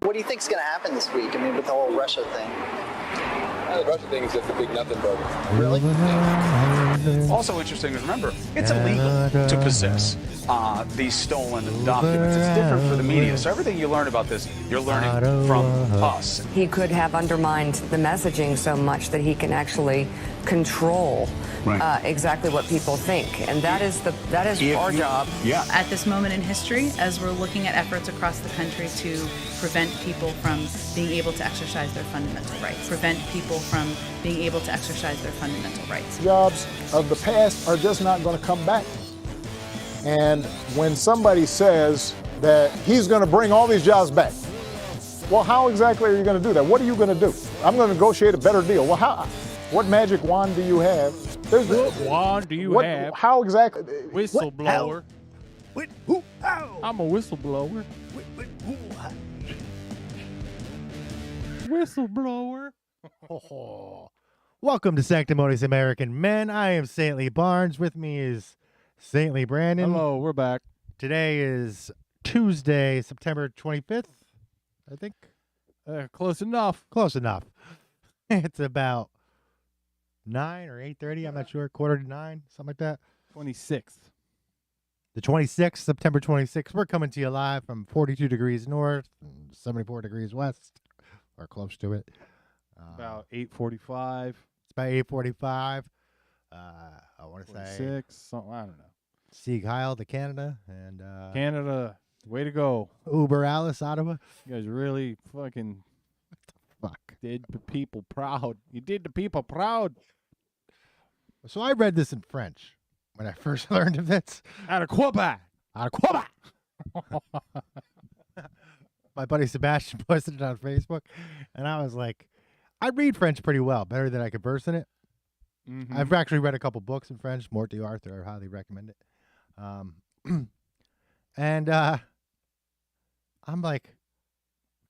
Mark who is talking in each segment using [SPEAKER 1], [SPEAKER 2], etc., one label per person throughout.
[SPEAKER 1] What do you think's going to happen this week? I mean, with the whole Russia thing.
[SPEAKER 2] The Russia thing is just a big nothing burger.
[SPEAKER 1] Really?
[SPEAKER 3] Also interesting is, remember, it's illegal to possess these stolen documents. It's different for the media. So everything you learn about this, you're learning from us.
[SPEAKER 4] He could have undermined the messaging so much that he can actually control exactly what people think, and that is our job.
[SPEAKER 3] Yeah.
[SPEAKER 5] At this moment in history, as we're looking at efforts across the country to prevent people from being able to exercise their fundamental rights,
[SPEAKER 6] Jobs of the past are just not going to come back. And when somebody says that he's going to bring all these jobs back, well, how exactly are you going to do that? What are you going to do? I'm going to negotiate a better deal. Well, what magic wand do you have?
[SPEAKER 7] What wand do you have?
[SPEAKER 6] How exactly?
[SPEAKER 7] Whistleblower. I'm a whistleblower. Whistleblower.
[SPEAKER 8] Welcome to Sanctimonious American Men. I am Saintly Barnes. With me is Saintly Brandon.
[SPEAKER 7] Hello, we're back.
[SPEAKER 8] Today is Tuesday, September 25th, I think.
[SPEAKER 7] Close enough.
[SPEAKER 8] Close enough. It's about 9 or 8:30. I'm not sure. 8:45, something like that.
[SPEAKER 7] 26th.
[SPEAKER 8] The 26th, September 26th. We're coming to you live from 42 degrees north and 74 degrees west, or close to it.
[SPEAKER 7] About 8:45.
[SPEAKER 8] It's about 8:45. I want to say
[SPEAKER 7] 6, something, I don't know.
[SPEAKER 8] Sieg Heil to Canada and
[SPEAKER 7] Canada, way to go.
[SPEAKER 8] Uber Alice, Ottawa.
[SPEAKER 7] You guys really fucking
[SPEAKER 8] Fuck.
[SPEAKER 7] did the people proud. You did the people proud.
[SPEAKER 8] So I read this in French when I first learned of this.
[SPEAKER 7] Out of Quebec.
[SPEAKER 8] Out of Quebec. My buddy Sebastian posted it on Facebook, and I was like, I read French pretty well, better than I converse in it.
[SPEAKER 7] Mm-hmm.
[SPEAKER 8] I've actually read a couple books in French. Morty Arthur, I highly recommend it. And I'm like,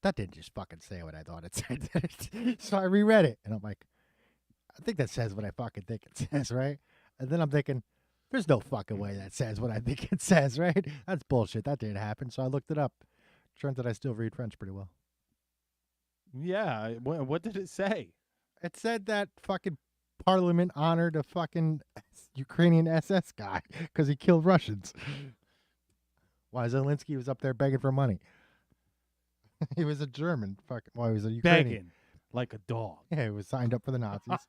[SPEAKER 8] that didn't just fucking say what I thought it said. So I reread it, and I'm like, I think that says what I fucking think it says, right? And then I'm thinking, there's no fucking way that says what I think it says, right? That's bullshit. That didn't happen. So I looked it up. Turns out I still read French pretty well.
[SPEAKER 7] Yeah. What did it say?
[SPEAKER 8] It said that fucking Parliament honored a fucking Ukrainian SS guy because he killed Russians. Why Zelensky was up there begging for money. He was a German. Fucking, well, he was a Ukrainian.
[SPEAKER 7] Begging like a dog.
[SPEAKER 8] Yeah, he was signed up for the Nazis.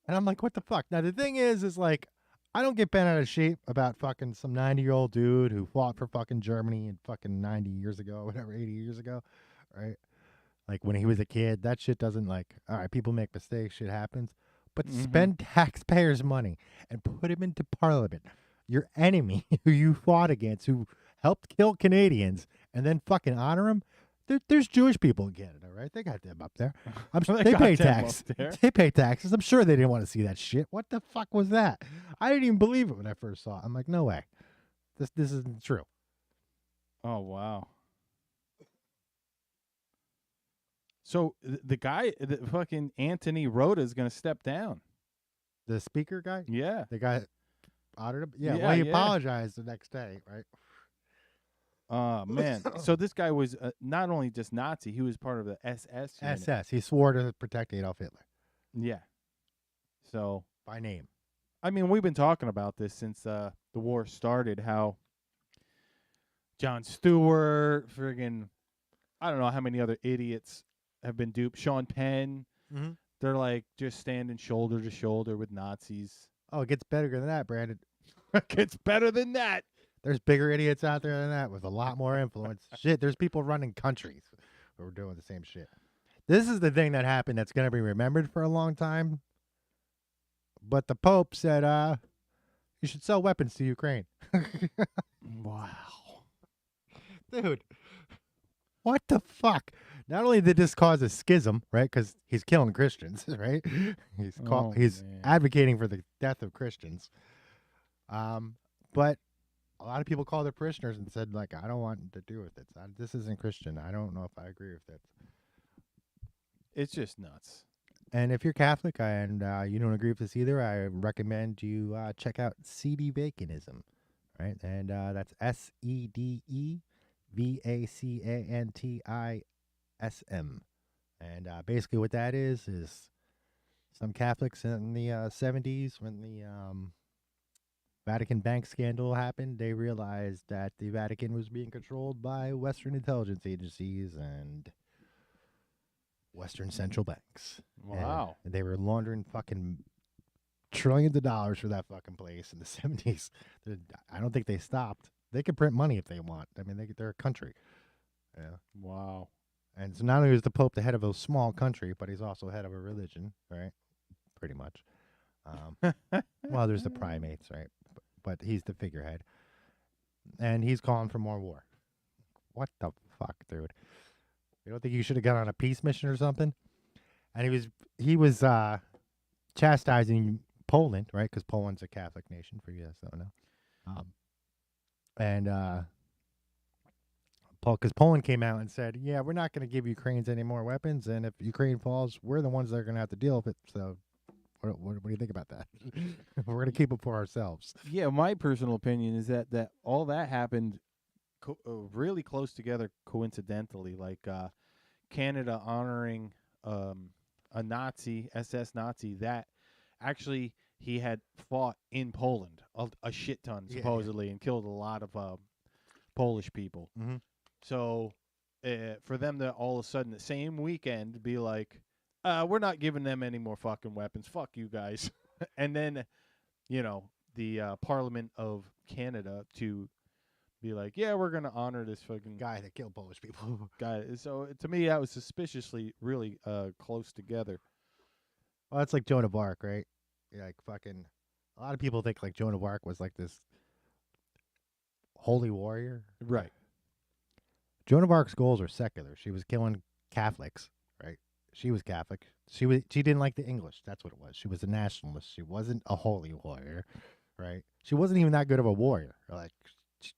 [SPEAKER 8] And I'm like, what the fuck? Now, the thing is like, I don't get bent out of shape about fucking some 90-year-old dude who fought for fucking Germany and fucking 90 years ago, whatever, 80 years ago, right? Like when he was a kid, that shit doesn't like, all right, people make mistakes, shit happens. But spend taxpayers' money and put him into Parliament, your enemy who you fought against, who helped kill Canadians, and then fucking honor him. There's Jewish people in Canada, right? They got them up there. I'm sure they pay tax. They pay taxes. I'm sure they didn't want to see that shit. What the fuck was that? I didn't even believe it when I first saw it. I'm like, no way. This isn't true.
[SPEAKER 7] Oh, wow. So the guy, the fucking Anthony Rota is going to step down.
[SPEAKER 8] The speaker guy?
[SPEAKER 7] Yeah.
[SPEAKER 8] The guy honored him? Yeah,
[SPEAKER 7] Yeah,
[SPEAKER 8] well, he
[SPEAKER 7] yeah.
[SPEAKER 8] apologized the next day, right?
[SPEAKER 7] Man. So this guy was not only just Nazi, he was part of the SS unit.
[SPEAKER 8] SS. He swore to protect Adolf Hitler.
[SPEAKER 7] Yeah. So,
[SPEAKER 8] by name.
[SPEAKER 7] I mean, we've been talking about this since the war started, how Jon Stewart, friggin', I don't know how many other idiots have been duped. Sean Penn, they're like just standing shoulder to shoulder with Nazis.
[SPEAKER 8] Oh, it gets better than that, Brandon.
[SPEAKER 7] It gets better than that.
[SPEAKER 8] There's bigger idiots out there than that with a lot more influence. Shit, there's people running countries who are doing the same shit. This is the thing that happened that's going to be remembered for a long time. But the Pope said, you should sell weapons to Ukraine.
[SPEAKER 7] Wow.
[SPEAKER 8] Dude, what the fuck? Not only did this cause a schism, right? Because he's killing Christians, right? He's advocating for the death of Christians. But a lot of people called their parishioners and said, like, I don't want to do with it. This isn't Christian. I don't know if I agree with it.
[SPEAKER 7] It's just nuts.
[SPEAKER 8] And if you're Catholic and you don't agree with this either, I recommend you check out CD Veganism, right? And that's SEDE VACANTISM. And basically what that is some Catholics in the 70s when the Vatican bank scandal happened, they realized that the Vatican was being controlled by Western intelligence agencies and Western central banks.
[SPEAKER 7] Wow.
[SPEAKER 8] And they were laundering fucking trillions of dollars for that fucking place in the 70s. I don't think they stopped. They could print money if they want. I mean, they're a country. Yeah.
[SPEAKER 7] Wow.
[SPEAKER 8] And so not only is the Pope the head of a small country, but he's also head of a religion, right? Pretty much. Well, there's the primates, right? But he's the figurehead. And he's calling for more war. What the fuck, dude? You don't think you should have got on a peace mission or something? And he was chastising Poland, right? Because Poland's a Catholic nation, for you guys don't know. Because Poland came out and said, yeah, we're not going to give Ukrainians any more weapons, and if Ukraine falls, we're the ones that are going to have to deal with it. So what do you think about that? We're going to keep it for ourselves.
[SPEAKER 7] Yeah, my personal opinion is that all that happened really close together coincidentally, like Canada honoring a Nazi, SS Nazi, that actually he had fought in Poland a shit ton, supposedly, and killed a lot of Polish people.
[SPEAKER 8] Mm-hmm.
[SPEAKER 7] So for them to all of a sudden the same weekend be like, we're not giving them any more fucking weapons. Fuck you guys. And then, the Parliament of Canada to be like, yeah, we're going to honor this fucking
[SPEAKER 8] Guy that killed Polish people.
[SPEAKER 7] guy. So to me, that was suspiciously really close together.
[SPEAKER 8] Well, that's like Joan of Arc, right? Yeah, like fucking, a lot of people think like Joan of Arc was like this holy warrior.
[SPEAKER 7] Right.
[SPEAKER 8] Joan of Arc's goals are secular. She was killing Catholics, right? She was Catholic. She didn't like the English. That's what it was. She was a nationalist. She wasn't a holy warrior, right? She wasn't even that good of a warrior. Like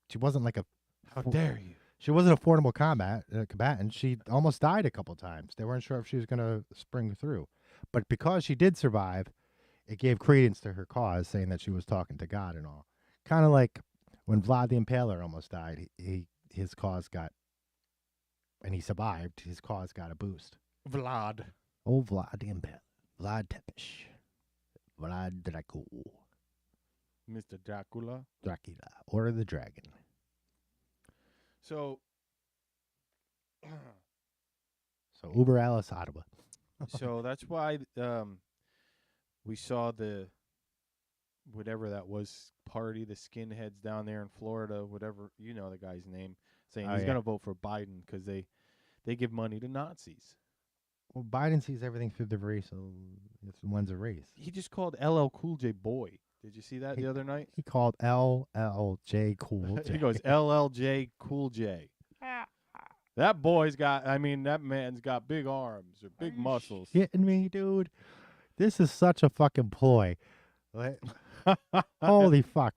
[SPEAKER 8] she wasn't like a.
[SPEAKER 7] How dare you?
[SPEAKER 8] She wasn't a formidable combatant. She almost died a couple times. They weren't sure if she was going to spring through, but because she did survive, it gave credence to her cause, saying that she was talking to God and all. Kind of like when Vlad the Impaler almost died. His cause got. And he survived. His cause got a boost.
[SPEAKER 7] Vlad.
[SPEAKER 8] Oh, Vlad the Impaler. Vlad Tepes. Vlad Dracula.
[SPEAKER 7] Mr. Dracula.
[SPEAKER 8] Dracula. Or the Dragon.
[SPEAKER 7] So.
[SPEAKER 8] So, Uber Alice Ottawa.
[SPEAKER 7] So that's why we saw the whatever that was party, the skinheads down there in Florida, whatever, the guy's name, saying he's going to vote for Biden because they give money to Nazis.
[SPEAKER 8] Well, Biden sees everything through the race, so it's one's a race.
[SPEAKER 7] He just called LL Cool J boy. Did you see that the other night?
[SPEAKER 8] He called LLJ Cool J.
[SPEAKER 7] He goes, LLJ Cool J. That that man's got big arms or big muscles.
[SPEAKER 8] Shitting me, dude? This is such a fucking ploy. Holy fuck.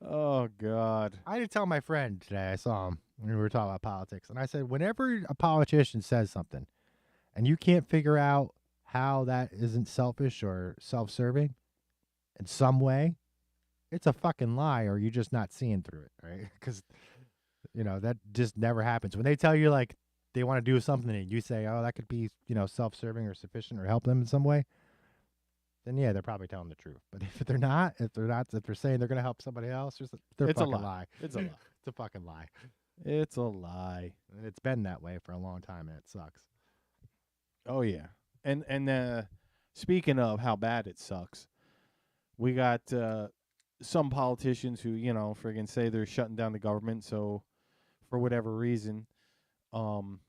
[SPEAKER 7] Oh, God.
[SPEAKER 8] I had to tell my friend today, I saw him when we were talking about politics, and I said, whenever a politician says something and you can't figure out how that isn't selfish or self-serving in some way, it's a fucking lie, or you're just not seeing through it, right? Because, that just never happens. When they tell you, like, they want to do something and you say, oh, that could be, self-serving or sufficient or help them in some way, then yeah, they're probably telling the truth. But if they're saying they're going to help somebody else, they're
[SPEAKER 7] It's
[SPEAKER 8] fucking
[SPEAKER 7] a lie.
[SPEAKER 8] lie.
[SPEAKER 7] It's a lie.
[SPEAKER 8] It's a fucking lie.
[SPEAKER 7] It's a lie.
[SPEAKER 8] And it's been that way for a long time, and it sucks.
[SPEAKER 7] Oh, yeah. And speaking of how bad it sucks, we got some politicians who, friggin' say they're shutting down the government. So for whatever reason, so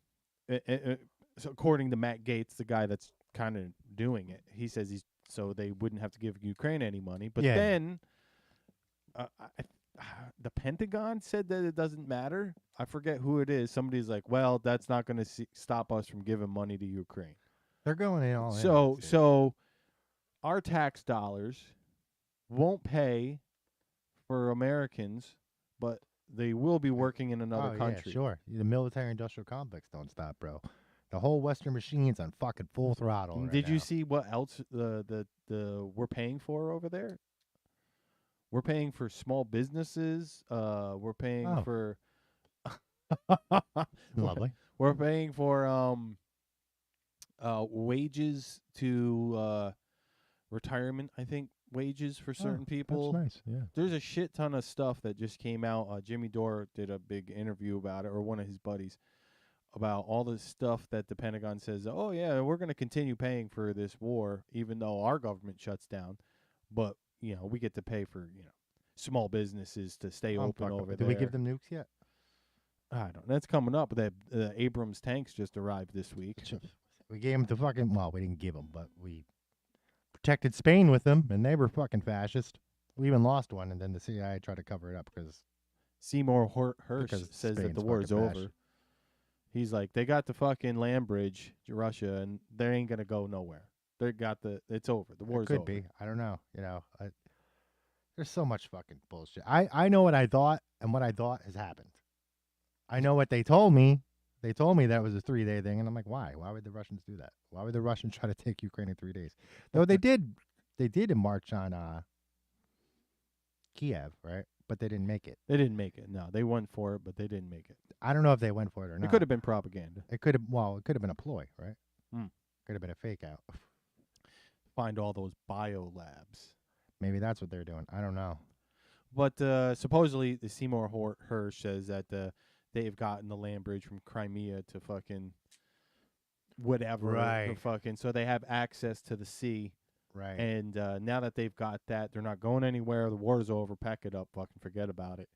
[SPEAKER 7] according to Matt Gaetz, the guy that's kind of doing it, he says so they wouldn't have to give Ukraine any money. But then the Pentagon said that it doesn't matter. I forget who it is. Somebody's like, well, that's not going to stop us from giving money to Ukraine.
[SPEAKER 8] They're going in all in.
[SPEAKER 7] So our tax dollars won't pay for Americans, but they will be working in another country.
[SPEAKER 8] Yeah, sure. The military-industrial complex don't stop, bro. The whole Western machine's on fucking full throttle.
[SPEAKER 7] Did you see what else we're paying for over there? We're paying for small businesses. We're paying for
[SPEAKER 8] Lovely.
[SPEAKER 7] We're paying for wages to retirement, I think, wages for certain people.
[SPEAKER 8] That's nice. Yeah.
[SPEAKER 7] There's a shit ton of stuff that just came out. Jimmy Dore did a big interview about it, or one of his buddies, about all the stuff that the Pentagon says, oh, yeah, we're going to continue paying for this war, even though our government shuts down. But, we get to pay for, small businesses to stay open over there.
[SPEAKER 8] Did we give them nukes yet?
[SPEAKER 7] I don't know. That's coming up. That Abrams tanks just arrived this week.
[SPEAKER 8] We gave them the fucking, well, we didn't give them, but we protected Spain with them, and they were fucking fascist. We even lost one, and then the CIA tried to cover it up because
[SPEAKER 7] Seymour Hersh says that
[SPEAKER 8] Spain's
[SPEAKER 7] the war is
[SPEAKER 8] fucking
[SPEAKER 7] over.
[SPEAKER 8] fascist.
[SPEAKER 7] He's like, they got the fucking land bridge to Russia, and they ain't going to go nowhere. It's over. The war's
[SPEAKER 8] Could
[SPEAKER 7] over.
[SPEAKER 8] be. I don't know. There's so much fucking bullshit. I know what I thought, and what I thought has happened. I know what they told me. They told me that was a 3-day thing, and I'm like, why? Why would the Russians do that? Why would the Russians try to take Ukraine in 3 days? Though they did march on Kiev, right? But they didn't make it.
[SPEAKER 7] They didn't make it. No, they went for it, but they didn't make it.
[SPEAKER 8] I don't know if they went for it or not.
[SPEAKER 7] It could have been propaganda.
[SPEAKER 8] It could have been a ploy, right?
[SPEAKER 7] Hmm.
[SPEAKER 8] Could have been a fake out.
[SPEAKER 7] Find all those bio labs.
[SPEAKER 8] Maybe that's what they're doing. I don't know.
[SPEAKER 7] But supposedly, the Seymour Hersh says that they've gotten the land bridge from Crimea to fucking whatever.
[SPEAKER 8] Right.
[SPEAKER 7] So they have access to the sea.
[SPEAKER 8] Right.
[SPEAKER 7] And now that they've got that, they're not going anywhere. The war's over. Pack it up. Fucking forget about it.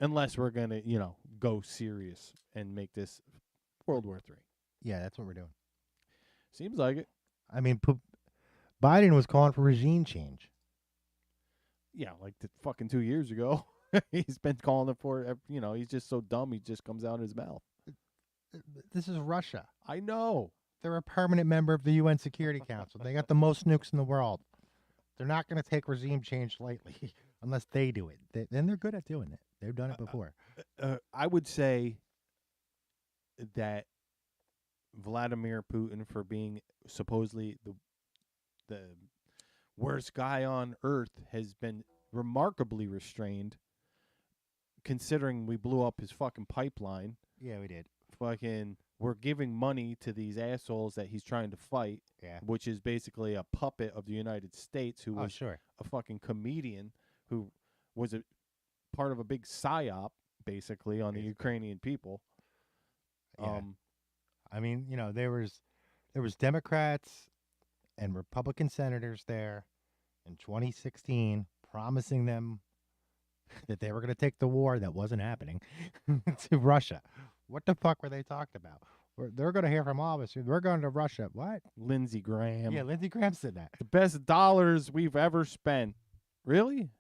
[SPEAKER 7] Unless we're going to, go serious and make this World War III.
[SPEAKER 8] Yeah, that's what we're doing.
[SPEAKER 7] Seems like it.
[SPEAKER 8] I mean, Biden was calling for regime change.
[SPEAKER 7] Yeah, like fucking 2 years ago. He's been calling it for, he's just so dumb he just comes out of his mouth.
[SPEAKER 8] This is Russia.
[SPEAKER 7] I know.
[SPEAKER 8] They're a permanent member of the UN Security Council. They got the most nukes in the world. They're not going to take regime change lightly unless they do it. Then they're good at doing it. They've done it before.
[SPEAKER 7] I would say that Vladimir Putin, for being supposedly the worst guy on earth, has been remarkably restrained, considering we blew up his fucking pipeline.
[SPEAKER 8] Yeah, we did.
[SPEAKER 7] We're giving money to these assholes that he's trying to fight, which is basically a puppet of the United States, who was a fucking comedian who was a part of a big psyop, basically, on the Ukrainian people.
[SPEAKER 8] Yeah. I mean, there was Democrats and Republican senators there in 2016 promising them that they were going to take the war that wasn't happening to Russia. What the fuck were they talking about? They're going to hear from all of us. We're going to Russia. What?
[SPEAKER 7] Lindsey Graham.
[SPEAKER 8] Yeah, Lindsey Graham said that.
[SPEAKER 7] The best dollars we've ever spent. Really?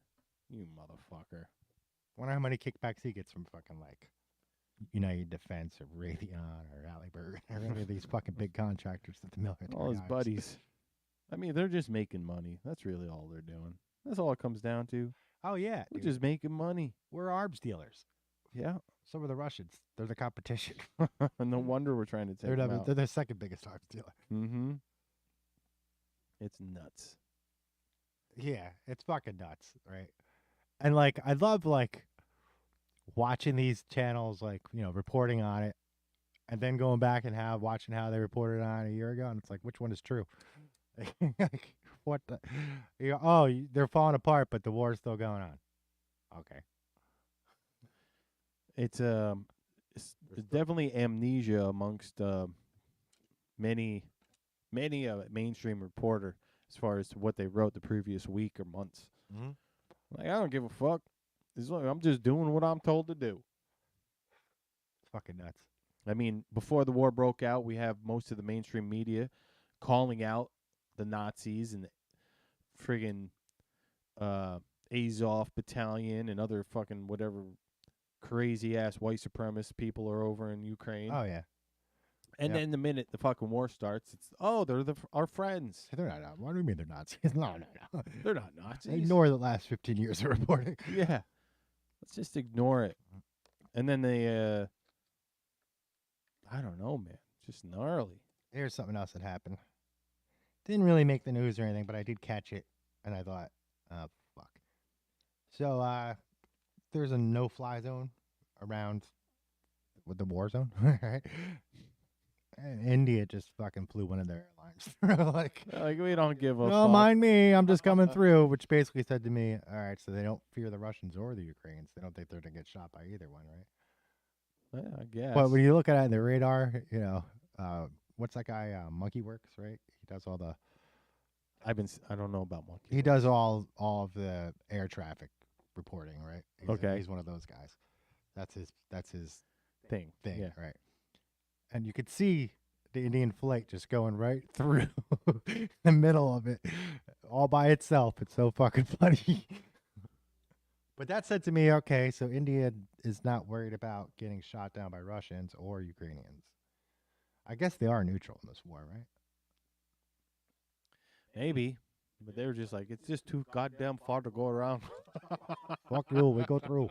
[SPEAKER 7] You motherfucker.
[SPEAKER 8] Wonder how many kickbacks he gets from fucking United Defense or Raytheon or Halliburton or any of these fucking big contractors that the military
[SPEAKER 7] All his
[SPEAKER 8] hires.
[SPEAKER 7] buddies. I mean, they're just making money. That's really all they're doing. That's all it comes down to.
[SPEAKER 8] Oh, yeah.
[SPEAKER 7] We're just making money.
[SPEAKER 8] We're arms dealers.
[SPEAKER 7] Yeah.
[SPEAKER 8] So are the Russians. They're the competition.
[SPEAKER 7] No wonder we're trying to take them out.
[SPEAKER 8] They're the second biggest arms dealer.
[SPEAKER 7] Mm-hmm. It's nuts.
[SPEAKER 8] Yeah, it's fucking nuts, right? And I love watching these channels, reporting on it, and then going back and watching how they reported on it a year ago, and it's like, which one is true? What the? They're falling apart, but the war is still going on. Okay.
[SPEAKER 7] It's definitely amnesia amongst many mainstream reporter as far as what they wrote the previous week or months.
[SPEAKER 8] Mm-hmm.
[SPEAKER 7] I don't give a fuck. I'm just doing what I'm told to do.
[SPEAKER 8] It's fucking nuts.
[SPEAKER 7] I mean, before the war broke out, we have most of the mainstream media calling out the Nazis and the friggin' Azov battalion and other fucking whatever crazy-ass white supremacist people are over in Ukraine.
[SPEAKER 8] Oh, yeah.
[SPEAKER 7] And then the minute the fucking war starts, it's, they're our friends.
[SPEAKER 8] They're not. What do you mean they're Nazis? No.
[SPEAKER 7] They're not Nazis.
[SPEAKER 8] Ignore the last 15 years of reporting.
[SPEAKER 7] Yeah. Let's just ignore it. And then they, I don't know, man. Just gnarly.
[SPEAKER 8] Here's something else that happened. Didn't really make the news or anything, but I did catch it, and I thought, oh, fuck. So, there's a no-fly zone around with the war zone, right? And India just fucking flew one of their airlines. Like,
[SPEAKER 7] we don't give a
[SPEAKER 8] no,
[SPEAKER 7] fuck.
[SPEAKER 8] mind me. I'm just coming through. Which basically said to me, all right, so they don't fear the Russians or the Ukrainians. They don't think they're gonna get shot by either one, right?
[SPEAKER 7] Yeah, I guess.
[SPEAKER 8] But when you look at it in the radar, what's that guy? Monkey Works, right? He does all the.
[SPEAKER 7] I don't know about monkey.
[SPEAKER 8] He does all of the air traffic reporting, right?
[SPEAKER 7] Okay.
[SPEAKER 8] He's one of those guys. That's his
[SPEAKER 7] thing. Yeah.
[SPEAKER 8] right? And you could see the Indian flight just going right through the middle of it, all by itself. It's so fucking funny. But that said to me, okay, so India is not worried about getting shot down by Russians or Ukrainians. I guess they are neutral in this war, right?
[SPEAKER 7] Maybe. But they were just like, it's just too goddamn far to go around.
[SPEAKER 8] Fuck you, we go through.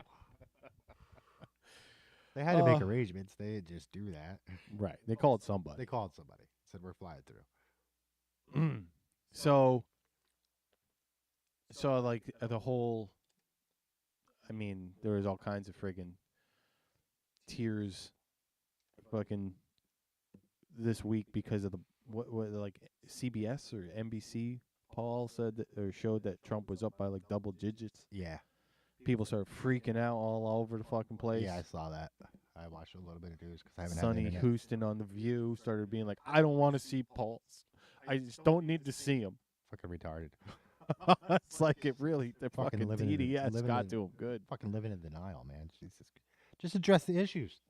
[SPEAKER 8] They had to make arrangements. They didn't just do that.
[SPEAKER 7] Right. They called somebody.
[SPEAKER 8] They called somebody. Said, we're flying through.
[SPEAKER 7] So like the whole, I mean, there was all kinds of friggin' tears fucking this week because of the, what like CBS or NBC, Paul said that, or showed that Trump was up by like double digits.
[SPEAKER 8] Yeah.
[SPEAKER 7] People started freaking out all over the fucking place.
[SPEAKER 8] Yeah, I saw that. I watched a little bit of news because I haven't
[SPEAKER 7] Sonny
[SPEAKER 8] had internet.
[SPEAKER 7] Houston on The View started being like, I don't want to see Pauls. I just don't need to see him.
[SPEAKER 8] Fucking retarded.
[SPEAKER 7] It's like it really, the fucking
[SPEAKER 8] living in the-
[SPEAKER 7] TDS
[SPEAKER 8] living
[SPEAKER 7] got
[SPEAKER 8] in-
[SPEAKER 7] to him good.
[SPEAKER 8] Fucking living in denial, man. Jesus. Just address the issues.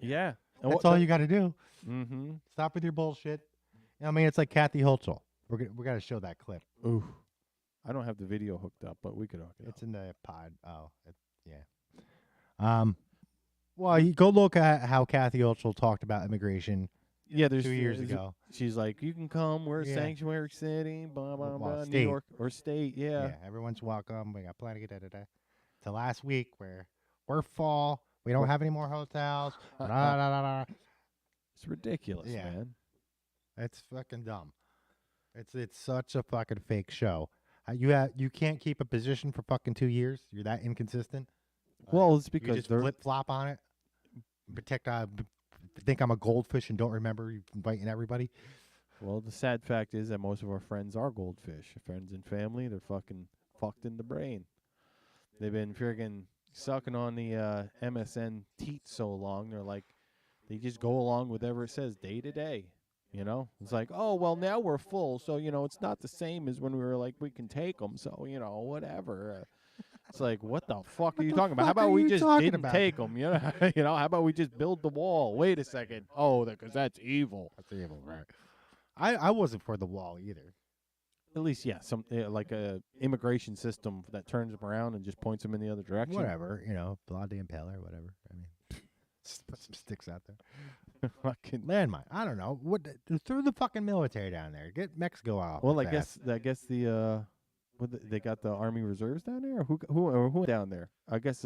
[SPEAKER 7] Yeah.
[SPEAKER 8] That's all you got to do.
[SPEAKER 7] Mm-hmm.
[SPEAKER 8] Stop with your bullshit. I mean, it's like Kathy Hochul. We got to show that clip.
[SPEAKER 7] Ooh. I don't have the video hooked up, but we could hook it up.
[SPEAKER 8] It's in the pod. Oh, yeah. Well, you go look at how Kathy Hochul talked about immigration.
[SPEAKER 7] Yeah, there's
[SPEAKER 8] 2 years ago.
[SPEAKER 7] She's like, you can come. We're a
[SPEAKER 8] Yeah.
[SPEAKER 7] sanctuary city, blah, blah,
[SPEAKER 8] Well,
[SPEAKER 7] blah. New
[SPEAKER 8] state.
[SPEAKER 7] York or state, yeah.
[SPEAKER 8] Everyone's welcome. We got plenty of da-da-da. To last week where we're full. We don't have any more hotels.
[SPEAKER 7] It's ridiculous,
[SPEAKER 8] Yeah.
[SPEAKER 7] man.
[SPEAKER 8] It's fucking dumb. It's such a fucking fake show. You can't keep a position for fucking 2 years. You're that inconsistent.
[SPEAKER 7] Well, it's
[SPEAKER 8] You
[SPEAKER 7] because
[SPEAKER 8] just
[SPEAKER 7] they're
[SPEAKER 8] flip flop on it. Think I'm a goldfish and don't remember you inviting everybody.
[SPEAKER 7] Well, the sad fact is that most of our friends are goldfish. Friends and family, they're fucking fucked in the brain. They've been friggin' sucking on the MSN teat so long, they're like, they just go along with whatever it says day to day. You know? It's like, oh, well, now we're full, so, it's not the same as when we were like, we can take them, so, whatever. It's like, what the fuck are you talking about? How
[SPEAKER 8] fuck
[SPEAKER 7] about
[SPEAKER 8] are
[SPEAKER 7] we
[SPEAKER 8] you
[SPEAKER 7] just
[SPEAKER 8] talking
[SPEAKER 7] didn't
[SPEAKER 8] about?
[SPEAKER 7] take them? How about we just build the wall? Wait a second. Oh, because that's evil.
[SPEAKER 8] That's evil, right? I wasn't for the wall either.
[SPEAKER 7] At least, yeah, some like a immigration system that turns them around and just points them in the other direction.
[SPEAKER 8] Whatever, Blonde the Impaler, whatever. I mean, just put some sticks out there.
[SPEAKER 7] Fucking.
[SPEAKER 8] Landmine. I don't know. Throw the fucking military down there. Get Mexico out.
[SPEAKER 7] Well,
[SPEAKER 8] with
[SPEAKER 7] I
[SPEAKER 8] that.
[SPEAKER 7] guess they got the Army Reserves down there. Who down there? I guess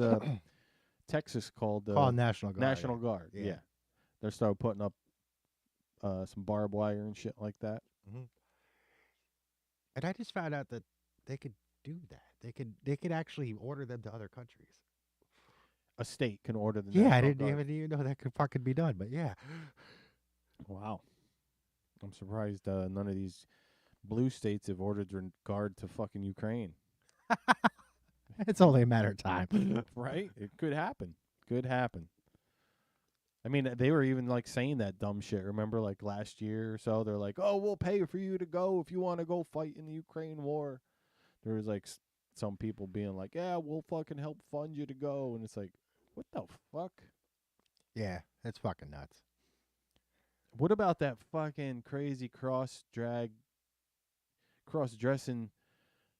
[SPEAKER 7] Texas called
[SPEAKER 8] National Guard.
[SPEAKER 7] National Guard.
[SPEAKER 8] Yeah.
[SPEAKER 7] Yeah, they started putting up some barbed wire and shit like that.
[SPEAKER 8] Mm-hmm. And I just found out that they could do that. They could actually order them to other countries.
[SPEAKER 7] A state can order the.
[SPEAKER 8] Yeah, I
[SPEAKER 7] National
[SPEAKER 8] didn't
[SPEAKER 7] Guard.
[SPEAKER 8] even know that could fucking be done. But yeah,
[SPEAKER 7] Wow, I'm surprised none of these blue states have ordered their guard to fucking Ukraine.
[SPEAKER 8] it's only a matter of time.
[SPEAKER 7] Right? It could happen. Could happen. I mean, they were even like saying that dumb shit. Remember, like last year or so, they're like, "Oh, we'll pay for you to go if you want to go fight in the Ukraine war." There was like some people being like, "Yeah, we'll fucking help fund you to go," and it's like, what the fuck?
[SPEAKER 8] Yeah, it's fucking nuts.
[SPEAKER 7] What about that fucking crazy cross-dressing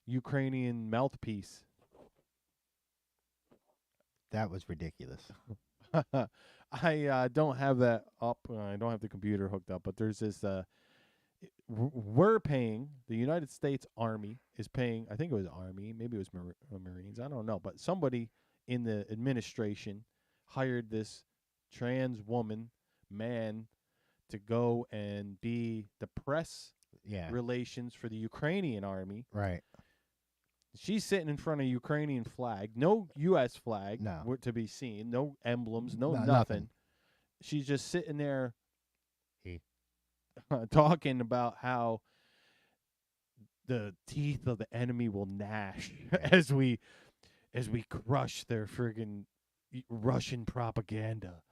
[SPEAKER 7] Ukrainian mouthpiece?
[SPEAKER 8] That was ridiculous.
[SPEAKER 7] I don't have that up. I don't have the computer hooked up, but there's this. We're paying, the United States Army is paying, I think it was Army, maybe it was Marines, I don't know, but somebody in the administration hired this trans man to go and be the press relations for the Ukrainian army.
[SPEAKER 8] Right.
[SPEAKER 7] She's sitting in front of a Ukrainian flag, no U.S. flag
[SPEAKER 8] No.
[SPEAKER 7] to be seen, no emblems, no
[SPEAKER 8] No,
[SPEAKER 7] nothing.
[SPEAKER 8] nothing.
[SPEAKER 7] She's just sitting there
[SPEAKER 8] He.
[SPEAKER 7] talking about how the teeth of the enemy will gnash as we crush their friggin' Russian propaganda.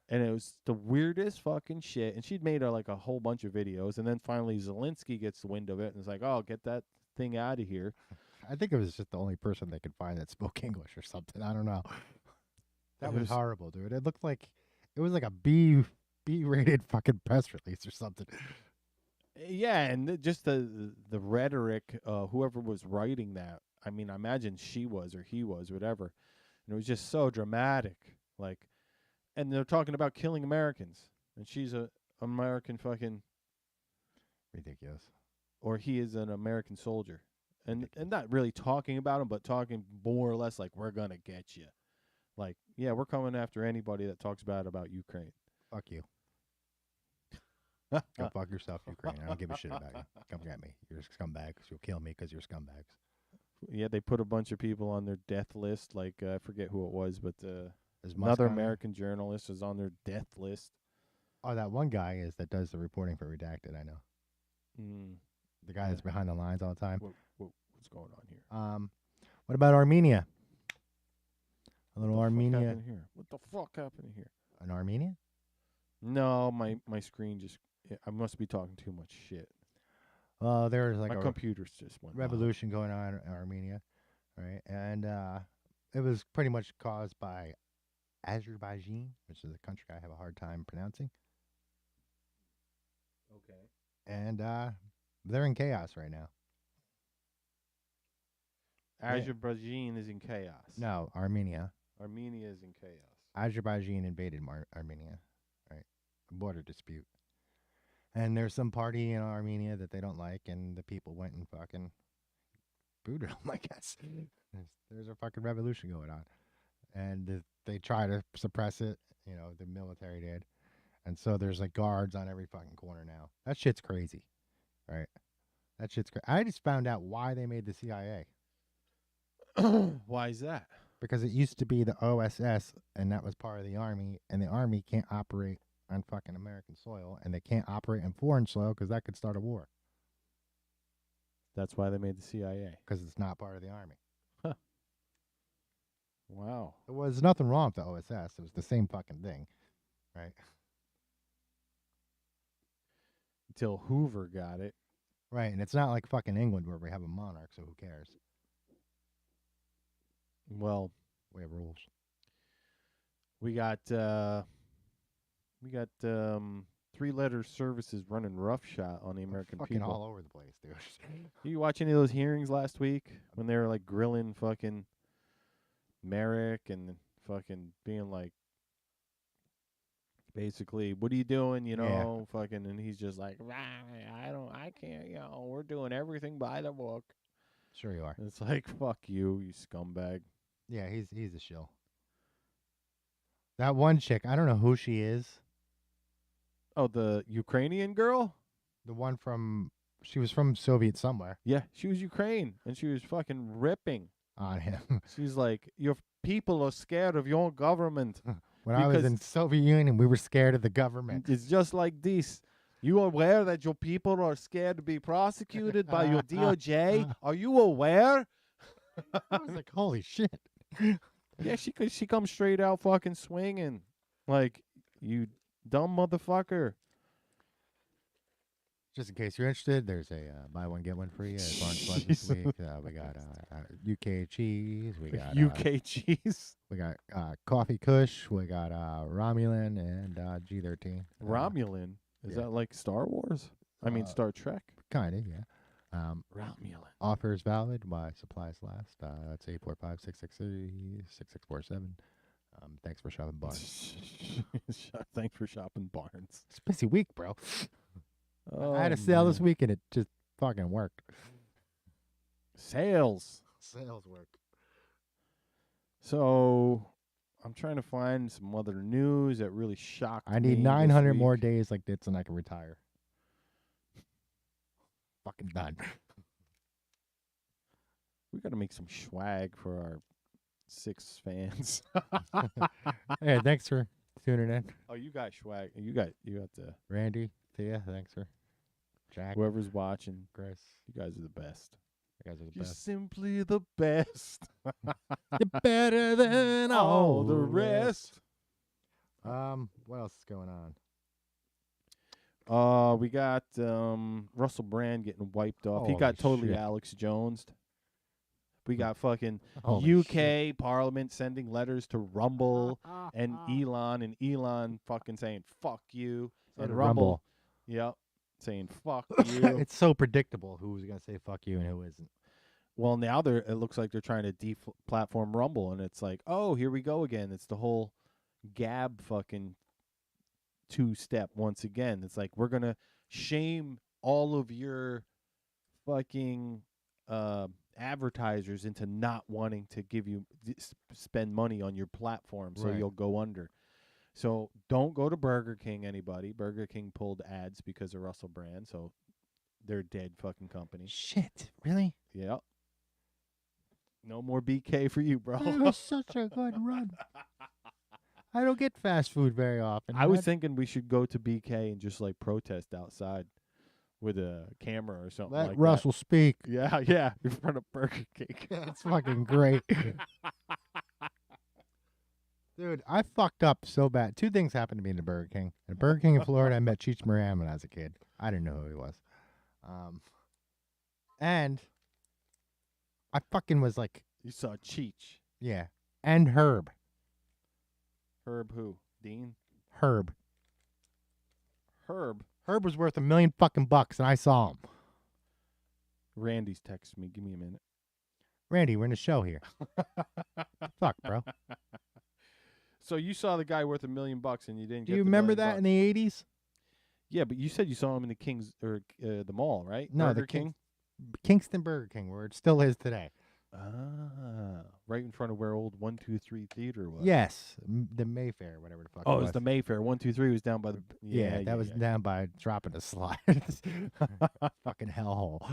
[SPEAKER 7] And it was the weirdest fucking shit. And she'd made like a whole bunch of videos, and then finally Zelensky gets the wind of it and is like, "Oh, get that thing out of here."
[SPEAKER 8] I think it was just the only person they could find that spoke English or something. I don't know. That was horrible, dude. It looked like it was like a B-rated fucking press release or something.
[SPEAKER 7] Yeah, and just the rhetoric, whoever was writing that, I mean, I imagine she was or he was, whatever. And it was just so dramatic. Like, and they're talking about killing Americans. And she's a American fucking...
[SPEAKER 8] Ridiculous.
[SPEAKER 7] Or he is an American soldier. And not really talking about him, but talking more or less like, we're going to get you. Like, yeah, we're coming after anybody that talks bad about Ukraine.
[SPEAKER 8] Fuck you. Go fuck yourself, Ukraine. I don't give a shit about you. Come get me. You're scumbags. You'll kill me because you're scumbags.
[SPEAKER 7] Yeah, they put a bunch of people on their death list. Like, I forget who it was, but
[SPEAKER 8] Is Musk
[SPEAKER 7] another
[SPEAKER 8] on there?
[SPEAKER 7] American journalist is on their death list.
[SPEAKER 8] Oh, that one guy is that does the reporting for Redacted. I know.
[SPEAKER 7] Mm.
[SPEAKER 8] The guy that's behind the lines all the time.
[SPEAKER 7] What's going on here?
[SPEAKER 8] What about Armenia? A little
[SPEAKER 7] What the fuck
[SPEAKER 8] Armenia.
[SPEAKER 7] happened here? What the fuck happened here?
[SPEAKER 8] In Armenia?
[SPEAKER 7] No, my screen just... I must be talking too much shit.
[SPEAKER 8] Well, there's like
[SPEAKER 7] my
[SPEAKER 8] a
[SPEAKER 7] computer's just went
[SPEAKER 8] revolution going on in Armenia, right? And it was pretty much caused by Azerbaijan, which is a country I have a hard time pronouncing.
[SPEAKER 7] Okay.
[SPEAKER 8] And they're in chaos right now.
[SPEAKER 7] Azerbaijan is in chaos.
[SPEAKER 8] No, Armenia.
[SPEAKER 7] Armenia is in chaos.
[SPEAKER 8] Azerbaijan invaded Armenia, right? A border dispute. And there's some party in Armenia that they don't like, and the people went and fucking booted them, I guess. There's a fucking revolution going on. And they try to suppress it, you know, the military did. And so there's like guards on every fucking corner now. That shit's crazy, right? That shit's crazy. I just found out why they made the CIA.
[SPEAKER 7] Why is that?
[SPEAKER 8] Because it used to be the OSS, and that was part of the Army, and the Army can't operate on fucking American soil, and they can't operate in foreign soil because that could start a war.
[SPEAKER 7] That's why they made the CIA.
[SPEAKER 8] Because it's not part of the Army.
[SPEAKER 7] Huh. Wow.
[SPEAKER 8] There was nothing wrong with the OSS. It was the same fucking thing, right?
[SPEAKER 7] Until Hoover got it.
[SPEAKER 8] Right, and it's not like fucking England where we have a monarch, so who cares?
[SPEAKER 7] Well,
[SPEAKER 8] we have rules.
[SPEAKER 7] We got 3-letter services running roughshod on the American
[SPEAKER 8] fucking
[SPEAKER 7] people.
[SPEAKER 8] all over the place, dude.
[SPEAKER 7] You watch any of those hearings last week when they were like grilling fucking Merrick and fucking being like, basically, what are you doing? You know, fucking, and he's just like, I can't. You know, we're doing everything by the book.
[SPEAKER 8] Sure you are.
[SPEAKER 7] It's like, fuck you, you scumbag.
[SPEAKER 8] Yeah, he's a shill. That one chick, I don't know who she is.
[SPEAKER 7] Oh, the Ukrainian girl?
[SPEAKER 8] The one she was from Soviet somewhere.
[SPEAKER 7] Yeah, she was Ukraine, and she was fucking ripping
[SPEAKER 8] on him.
[SPEAKER 7] She's like, your people are scared of your government.
[SPEAKER 8] When I was in Soviet Union, we were scared of the government.
[SPEAKER 7] It's just like this. You aware that your people are scared to be prosecuted by your DOJ? Are you aware?
[SPEAKER 8] I was like, holy shit.
[SPEAKER 7] Yeah, she comes straight out fucking swinging. Like, you dumb motherfucker.
[SPEAKER 8] Just in case you're interested, there's a buy one get one free at Barnes Plus this week. We got UK cheese. We got
[SPEAKER 7] UK cheese.
[SPEAKER 8] We got Coffee Kush. We got Romulan and G13.
[SPEAKER 7] Romulan? Is that like Star Wars? I mean Star Trek.
[SPEAKER 8] Kind of, yeah.
[SPEAKER 7] Romulan.
[SPEAKER 8] Offer is valid while supplies last. That's 845-663-6647. Thanks for shopping Barnes.
[SPEAKER 7] Thanks for shopping Barnes.
[SPEAKER 8] It's a busy week, bro.
[SPEAKER 7] Oh,
[SPEAKER 8] I had a sale this week and it just fucking worked.
[SPEAKER 7] Sales
[SPEAKER 8] work.
[SPEAKER 7] So I'm trying to find some other news that really shocked me.
[SPEAKER 8] I need 900 more days like this and I can retire. Fucking done.
[SPEAKER 7] We got to make some swag for our 6 fans.
[SPEAKER 8] Hey, thanks for tuning in.
[SPEAKER 7] Oh, you got swag. You got the
[SPEAKER 8] Randy, Thea, thanks for Jack,
[SPEAKER 7] whoever's watching.
[SPEAKER 8] Chris.
[SPEAKER 7] You guys are the best.
[SPEAKER 8] You guys are the
[SPEAKER 7] You're
[SPEAKER 8] best.
[SPEAKER 7] simply the best.
[SPEAKER 8] You're better than
[SPEAKER 7] all the rest.
[SPEAKER 8] What else is going on?
[SPEAKER 7] We got Russell Brand getting wiped off. He
[SPEAKER 8] Holy
[SPEAKER 7] got totally
[SPEAKER 8] shit.
[SPEAKER 7] Alex Jonesed. We got fucking
[SPEAKER 8] Holy
[SPEAKER 7] UK
[SPEAKER 8] shit.
[SPEAKER 7] Parliament sending letters to Rumble and Elon fucking saying fuck you,
[SPEAKER 8] So
[SPEAKER 7] and
[SPEAKER 8] did
[SPEAKER 7] Rumble, yep, saying fuck you.
[SPEAKER 8] It's so predictable who's gonna say fuck you and who isn't.
[SPEAKER 7] Well, now it looks like they're trying to deplatform Rumble, and it's like, oh, here we go again. It's the whole Gab fucking 2-step once again. It's like we're gonna shame all of your fucking advertisers into not wanting to give you spend money on your platform, so
[SPEAKER 8] Right.
[SPEAKER 7] you'll go under. So don't go to Burger King, anybody. Burger King pulled ads because of Russell Brand, so they're a dead fucking company.
[SPEAKER 8] Shit, really?
[SPEAKER 7] Yep. No more BK for you, bro.
[SPEAKER 8] That was such a good run. I don't get fast food very often.
[SPEAKER 7] I was thinking we should go to BK and just like protest outside with a camera or something
[SPEAKER 8] let
[SPEAKER 7] like
[SPEAKER 8] Russell speak.
[SPEAKER 7] that. Yeah, in front of Burger King.
[SPEAKER 8] That's fucking great. Dude, I fucked up so bad. 2 things happened to me in the Burger King. At Burger King in Florida, I met Cheech Moran when I was a kid. I didn't know who he was. And I fucking was like,
[SPEAKER 7] You saw Cheech.
[SPEAKER 8] yeah. And Herb.
[SPEAKER 7] Herb who? Dean?
[SPEAKER 8] Herb.
[SPEAKER 7] Herb.
[SPEAKER 8] Herb was worth $1 million fucking bucks, and I saw him.
[SPEAKER 7] Randy's texted me. Give me a minute.
[SPEAKER 8] Randy, we're in the show here. Fuck, bro.
[SPEAKER 7] So you saw the guy worth $1 million and you didn't
[SPEAKER 8] Do
[SPEAKER 7] get
[SPEAKER 8] you
[SPEAKER 7] the
[SPEAKER 8] remember
[SPEAKER 7] $1 million
[SPEAKER 8] that in the 80s?
[SPEAKER 7] Yeah, but you said you saw him in the King's or the mall, right?
[SPEAKER 8] No,
[SPEAKER 7] Burger
[SPEAKER 8] the
[SPEAKER 7] King.
[SPEAKER 8] Kingston Burger King, where it still is today.
[SPEAKER 7] Ah, right in front of where old 123 Theater was.
[SPEAKER 8] Yes, the Mayfair, whatever the fuck.
[SPEAKER 7] Oh,
[SPEAKER 8] it
[SPEAKER 7] it
[SPEAKER 8] was
[SPEAKER 7] was the Mayfair. 123 was down by the.
[SPEAKER 8] Yeah, that was down by dropping the slide. Fucking hellhole.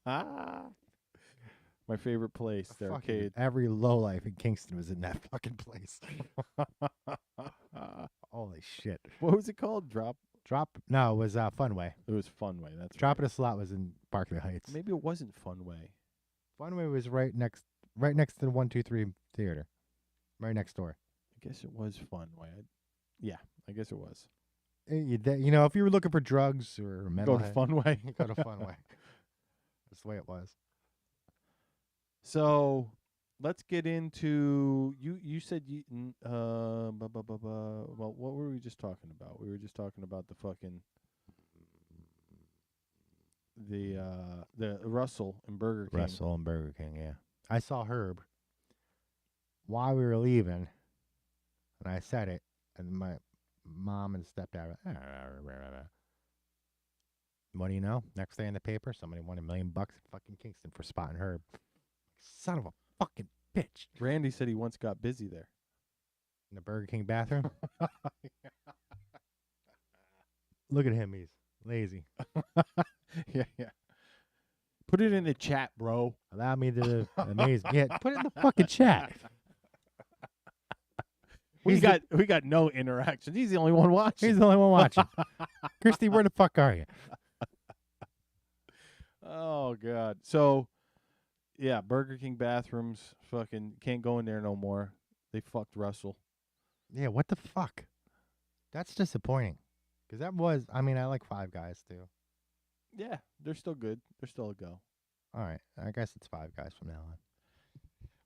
[SPEAKER 7] My favorite place, the
[SPEAKER 8] Fucking
[SPEAKER 7] arcade.
[SPEAKER 8] every lowlife in Kingston was in that fucking place. Holy shit.
[SPEAKER 7] What was it called? Drop.
[SPEAKER 8] No, it was Funway.
[SPEAKER 7] It was Funway. That's
[SPEAKER 8] Dropping a slot was in Berkeley Heights.
[SPEAKER 7] Maybe it wasn't Funway.
[SPEAKER 8] Funway was right next to the 123 Theater, right next door.
[SPEAKER 7] I guess it was Funway. Yeah, I guess it was.
[SPEAKER 8] You know, if you were looking for drugs or mental
[SPEAKER 7] Go to
[SPEAKER 8] health,
[SPEAKER 7] Funway.
[SPEAKER 8] you go to Funway. That's the way it was.
[SPEAKER 7] So let's get into you said you well, what were we just talking about? We were just talking about the fucking the Russell and Burger King.
[SPEAKER 8] Russell and Burger King, yeah. I saw Herb while we were leaving, and I said it, and my mom and stepdad were, what do you know? Next day in the paper, somebody won $1 million in fucking Kingston for spotting Herb. Son of a fucking bitch.
[SPEAKER 7] Randy said he once got busy there.
[SPEAKER 8] In the Burger King bathroom? Look at him, he's lazy.
[SPEAKER 7] Yeah. Put it in the chat, bro.
[SPEAKER 8] Allow me to amaze. Yeah, put it in the fucking chat.
[SPEAKER 7] We got no interaction. He's the only one watching.
[SPEAKER 8] He's the only one watching. Christy, where the fuck are you?
[SPEAKER 7] Oh God. So, yeah, Burger King bathrooms fucking can't go in there no more. They fucked Russell.
[SPEAKER 8] Yeah, what the fuck? That's disappointing. Because that was, I mean, I like Five Guys too.
[SPEAKER 7] Yeah, they're still good. They're still a go.
[SPEAKER 8] All right, I guess it's Five Guys from now on.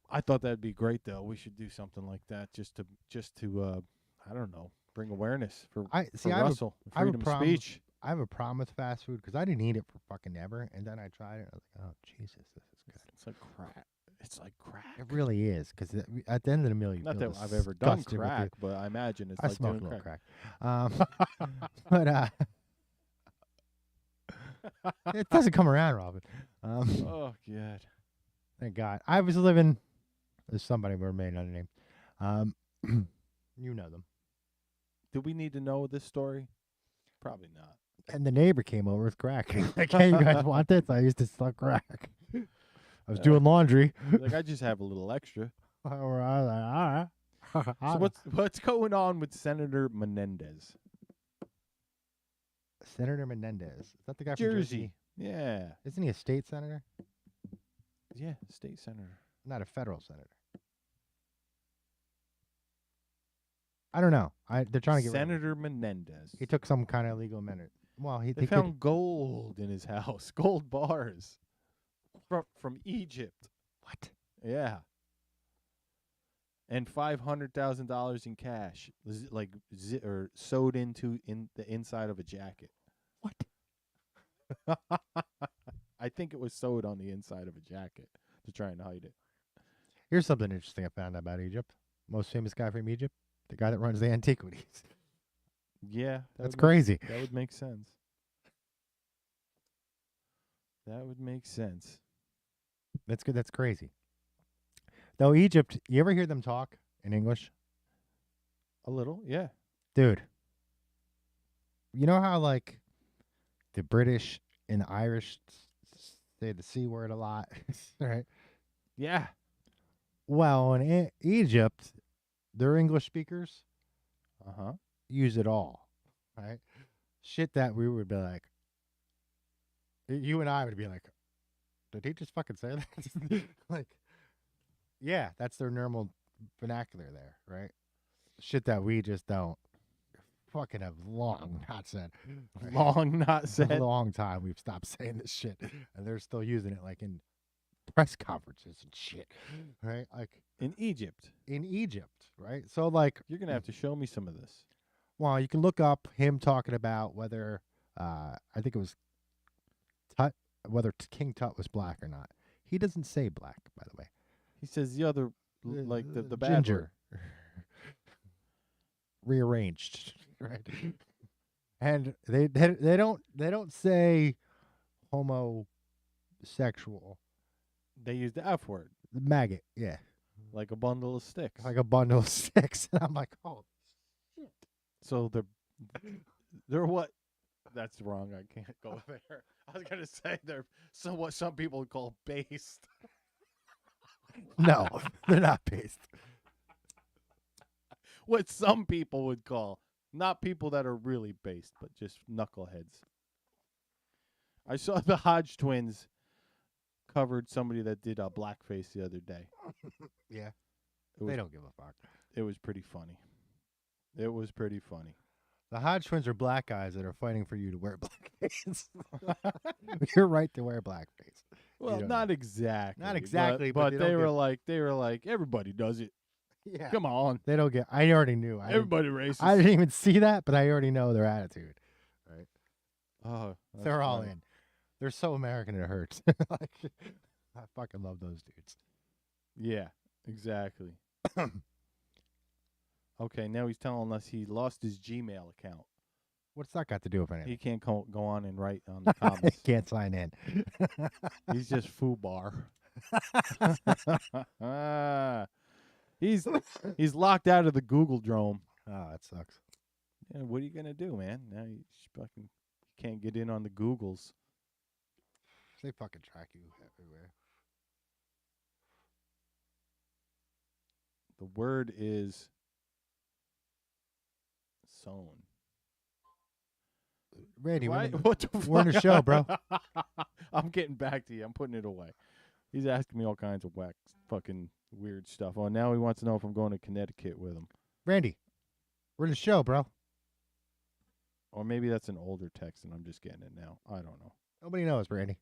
[SPEAKER 7] I thought that'd be great though. We should do something like that just to I don't know, bring awareness for Russell, freedom of speech.
[SPEAKER 8] I have a problem with fast food because I didn't eat it for fucking ever, and then I tried it. And I was like, oh Jesus, this is good.
[SPEAKER 7] It's like crack. It's like crack.
[SPEAKER 8] It really is because at the end of the meal, you
[SPEAKER 7] Not
[SPEAKER 8] feel
[SPEAKER 7] that I've ever done
[SPEAKER 8] disgusted with
[SPEAKER 7] crack, but I imagine it's
[SPEAKER 8] I
[SPEAKER 7] like
[SPEAKER 8] smoked
[SPEAKER 7] doing
[SPEAKER 8] a little
[SPEAKER 7] crack.
[SPEAKER 8] But it doesn't come around, Robin.
[SPEAKER 7] Oh God.
[SPEAKER 8] Thank God. I was living. There's somebody who remained unnamed. You know them.
[SPEAKER 7] Do we need to know this story? Probably not.
[SPEAKER 8] And the neighbor came over with crack. Like, hey, you guys want this? I used to suck crack. I was doing laundry.
[SPEAKER 7] Like, I just have a little extra.
[SPEAKER 8] I was like, all right.
[SPEAKER 7] So what's going on with Senator Menendez?
[SPEAKER 8] Senator Menendez. Is that the guy from
[SPEAKER 7] Jersey.
[SPEAKER 8] Jersey?
[SPEAKER 7] Yeah.
[SPEAKER 8] Isn't he a state senator?
[SPEAKER 7] Yeah, state senator.
[SPEAKER 8] Not a federal senator. I don't know. They're trying to get rid of him.
[SPEAKER 7] Senator Menendez.
[SPEAKER 8] He took some kind of illegal measure. Well,
[SPEAKER 7] They
[SPEAKER 8] he
[SPEAKER 7] found gold in his house. Gold bars. From Egypt.
[SPEAKER 8] What?
[SPEAKER 7] Yeah. And $500,000 in cash, or sewed into the inside of a jacket.
[SPEAKER 8] What?
[SPEAKER 7] I think it was sewed on the inside of a jacket to try and hide it.
[SPEAKER 8] Here's something interesting I found out about Egypt. Most famous guy from Egypt, the guy that runs the antiquities.
[SPEAKER 7] Yeah,
[SPEAKER 8] That's crazy.
[SPEAKER 7] That would make sense. That would make sense.
[SPEAKER 8] That's good. That's crazy. Though Egypt, you ever hear them talk in English?
[SPEAKER 7] A little, yeah.
[SPEAKER 8] Dude, you know how like the British and the Irish say the C word a lot, right?
[SPEAKER 7] Yeah.
[SPEAKER 8] Well, in Egypt, their English speakers
[SPEAKER 7] Uh-huh.
[SPEAKER 8] use it all, right? Shit that we would be like, you and I would be like, did he just fucking say that? Like, yeah, that's their normal vernacular there, right? Shit that we just don't fucking have long not said. Right?
[SPEAKER 7] Long not said.
[SPEAKER 8] A long time we've stopped saying this shit, and they're still using it like in press conferences and shit, right? Like
[SPEAKER 7] In Egypt.
[SPEAKER 8] in Egypt, right? So like,
[SPEAKER 7] You're going to have to show me some of this.
[SPEAKER 8] well, you can look up him talking about whether I think it was Tut, whether King Tut was black or not. He doesn't say black, by the way.
[SPEAKER 7] He says the other, like the bad
[SPEAKER 8] ginger,
[SPEAKER 7] word.
[SPEAKER 8] rearranged, right? And they don't say homosexual.
[SPEAKER 7] They use the F word,
[SPEAKER 8] Maggot, yeah,
[SPEAKER 7] like a bundle of sticks.
[SPEAKER 8] like a bundle of sticks. And I'm like, oh,
[SPEAKER 7] So they're what? That's wrong. I can't go there. I was gonna say they're what some people would call based.
[SPEAKER 8] no, they're not based.
[SPEAKER 7] What some people would call, not people that are really based, but just knuckleheads. I saw the Hodge twins covered somebody that did a blackface the other day.
[SPEAKER 8] Yeah,
[SPEAKER 7] It was,
[SPEAKER 8] they don't give a fuck.
[SPEAKER 7] It was pretty funny. It was pretty funny.
[SPEAKER 8] The Hodge twins are black guys that are fighting for you to wear blackface. You're right to wear blackface.
[SPEAKER 7] Well,
[SPEAKER 8] don't
[SPEAKER 7] not
[SPEAKER 8] know.
[SPEAKER 7] exactly.
[SPEAKER 8] Not exactly, but they
[SPEAKER 7] they
[SPEAKER 8] don't
[SPEAKER 7] were like everybody does it.
[SPEAKER 8] Yeah,
[SPEAKER 7] Come on,
[SPEAKER 8] they don't get. I already knew.
[SPEAKER 7] everybody racist.
[SPEAKER 8] I didn't even see that, but I already know their attitude. Right?
[SPEAKER 7] Oh, that's
[SPEAKER 8] They're all
[SPEAKER 7] funny.
[SPEAKER 8] in. They're so American it hurts. Like, I fucking love those dudes.
[SPEAKER 7] Yeah, exactly. Okay, now he's telling us he lost his Gmail account.
[SPEAKER 8] What's that got to do with anything?
[SPEAKER 7] He can't go on and write on the
[SPEAKER 8] He
[SPEAKER 7] comments.
[SPEAKER 8] can't sign in.
[SPEAKER 7] He's just foobar. He's locked out of the Google Drome.
[SPEAKER 8] Oh, that sucks.
[SPEAKER 7] Yeah, what are you gonna do, man? Now you fucking can't get in on the Googles.
[SPEAKER 8] They fucking track you everywhere.
[SPEAKER 7] The word is sown.
[SPEAKER 8] Randy,
[SPEAKER 7] Why-
[SPEAKER 8] we're,
[SPEAKER 7] what the
[SPEAKER 8] we're in the
[SPEAKER 7] fuck?
[SPEAKER 8] show, bro.
[SPEAKER 7] I'm getting back to you. I'm putting it away. He's asking me all kinds of whack, fucking weird stuff. Oh, now he wants to know if I'm going to Connecticut with him.
[SPEAKER 8] Randy, we're in the show, bro.
[SPEAKER 7] Or maybe that's an older text and I'm just getting it now. I don't know.
[SPEAKER 8] Nobody knows, Randy.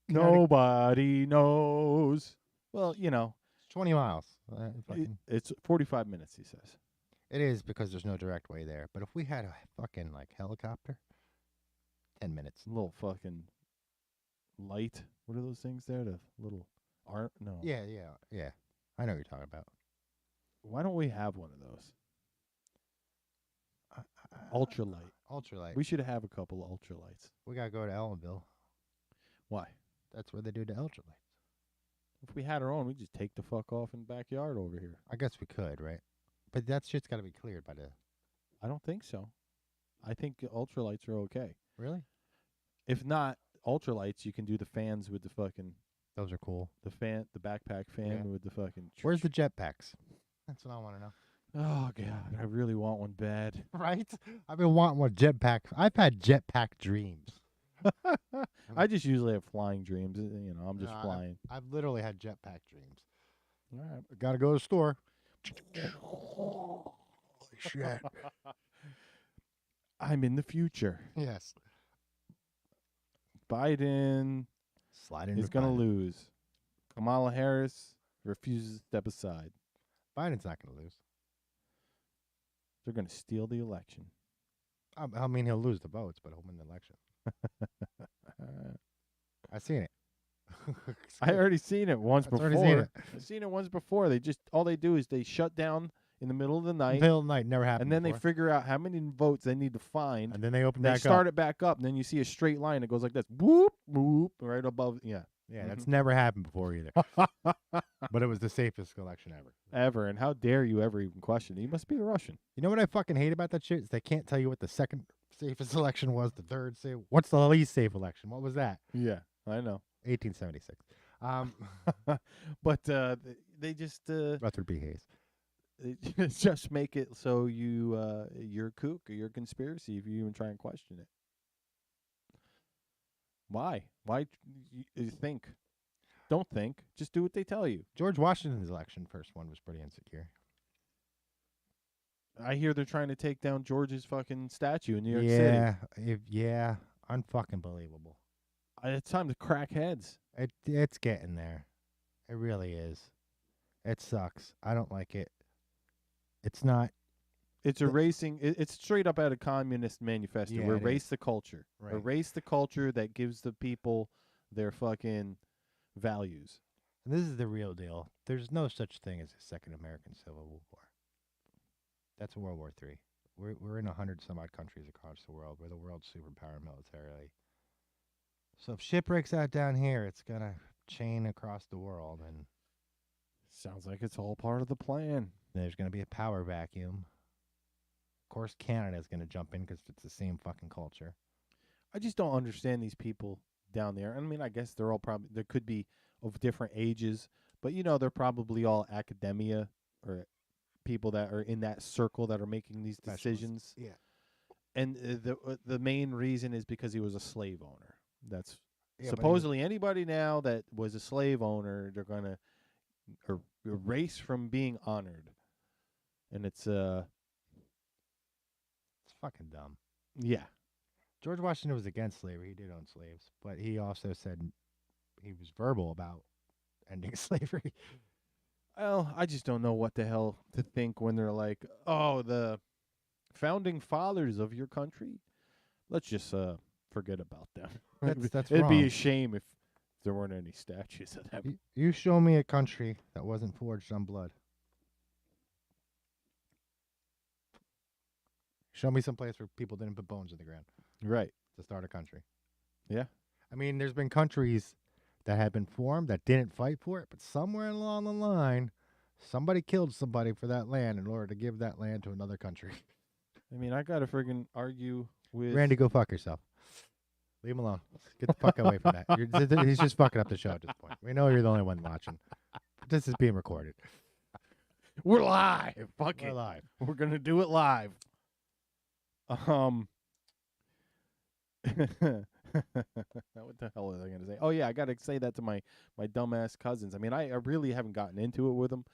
[SPEAKER 7] Nobody knows. Well, you know,
[SPEAKER 8] It's 20 miles.
[SPEAKER 7] it's 45 minutes, he says.
[SPEAKER 8] It is because there's no direct way there. But if we had a fucking like helicopter, 10 minutes.
[SPEAKER 7] A little fucking light. What are those things there? The little art? No.
[SPEAKER 8] Yeah. I know what you're talking about.
[SPEAKER 7] Why don't we have one of those? Ultralight.
[SPEAKER 8] Ultralight.
[SPEAKER 7] We should have a couple of ultralights.
[SPEAKER 8] We gotta go to Ellenville.
[SPEAKER 7] Why?
[SPEAKER 8] That's where they do the ultralight.
[SPEAKER 7] If we had our own, we'd just take the fuck off in the backyard over here.
[SPEAKER 8] I guess we could, right? But that shit's got to be cleared by the.
[SPEAKER 7] I don't think so. I think ultralights are okay.
[SPEAKER 8] Really?
[SPEAKER 7] If not, ultralights, you can do the fans with the fucking
[SPEAKER 8] Those are cool.
[SPEAKER 7] the backpack fan with the fucking.
[SPEAKER 8] Where's the jetpacks? That's what I want to know.
[SPEAKER 7] Oh god, I really want one bad.
[SPEAKER 8] Right? I've been wanting one jetpack. I've had jetpack dreams.
[SPEAKER 7] I just usually have flying dreams. I'm just
[SPEAKER 8] No,
[SPEAKER 7] flying.
[SPEAKER 8] I've literally had jetpack dreams.
[SPEAKER 7] All right.
[SPEAKER 8] I gotta go to the store. Holy shit.
[SPEAKER 7] I'm in the future.
[SPEAKER 8] Yes.
[SPEAKER 7] Biden
[SPEAKER 8] Sliding
[SPEAKER 7] is going to lose. Kamala Harris refuses to step aside.
[SPEAKER 8] Biden's not going to lose.
[SPEAKER 7] They're going to steal the election.
[SPEAKER 8] I mean, he'll lose the votes, but he'll win the election. I've seen it.
[SPEAKER 7] I already seen it once
[SPEAKER 8] I've
[SPEAKER 7] before.
[SPEAKER 8] already seen it.
[SPEAKER 7] I've seen it once before. All they do is they shut down in the middle of the night.
[SPEAKER 8] Middle of the night never happened.
[SPEAKER 7] And then
[SPEAKER 8] before.
[SPEAKER 7] they figure out how many votes they need to find.
[SPEAKER 8] And then they open
[SPEAKER 7] They
[SPEAKER 8] back
[SPEAKER 7] start
[SPEAKER 8] up.
[SPEAKER 7] it back up, and then you see a straight line that goes like this. Whoop, whoop, right above. Yeah.
[SPEAKER 8] Yeah, that's never happened before either. But it was the safest election ever.
[SPEAKER 7] Ever. And how dare you ever even question it? You must be a Russian.
[SPEAKER 8] You know what I fucking hate about that shit? Is they can't tell you what the second safest election was, the third safe. What's the least safe election? What was that?
[SPEAKER 7] Yeah, I know.
[SPEAKER 8] 1876.
[SPEAKER 7] But they just
[SPEAKER 8] Rutherford B. Hayes.
[SPEAKER 7] they just make it so you're a kook or you're a conspiracy if you even try and question it. Why? Why you think? Don't think. Just do what they tell you.
[SPEAKER 8] George Washington's election, first one, was pretty insecure.
[SPEAKER 7] I hear they're trying to take down George's fucking statue in New York City.
[SPEAKER 8] Yeah, unfucking believable.
[SPEAKER 7] It's time to crack heads.
[SPEAKER 8] It's getting there. It really is. It sucks. I don't like it. It's not.
[SPEAKER 7] It's erasing. It's straight up out of Communist Manifesto.
[SPEAKER 8] Yeah,
[SPEAKER 7] We
[SPEAKER 8] it
[SPEAKER 7] erase
[SPEAKER 8] is.
[SPEAKER 7] the culture.
[SPEAKER 8] Right.
[SPEAKER 7] Erase the culture that gives the people their fucking values.
[SPEAKER 8] And this is the real deal. There's no such thing as a second American Civil War. That's World War III. We're in 100 some odd countries across the world. We're the world's superpower militarily. So if shit breaks out down here, it's gonna chain across the world, and
[SPEAKER 7] Sounds like it's all part of the plan.
[SPEAKER 8] there's gonna be a power vacuum. Of course, Canada's gonna jump in because it's the same fucking culture.
[SPEAKER 7] I just don't understand these people down there. I mean, I guess they're all probably, there could be of different ages, but they're probably all academia or people that are in that circle that are making these decisions.
[SPEAKER 8] Yeah.
[SPEAKER 7] And the main reason is because he was a slave owner. That's
[SPEAKER 8] Yeah, but
[SPEAKER 7] supposedly anybody now that was a slave owner, they're going to erase from being honored. And it's
[SPEAKER 8] fucking dumb.
[SPEAKER 7] Yeah.
[SPEAKER 8] George Washington was against slavery. He did own slaves, but he also said he was verbal about ending slavery.
[SPEAKER 7] Well, I just don't know what the hell to think when they're like, oh, the founding fathers of your country. Let's just forget about them.
[SPEAKER 8] That's
[SPEAKER 7] It'd be
[SPEAKER 8] wrong.
[SPEAKER 7] a shame if there weren't any statues of them.
[SPEAKER 8] You show me a country that wasn't forged on blood. Show me some place where people didn't put bones in the ground.
[SPEAKER 7] Right.
[SPEAKER 8] To start a country.
[SPEAKER 7] Yeah.
[SPEAKER 8] I mean, there's been countries that have been formed that didn't fight for it, but somewhere along the line, somebody killed somebody for that land in order to give that land to another country.
[SPEAKER 7] I mean, I got to friggin' argue with...
[SPEAKER 8] Randy, go fuck yourself. Leave him alone. Get the fuck away from that. He's just fucking up the show at this point. We know you're the only one watching. But this is being recorded.
[SPEAKER 7] We're live. Fuck
[SPEAKER 8] We're
[SPEAKER 7] it.
[SPEAKER 8] live.
[SPEAKER 7] We're going to do it live. What the hell was I going to say? Oh, yeah, I got to say that to my dumbass cousins. I mean, I really haven't gotten into it with them,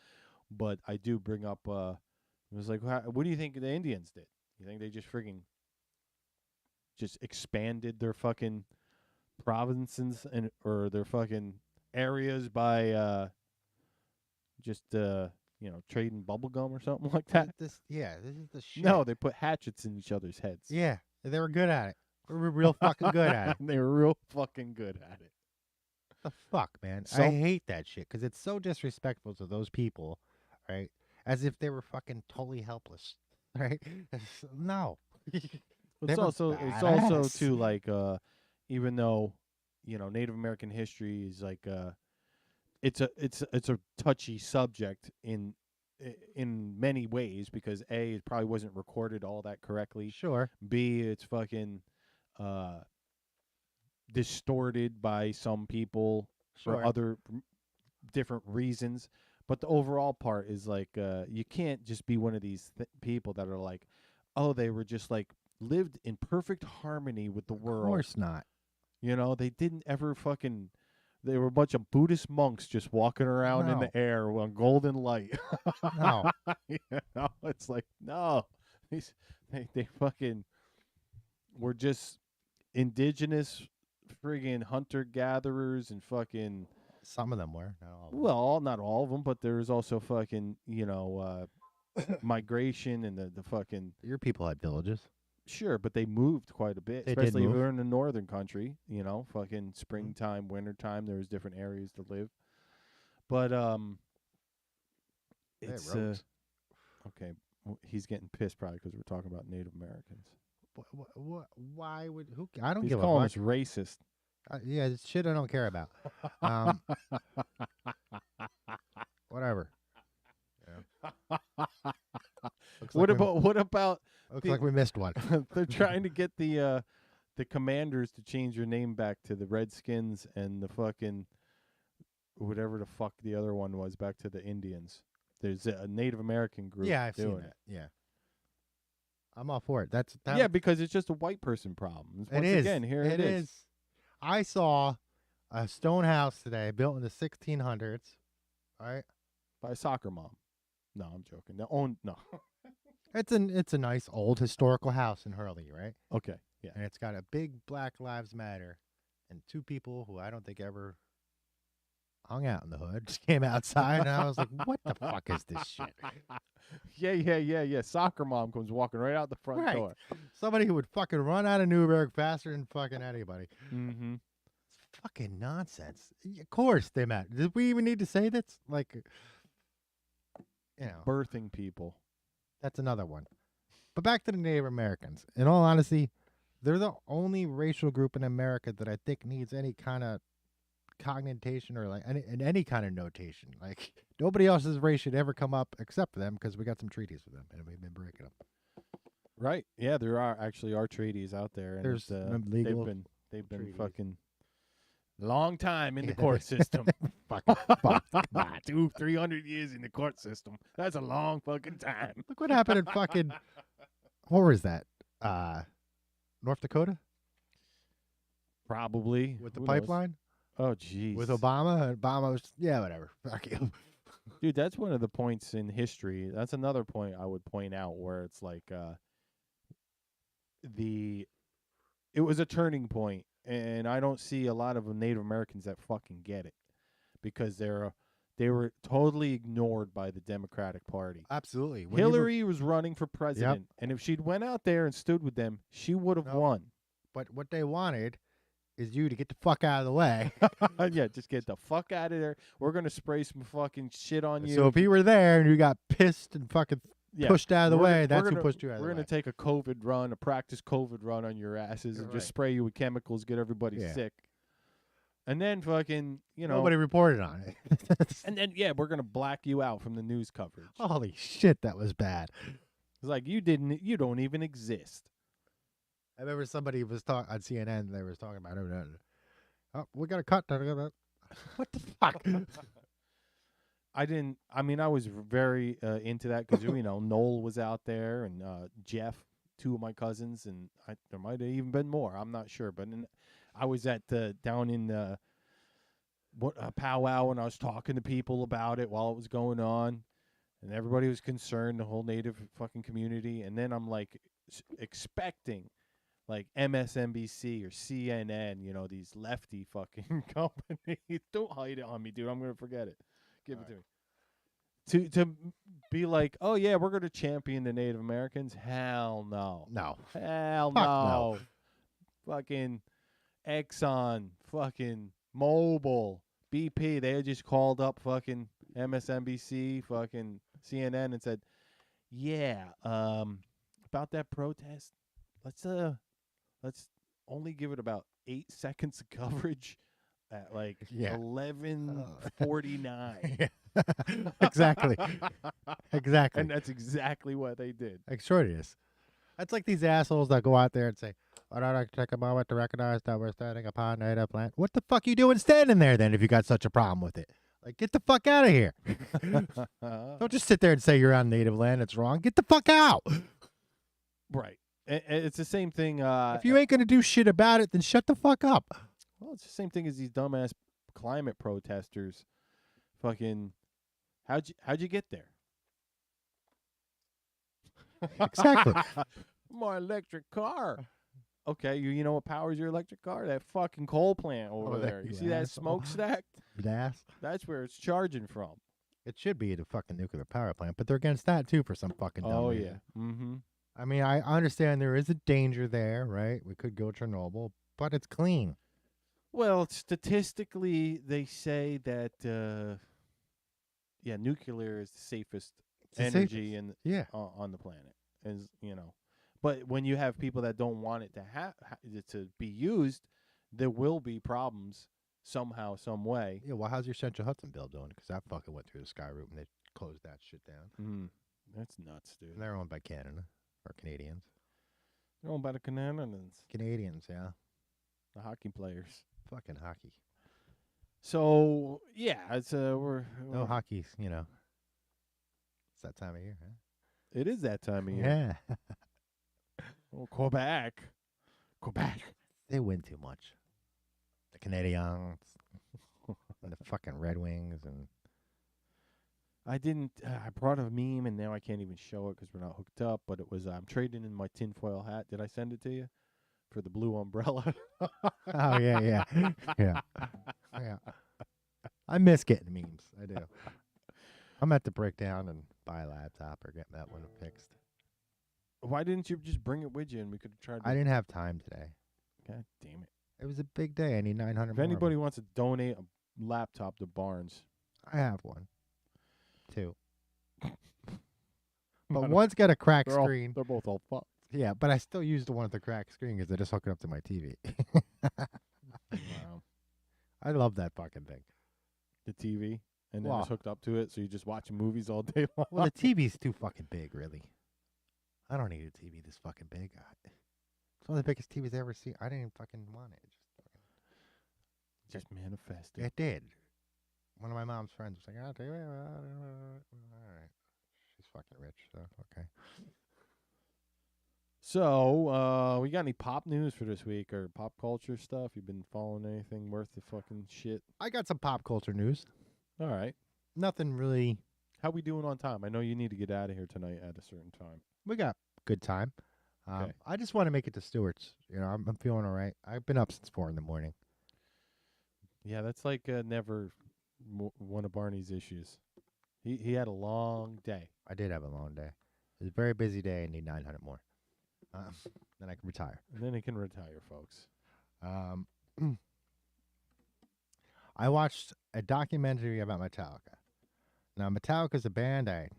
[SPEAKER 7] but I do bring up, it was like, what do you think the Indians did? You think they just friggin' just expanded their fucking provinces or their fucking areas by trading bubble gum or something like that?
[SPEAKER 8] This is the shit.
[SPEAKER 7] No, they put hatchets in each other's heads.
[SPEAKER 8] Yeah, they were good at it. They were real fucking good at it.
[SPEAKER 7] They were real fucking good at it.
[SPEAKER 8] The fuck, man?
[SPEAKER 7] So-
[SPEAKER 8] I hate that shit because it's so disrespectful to those people, right? As if they were fucking totally helpless, right? No. They
[SPEAKER 7] It's
[SPEAKER 8] were
[SPEAKER 7] also
[SPEAKER 8] badass.
[SPEAKER 7] too like even though Native American history is like it's a touchy subject in many ways because A, it probably wasn't recorded all that correctly.
[SPEAKER 8] Sure.
[SPEAKER 7] B, it's fucking distorted by some people for
[SPEAKER 8] Sure.
[SPEAKER 7] other different reasons. But the overall part is like you can't just be one of these people that are like, oh, they were just like lived in perfect harmony with the world.
[SPEAKER 8] Of course not.
[SPEAKER 7] You know, they didn't ever fucking. They were a bunch of Buddhist monks just walking around in the air on golden light.
[SPEAKER 8] No.
[SPEAKER 7] You know, it's like, no. They fucking were just indigenous friggin' hunter-gatherers and fucking...
[SPEAKER 8] Some of them were. Not all of them.
[SPEAKER 7] Well, not all of them, but there's also fucking, migration and the fucking...
[SPEAKER 8] Your people had villages.
[SPEAKER 7] Sure, but they moved quite a bit,
[SPEAKER 8] They did
[SPEAKER 7] especially if
[SPEAKER 8] move.
[SPEAKER 7] we're in the northern country, fucking springtime, wintertime, there was different areas to live. But
[SPEAKER 8] They had
[SPEAKER 7] it's
[SPEAKER 8] roads.
[SPEAKER 7] okay. He's getting pissed probably because we're talking about Native Americans.
[SPEAKER 8] Why would who? I don't
[SPEAKER 7] He's
[SPEAKER 8] give a
[SPEAKER 7] calling
[SPEAKER 8] fuck.
[SPEAKER 7] us racist.
[SPEAKER 8] Yeah, it's shit I don't care about. Whatever. Looks
[SPEAKER 7] What
[SPEAKER 8] like we-
[SPEAKER 7] about
[SPEAKER 8] Looks
[SPEAKER 7] the-
[SPEAKER 8] like we missed one.
[SPEAKER 7] they're trying to get the Commanders to change their name back to the Redskins and the fucking whatever the fuck the other one was back to the Indians. There's a Native American group.
[SPEAKER 8] Yeah, I've
[SPEAKER 7] doing
[SPEAKER 8] seen that. Yeah, I'm all for it.
[SPEAKER 7] Yeah, because it's just a white person problem. Once
[SPEAKER 8] it is.
[SPEAKER 7] again, here it is.
[SPEAKER 8] I saw a stone house today built in the 1600s. All right,
[SPEAKER 7] By a soccer mom. No, I'm joking. No.
[SPEAKER 8] it's a nice old historical house in Hurley, right?
[SPEAKER 7] Okay. Yeah.
[SPEAKER 8] And it's got a big Black Lives Matter, and two people who I don't think ever hung out in the hood just came outside, and I was like, "What the fuck is this shit?"
[SPEAKER 7] Yeah. Soccer mom comes walking right out the front
[SPEAKER 8] Right.
[SPEAKER 7] door.
[SPEAKER 8] Somebody who would fucking run out of Newburgh faster than fucking anybody.
[SPEAKER 7] Mm-hmm.
[SPEAKER 8] It's fucking nonsense. Of course they matter. Did we even need to say this? Like,
[SPEAKER 7] Birthing people.
[SPEAKER 8] that's another one. But back to the Native Americans. In all honesty, they're the only racial group in America that I think needs any kind of cognition or like any kind of notation. Like nobody else's race should ever come up except for them because we got some treaties with them and we've been breaking them.
[SPEAKER 7] Right. Yeah, there are treaties out there, and
[SPEAKER 8] There's legal
[SPEAKER 7] they've been
[SPEAKER 8] treaties.
[SPEAKER 7] fucking long time in the court system.
[SPEAKER 8] Fucking fuck.
[SPEAKER 7] 200-300 years in the court system. That's a long fucking time.
[SPEAKER 8] Look what happened in fucking where was that? North Dakota
[SPEAKER 7] Probably
[SPEAKER 8] with the
[SPEAKER 7] Who knows?
[SPEAKER 8] pipeline
[SPEAKER 7] Oh, jeez.
[SPEAKER 8] with Obama. Obama was whatever. Fuck you.
[SPEAKER 7] Dude, that's one of the points in history. That's another point I would point out where it's like it was a turning point, and I don't see a lot of Native Americans that fucking get it because they were totally ignored by the Democratic Party.
[SPEAKER 8] Absolutely.
[SPEAKER 7] Hillary was running for president, and if she'd went out there and stood with them, she would have won.
[SPEAKER 8] But what they wanted is you to get the fuck out of the way.
[SPEAKER 7] Yeah, just get the fuck out of there. We're gonna spray some fucking shit on you.
[SPEAKER 8] So if you were there and you got pissed and fucking
[SPEAKER 7] Yeah,
[SPEAKER 8] pushed out of the
[SPEAKER 7] we're
[SPEAKER 8] way,
[SPEAKER 7] gonna-
[SPEAKER 8] that's
[SPEAKER 7] we're
[SPEAKER 8] who
[SPEAKER 7] gonna-
[SPEAKER 8] pushed you out of the
[SPEAKER 7] We're
[SPEAKER 8] way.
[SPEAKER 7] gonna take a COVID run, a practice COVID run on your asses, and
[SPEAKER 8] You're
[SPEAKER 7] just
[SPEAKER 8] right.
[SPEAKER 7] spray you with chemicals, get everybody
[SPEAKER 8] Yeah.
[SPEAKER 7] sick, and then fucking
[SPEAKER 8] Nobody reported on it.
[SPEAKER 7] and then we're gonna black you out from the news coverage.
[SPEAKER 8] Holy shit, that was bad.
[SPEAKER 7] It's like you don't even exist.
[SPEAKER 8] I remember somebody was talking on CNN. They was talking about it. Oh, we got a cut. What the fuck?
[SPEAKER 7] I was very into that because Noel was out there and Jeff, two of my cousins, and there might have even been more. I'm not sure, but I was at down in a powwow and I was talking to people about it while it was going on, and everybody was concerned, the whole Native fucking community, and then I'm like expecting like MSNBC or CNN, these lefty fucking companies. Don't hide it on me, dude. I'm gonna forget it. Give it to me. To be like, oh yeah, we're gonna champion the Native Americans. Hell no.
[SPEAKER 8] No.
[SPEAKER 7] Hell
[SPEAKER 8] Fuck
[SPEAKER 7] no. Fucking Exxon, fucking Mobil, BP. They had just called up fucking MSNBC, fucking CNN, and said, yeah, about that protest. Let's only give it about 8 seconds of coverage at like 11:49.
[SPEAKER 8] Exactly. Exactly.
[SPEAKER 7] And that's exactly what they did.
[SPEAKER 8] Extraordinary. That's like these assholes that go out there and say, I'd like to take a moment to recognize that we're standing upon native land. What the fuck you doing standing there then if you got such a problem with it? Like, get the fuck out of here. Don't just sit there and say you're on native land. It's wrong. Get the fuck out.
[SPEAKER 7] Right. It's the same thing.
[SPEAKER 8] If you ain't going to do shit about it, then shut the fuck up.
[SPEAKER 7] Well, it's the same thing as these dumbass climate protesters. Fucking, how'd you get there?
[SPEAKER 8] Exactly.
[SPEAKER 7] My electric car. Okay, you know what powers your electric car? That fucking coal plant over there. You see that
[SPEAKER 8] asshole.
[SPEAKER 7] smokestack?
[SPEAKER 8] Gas.
[SPEAKER 7] That's where it's charging from.
[SPEAKER 8] It should be the fucking nuclear power plant, but they're against that too for some fucking dumb
[SPEAKER 7] Oh,
[SPEAKER 8] reason.
[SPEAKER 7] yeah. Mm-hmm.
[SPEAKER 8] I mean, I understand there is a danger there, right? We could go Chernobyl, but it's clean.
[SPEAKER 7] Well, statistically, they say that, nuclear is the safest
[SPEAKER 8] It's the
[SPEAKER 7] energy
[SPEAKER 8] safest.
[SPEAKER 7] in on the planet. As you know, but when you have people that don't want it to be used, there will be problems somehow, some way.
[SPEAKER 8] Yeah, well, how's your Central Hudson bill doing? Because that fucking went through the sky route and they closed that shit down.
[SPEAKER 7] That's nuts, dude.
[SPEAKER 8] And they're owned by Canada or Canadians.
[SPEAKER 7] They're owned by the Canadians,
[SPEAKER 8] Canadians, yeah.
[SPEAKER 7] the hockey players.
[SPEAKER 8] Fucking hockey.
[SPEAKER 7] So yeah, it's
[SPEAKER 8] No hockey's, you know. It's that time of year, huh?
[SPEAKER 7] It is that time of year.
[SPEAKER 8] Yeah.
[SPEAKER 7] Oh, Quebec.
[SPEAKER 8] They win too much. The Canadians and the fucking Red Wings and
[SPEAKER 7] I didn't. I brought a meme and now I can't even show it because we're not hooked up. But it was I'm trading in my tinfoil hat. Did I send it to you for the blue umbrella?
[SPEAKER 8] oh yeah. I miss getting memes. I do. I'm at to break down and buy a laptop or get that one fixed.
[SPEAKER 7] Why didn't you just bring it with you and we could have tried?
[SPEAKER 8] I didn't have time today.
[SPEAKER 7] God damn it!
[SPEAKER 8] It was a big day. I need 900.
[SPEAKER 7] If
[SPEAKER 8] more of
[SPEAKER 7] anybody
[SPEAKER 8] them.
[SPEAKER 7] wants to donate a laptop to Barnes,
[SPEAKER 8] I have one, two, but one's got a cracked screen.
[SPEAKER 7] They're both all fucked.
[SPEAKER 8] Yeah, but I still use the one with the cracked screen because I just hook it up to my TV.
[SPEAKER 7] Wow.
[SPEAKER 8] I love that fucking thing.
[SPEAKER 7] The TV, and then
[SPEAKER 8] Wow.
[SPEAKER 7] it's hooked up to it, so you just watch movies all day long.
[SPEAKER 8] Well, the TV's too fucking big, really. I don't need a TV this fucking big. It's one of the biggest TVs I ever seen. I didn't even fucking want it.
[SPEAKER 7] Just manifested.
[SPEAKER 8] It did. One of my mom's friends was like, "I'll tell you, all right." She's fucking rich, so okay.
[SPEAKER 7] So, we got any pop news for this week or pop culture stuff? You been following anything worth the fucking shit?
[SPEAKER 8] I got some pop culture news.
[SPEAKER 7] All right.
[SPEAKER 8] Nothing really.
[SPEAKER 7] How we doing on time? I know you need to get out of here tonight at a certain time.
[SPEAKER 8] We got good time.
[SPEAKER 7] Okay.
[SPEAKER 8] I just want to make it to Stewart's. You know, I'm feeling all right. I've been up since 4 a.m.
[SPEAKER 7] Yeah, that's like never one of Barney's issues. He had a long day.
[SPEAKER 8] I did have a long day. It was a very busy day. I need 900 more. Then I can retire.
[SPEAKER 7] And then he can retire, folks.
[SPEAKER 8] I watched a documentary about Metallica. Now, Metallica's a band I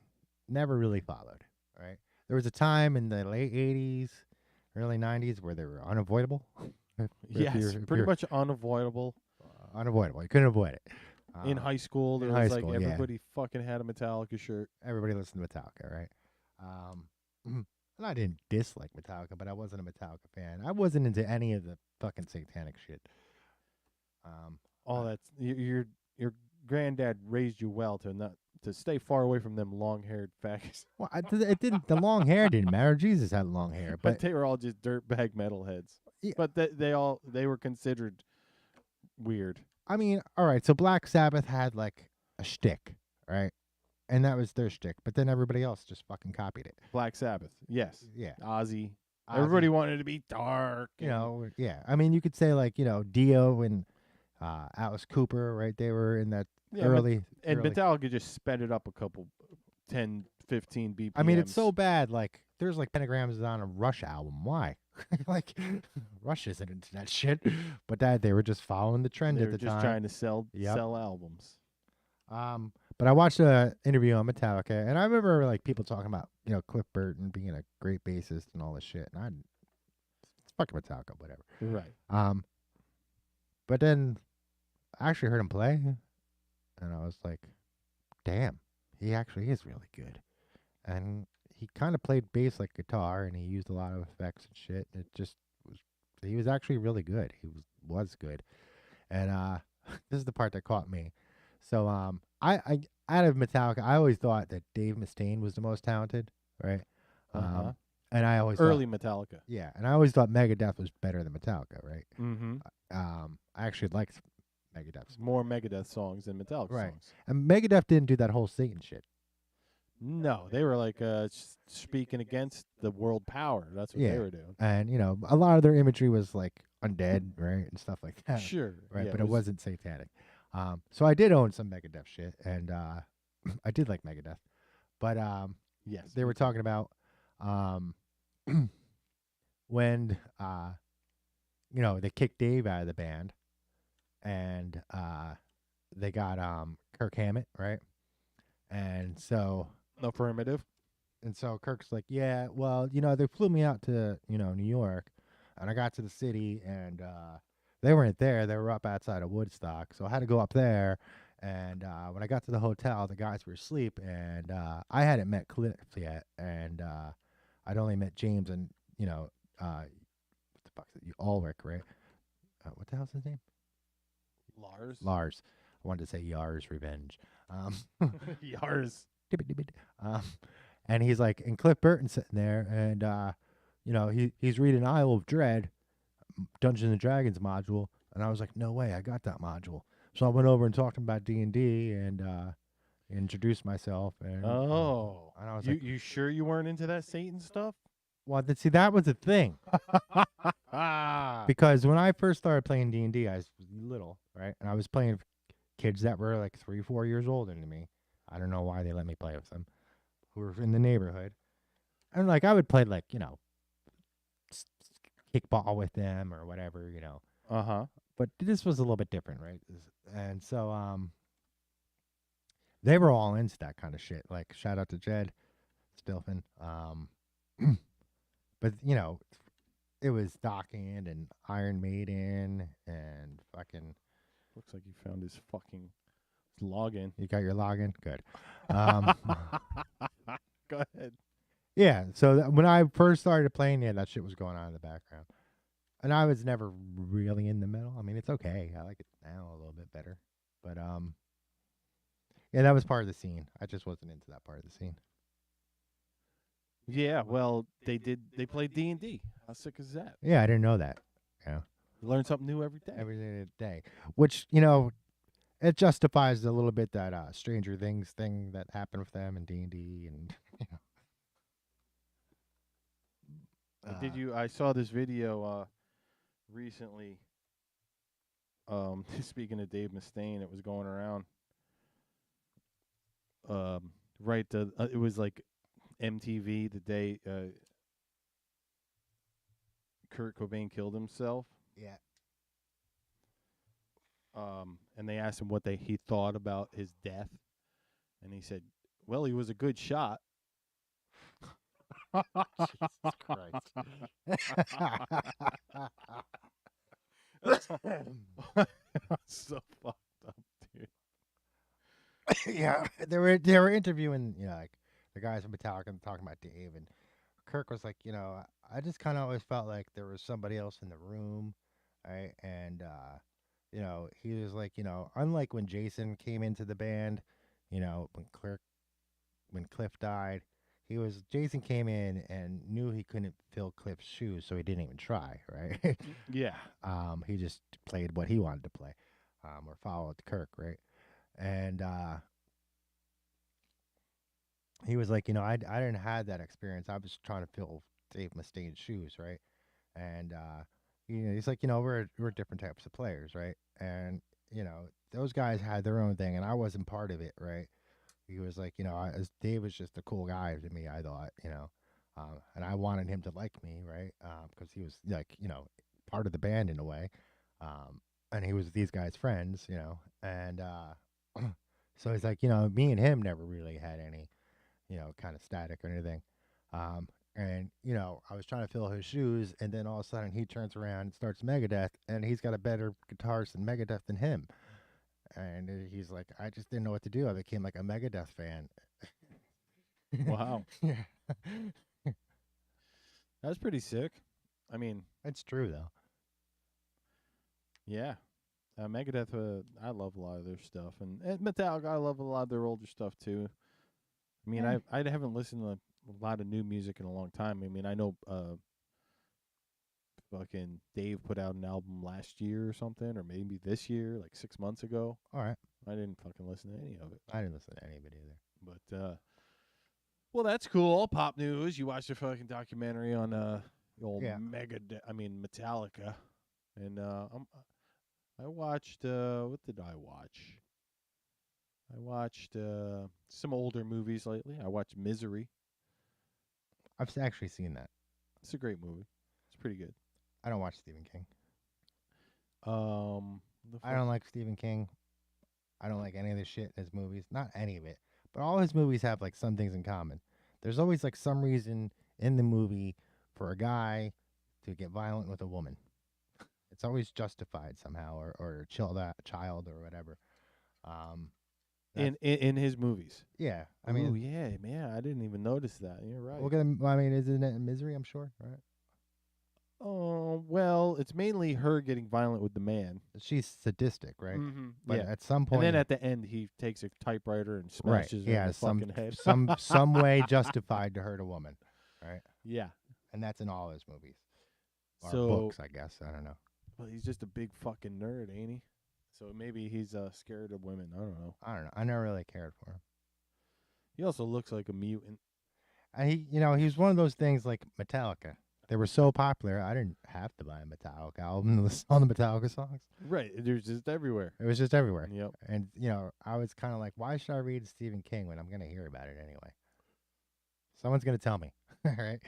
[SPEAKER 8] never really followed, right? There was a time in the late 80s, early 90s where they were unavoidable.
[SPEAKER 7] Yes, pretty much unavoidable.
[SPEAKER 8] Unavoidable. You couldn't avoid it.
[SPEAKER 7] In high school, there
[SPEAKER 8] in
[SPEAKER 7] was
[SPEAKER 8] high
[SPEAKER 7] like
[SPEAKER 8] school, yeah.
[SPEAKER 7] everybody fucking had a Metallica shirt.
[SPEAKER 8] Everybody listened to Metallica, right? And I didn't dislike Metallica, but I wasn't a Metallica fan. I wasn't into any of the fucking satanic shit.
[SPEAKER 7] All that's your granddad raised you well to stay far away from them long-haired faggots.
[SPEAKER 8] Well, it didn't. The long hair didn't matter. Jesus had long hair,
[SPEAKER 7] But
[SPEAKER 8] but
[SPEAKER 7] they were all just dirtbag metalheads.
[SPEAKER 8] Yeah.
[SPEAKER 7] But they were considered weird.
[SPEAKER 8] I mean, all right. So Black Sabbath had like a shtick, right? And that was their shtick. But then everybody else just fucking copied it.
[SPEAKER 7] Black Sabbath, yes.
[SPEAKER 8] Yeah.
[SPEAKER 7] Ozzy.
[SPEAKER 8] Ozzy.
[SPEAKER 7] Everybody wanted to be dark.
[SPEAKER 8] You know, yeah. I mean, you could say like, you know, Dio and Alice Cooper, right? They were in that early.
[SPEAKER 7] And Metallica just sped it up a couple, 10, 15 BPMs.
[SPEAKER 8] I mean, it's so bad. Like, there's like pentagrams on a Rush album. Why? Like, Rush isn't into that shit. But they were just following the trend
[SPEAKER 7] They
[SPEAKER 8] at
[SPEAKER 7] were
[SPEAKER 8] the
[SPEAKER 7] just
[SPEAKER 8] time.
[SPEAKER 7] trying to sell
[SPEAKER 8] Yep.
[SPEAKER 7] albums.
[SPEAKER 8] But I watched an interview on Metallica, and I remember like people talking about, you know, Cliff Burton being a great bassist and all this shit. And it's fucking Metallica, whatever.
[SPEAKER 7] Right.
[SPEAKER 8] But then I actually heard him play, and I was like, damn, he actually is really good. And he kind of played bass like guitar, and he used a lot of effects and shit. It just was he was actually really good. He was good, and this is the part that caught me. So I out of Metallica, I always thought that Dave Mustaine was the most talented, right?
[SPEAKER 7] Uh-huh.
[SPEAKER 8] And I always
[SPEAKER 7] Early
[SPEAKER 8] thought,
[SPEAKER 7] Metallica.
[SPEAKER 8] yeah, and I always thought Megadeth was better than Metallica, right?
[SPEAKER 7] Mm-hmm.
[SPEAKER 8] I actually liked Megadeth's
[SPEAKER 7] More Megadeth songs than Metallica
[SPEAKER 8] right,
[SPEAKER 7] songs.
[SPEAKER 8] and Megadeth didn't do that whole Satan shit.
[SPEAKER 7] No, they were like speaking against the world power. That's what
[SPEAKER 8] Yeah,
[SPEAKER 7] they were doing.
[SPEAKER 8] and a lot of their imagery was like undead, right, and stuff like that.
[SPEAKER 7] Sure.
[SPEAKER 8] Right,
[SPEAKER 7] yeah,
[SPEAKER 8] but it wasn't satanic. So I did own some Megadeth shit, and I did like Megadeth, but
[SPEAKER 7] Yes.
[SPEAKER 8] they were talking about when they kicked Dave out of the band, and they got Kirk Hammett, right, and so
[SPEAKER 7] affirmative.
[SPEAKER 8] and so Kirk's like, yeah, well, they flew me out to New York, and I got to the city, and they weren't there. They were up outside of Woodstock, so I had to go up there. And when I got to the hotel, the guys were asleep, and I hadn't met Cliff yet, and I'd only met James and what the fuck's it? Ulrich, right? What the hell's his name?
[SPEAKER 7] Lars.
[SPEAKER 8] Lars. I wanted to say Yar's Revenge.
[SPEAKER 7] Yars.
[SPEAKER 8] Um, and he's like, and Cliff Burton's sitting there, and he's reading Isle of Dread, Dungeons and Dragons module, and I was like, no way, I got that module. So I went over and talked to him about D&D and introduced myself. And
[SPEAKER 7] Oh,
[SPEAKER 8] and I was
[SPEAKER 7] you sure you weren't into that Satan stuff?
[SPEAKER 8] well, see, that was the thing.
[SPEAKER 7] Ah,
[SPEAKER 8] Because when I first started playing D&D, I was little, right? And I was playing with kids that were like 3, 4 years older than me. I don't know why they let me play with them, who were in the neighborhood. And like I would play like, kickball with them or whatever,
[SPEAKER 7] uh-huh.
[SPEAKER 8] But this was a little bit different, right? And so they were all into that kind of shit. Like shout out to Jed Stilfen. But it was Dockend and Iron Maiden and fucking.
[SPEAKER 7] Looks like you found his fucking login.
[SPEAKER 8] You got your login? Good.
[SPEAKER 7] Go ahead.
[SPEAKER 8] Yeah, so when I first started playing, yeah, that shit was going on in the background. And I was never really into metal. I mean, it's okay. I like it now a little bit better. But yeah, that was part of the scene. I just wasn't into that part of the scene.
[SPEAKER 7] Yeah, well, they played D&D. How sick is that?
[SPEAKER 8] Yeah, I didn't know that. Yeah.
[SPEAKER 7] You learn something new every day.
[SPEAKER 8] Every day. Which, it justifies a little bit that Stranger Things thing that happened with them and D&D and
[SPEAKER 7] I saw this video recently. Speaking of Dave Mustaine, it was going around. It was like MTV the day Kurt Cobain killed himself.
[SPEAKER 8] yeah.
[SPEAKER 7] And they asked him what he thought about his death, and he said, "Well, he was a good shot."
[SPEAKER 8] Jesus Christ.
[SPEAKER 7] So fucked up, dude.
[SPEAKER 8] Yeah, they were interviewing, like the guys from Metallica and talking about Dave, and Kirk was like, I just kind of always felt like there was somebody else in the room, right? And he was like, unlike when Jason came into the band, when Cliff died, Jason came in and knew he couldn't fill Cliff's shoes, so he didn't even try, right?
[SPEAKER 7] Yeah.
[SPEAKER 8] He just played what he wanted to play, or followed Kirk, right? And he was like, I didn't have that experience. I was trying to fill Dave Mustaine's shoes, right? And he's like, we're different types of players, right? And those guys had their own thing, and I wasn't part of it, right? He was like, Dave was just a cool guy to me, I thought, and I wanted him to like me, right? Because he was like, part of the band in a way, and he was these guys' friends, and so he's like, me and him never really had any, kind of static or anything, and I was trying to fill his shoes, and then all of a sudden he turns around and starts Megadeth, and he's got a better guitarist than Megadeth than him. And he's like, I just didn't know what to do. I became like a Megadeth fan.
[SPEAKER 7] Wow.
[SPEAKER 8] Yeah.
[SPEAKER 7] That's pretty sick. I mean,
[SPEAKER 8] It's true, though.
[SPEAKER 7] Yeah. Megadeth, I love a lot of their stuff. And Metallica, I love a lot of their older stuff, too. I mean, I haven't listened to a lot of new music in a long time. I mean, I know fucking Dave put out an album last year or something, or maybe this year, like 6 months ago.
[SPEAKER 8] All right.
[SPEAKER 7] I didn't fucking listen to any of it.
[SPEAKER 8] I didn't listen to any of it either.
[SPEAKER 7] But, well, that's cool. Pop news. You watched a fucking documentary on the old Metallica. And I watched, what did I watch? I watched some older movies lately. I watched Misery.
[SPEAKER 8] I've actually seen that.
[SPEAKER 7] It's a great movie. It's pretty good.
[SPEAKER 8] I don't watch Stephen King.
[SPEAKER 7] I
[SPEAKER 8] I don't like Stephen King. I don't like any of the shit in his movies. Not any of it. But all his movies have like some things in common. There's always like some reason in the movie for a guy to get violent with a woman. It's always justified somehow, or chill that child or whatever.
[SPEAKER 7] In his movies.
[SPEAKER 8] Yeah, I mean,
[SPEAKER 7] yeah, man, I didn't even notice that. You're right.
[SPEAKER 8] Look at him. I mean, isn't it Misery? I'm sure, right?
[SPEAKER 7] Oh, well, it's mainly her getting violent with the man.
[SPEAKER 8] She's sadistic, right?
[SPEAKER 7] Mm-hmm.
[SPEAKER 8] But
[SPEAKER 7] yeah.
[SPEAKER 8] at some point,
[SPEAKER 7] and then at the end, he takes a typewriter and smashes her in the fucking head.
[SPEAKER 8] some way justified to hurt a woman, right?
[SPEAKER 7] Yeah,
[SPEAKER 8] and that's in all his movies. Or
[SPEAKER 7] so,
[SPEAKER 8] books, I guess. I don't know.
[SPEAKER 7] Well, he's just a big fucking nerd, ain't he? So maybe he's scared of women. I don't know.
[SPEAKER 8] I never really cared for him.
[SPEAKER 7] He also looks like a mutant.
[SPEAKER 8] And he's one of those things like Metallica. They were so popular, I didn't have to buy a Metallica album to listen to all the Metallica songs.
[SPEAKER 7] Right. They're just everywhere.
[SPEAKER 8] It was just everywhere.
[SPEAKER 7] Yep.
[SPEAKER 8] And, I was kind of like, why should I read Stephen King when I'm going to hear about it anyway? Someone's going to tell me, right?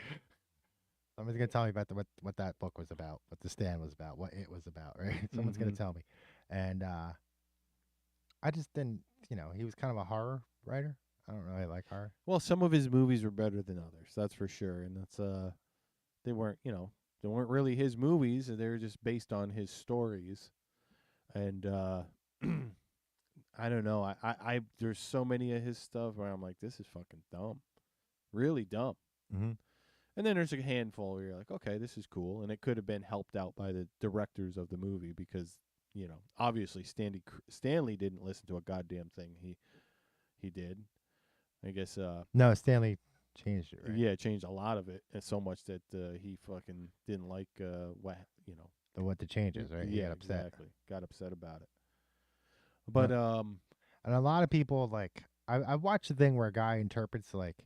[SPEAKER 8] Someone's going to tell me about what that book was about, what The Stand was about, what it was about, right? Someone's going to tell me. And I just didn't, he was kind of a horror writer. I don't really like horror.
[SPEAKER 7] Well, some of his movies were better than others, that's for sure. And that's they weren't really his movies. They were just based on his stories. And I don't know. I there's so many of his stuff where I'm like, this is fucking dumb, really dumb.
[SPEAKER 8] Mm-hmm.
[SPEAKER 7] And then there's a handful where you're like, okay, this is cool, and it could have been helped out by the directors of the movie because obviously Stanley didn't listen to a goddamn thing he did. I guess
[SPEAKER 8] no, Stanley changed it, right?
[SPEAKER 7] Yeah, changed a lot of it, and so much that he fucking didn't like
[SPEAKER 8] what the changes, right?
[SPEAKER 7] Yeah,
[SPEAKER 8] he got upset.
[SPEAKER 7] Exactly. Got upset about it. But
[SPEAKER 8] and a lot of people like I watched the thing where a guy interprets like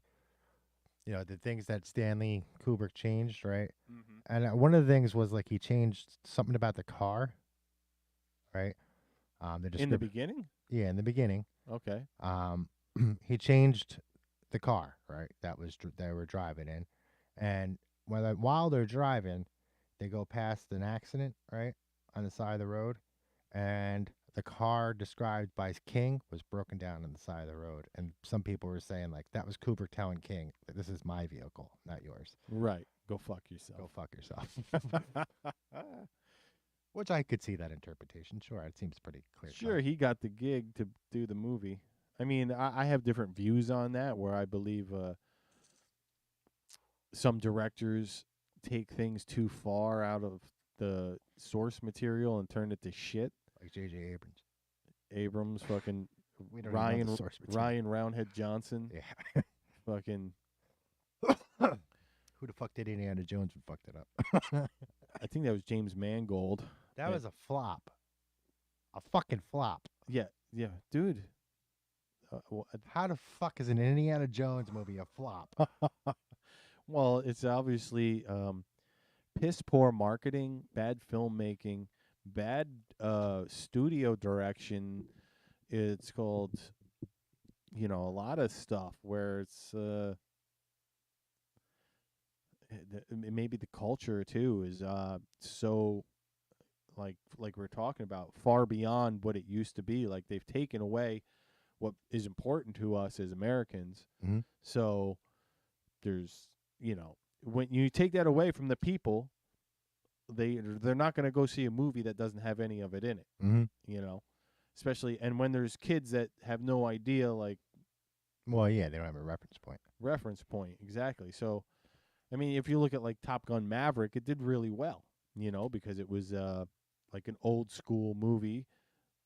[SPEAKER 8] the things that Stanley Kubrick changed, right?
[SPEAKER 7] Mm-hmm.
[SPEAKER 8] And one of the things was like he changed something about the car, right?
[SPEAKER 7] In the beginning?
[SPEAKER 8] Yeah, in the beginning.
[SPEAKER 7] Okay.
[SPEAKER 8] He changed the car, right? They were driving in, and while they're driving, they go past an accident, right, on the side of the road, and the car described by King was broken down on the side of the road, and some people were saying like that was Kubrick telling King, "This is my vehicle, not yours."
[SPEAKER 7] Right. Go fuck yourself.
[SPEAKER 8] Go fuck yourself. Which I could see that interpretation. Sure, it seems pretty clear.
[SPEAKER 7] Sure, he got the gig to do the movie. I mean, I have different views on that, where I believe some directors take things too far out of the source material and turn it to shit.
[SPEAKER 8] Like J.J. Abrams.
[SPEAKER 7] Abrams, fucking
[SPEAKER 8] we don't know the source material.
[SPEAKER 7] Ryan Roundhead Johnson.
[SPEAKER 8] Yeah.
[SPEAKER 7] Fucking.
[SPEAKER 8] Who the fuck did Indiana Jones and fucked it up?
[SPEAKER 7] I think that was James Mangold.
[SPEAKER 8] That was a flop. A fucking flop.
[SPEAKER 7] Yeah, dude.
[SPEAKER 8] How the fuck is an Indiana Jones movie a flop?
[SPEAKER 7] Well, it's obviously piss poor marketing, bad filmmaking, bad studio direction. It's called, a lot of stuff where it's maybe the culture too is so like we're talking about far beyond what it used to be. Like they've taken away what is important to us as Americans.
[SPEAKER 8] Mm-hmm.
[SPEAKER 7] So there's, when you take that away from the people, they're not going to go see a movie that doesn't have any of it in it.
[SPEAKER 8] Mm-hmm.
[SPEAKER 7] Especially, and when there's kids that have no idea, like,
[SPEAKER 8] well, yeah, they don't have a reference point.
[SPEAKER 7] Exactly. So, I mean, if you look at like Top Gun Maverick, it did really well, because it was like an old school movie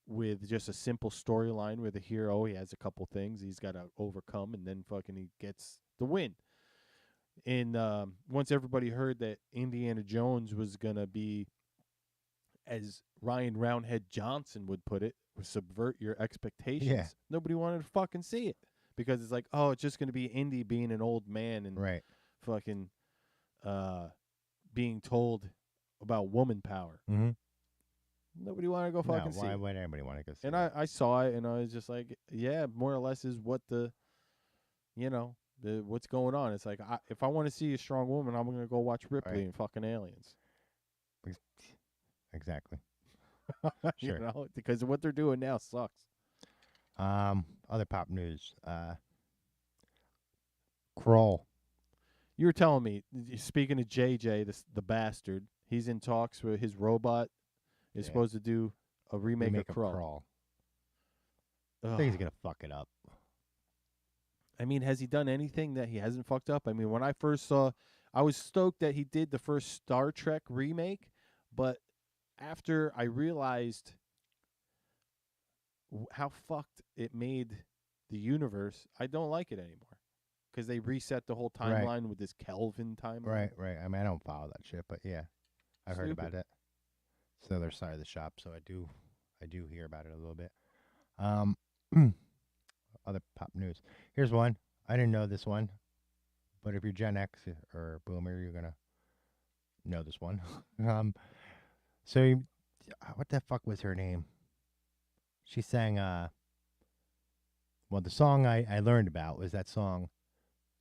[SPEAKER 7] with just a simple storyline where the hero, he has a couple things he's got to overcome, and then fucking he gets the win. And once everybody heard that Indiana Jones was gonna be, as Ryan Roundhead Johnson would put it, subvert your expectations.
[SPEAKER 8] Yeah.
[SPEAKER 7] Nobody wanted to fucking see it because it's like, oh, it's just gonna be Indy being an old man and
[SPEAKER 8] Right.
[SPEAKER 7] fucking being told about woman power.
[SPEAKER 8] Mm-hmm.
[SPEAKER 7] Nobody wanted to go fucking see
[SPEAKER 8] why
[SPEAKER 7] it.
[SPEAKER 8] would anybody want to go see
[SPEAKER 7] And
[SPEAKER 8] it?
[SPEAKER 7] I saw it, and I was just like, yeah, more or less is what the, what's going on. It's like, if I want to see a strong woman, I'm going to go watch Ripley and fucking Aliens.
[SPEAKER 8] Exactly.
[SPEAKER 7] Sure. Because what they're doing now sucks.
[SPEAKER 8] Other pop news. Kroll.
[SPEAKER 7] You were telling me, speaking of JJ, the bastard, he's in talks with his robot is supposed to do a remake of Crawl.
[SPEAKER 8] I think he's going to fuck it up.
[SPEAKER 7] I mean, has he done anything that he hasn't fucked up? I mean, when I first saw, I was stoked that he did the first Star Trek remake, but after I realized how fucked it made the universe, I don't like it anymore. Because they reset the whole timeline with this Kelvin timeline.
[SPEAKER 8] Right. I mean, I don't follow that shit, but yeah, I've heard about it. It's the other side of the shop, so I do hear about it a little bit. Other pop news. Here's one. I didn't know this one, but if you're Gen X or Boomer, you're gonna know this one. What the fuck was her name? She sang. Well, the song I learned about was that song.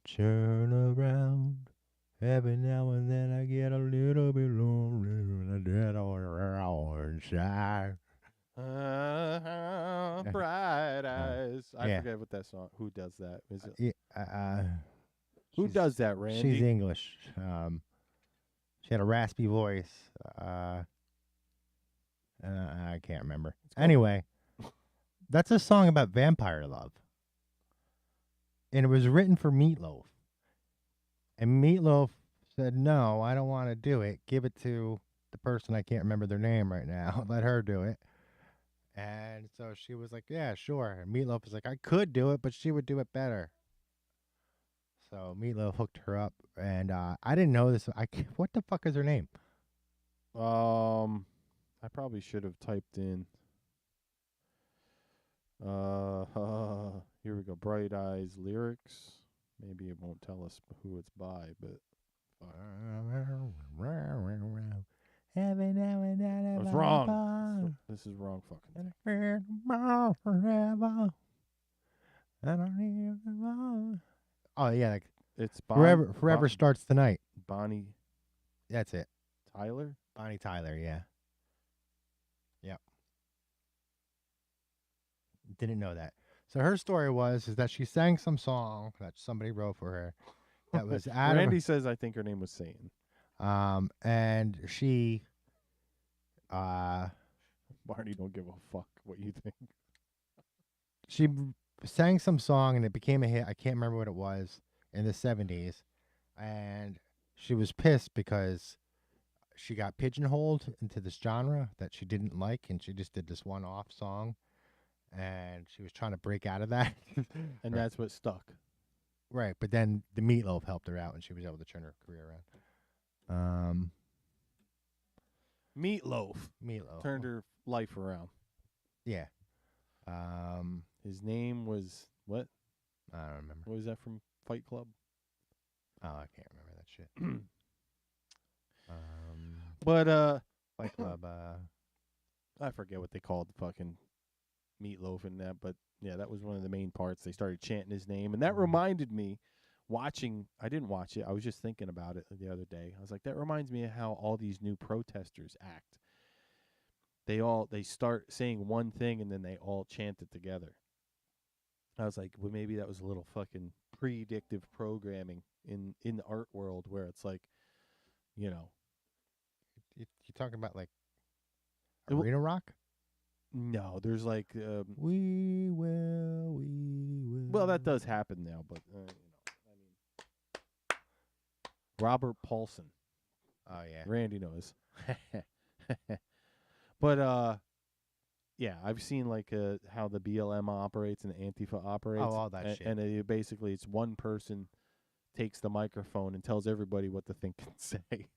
[SPEAKER 8] Turn around. Every now and then I get a little bit lonely when I get around inside.
[SPEAKER 7] Bright eyes. I forget what that song. Who does that? Is it? Who does that, Randy?
[SPEAKER 8] She's English. She had a raspy voice. I can't remember. Anyway, that's a song about vampire love. And it was written for Meatloaf. And Meatloaf said, no, I don't want to do it. Give it to the person, I can't remember their name right now. Let her do it. And so she was like, yeah, sure. And Meatloaf was like, I could do it, but she would do it better. So Meatloaf hooked her up. And I didn't know this. What the fuck is her name?
[SPEAKER 7] I probably should have typed in. Here we go. Bright Eyes lyrics. Maybe it won't tell us who it's by, but I was wrong. This is wrong fucking thing.
[SPEAKER 8] Oh yeah, like
[SPEAKER 7] it's
[SPEAKER 8] Forever Starts Tonight.
[SPEAKER 7] Bonnie.
[SPEAKER 8] That's it.
[SPEAKER 7] Tyler.
[SPEAKER 8] Bonnie Tyler. Yeah. Yep. Didn't know that. So her story is that she sang some song that somebody wrote for her. That was
[SPEAKER 7] Randy says I think her name was Satan.
[SPEAKER 8] And she,
[SPEAKER 7] Barney don't give a fuck what you think.
[SPEAKER 8] She sang some song and it became a hit. I can't remember what it was in the 70s, and she was pissed because she got pigeonholed into this genre that she didn't like, and she just did this one-off song. And she was trying to break out of that.
[SPEAKER 7] And that's what stuck.
[SPEAKER 8] Right, but then the Meatloaf helped her out, and she was able to turn her career around.
[SPEAKER 7] Meatloaf turned her life around.
[SPEAKER 8] Yeah.
[SPEAKER 7] His name was what?
[SPEAKER 8] I don't remember.
[SPEAKER 7] What was that from Fight Club?
[SPEAKER 8] Oh, I can't remember that shit.
[SPEAKER 7] But
[SPEAKER 8] Fight Club.
[SPEAKER 7] I forget what they called the fucking Meatloaf in that, but yeah, that was one of the main parts. They started chanting his name, and that reminded me, I didn't watch it, I was just thinking about it the other day. I was like, that reminds me of how all these new protesters act. They start saying one thing, and then they all chant it together. I was like, well, maybe that was a little fucking predictive programming in the art world, where it's like, you
[SPEAKER 8] talking about like arena rock?
[SPEAKER 7] No, there's like
[SPEAKER 8] we will.
[SPEAKER 7] Well, that does happen now, but Robert Paulson.
[SPEAKER 8] Oh yeah,
[SPEAKER 7] Randy knows. But yeah, I've seen like how the BLM operates and Antifa operates.
[SPEAKER 8] Oh, all that shit.
[SPEAKER 7] And basically it's one person takes the microphone and tells everybody what to think and say.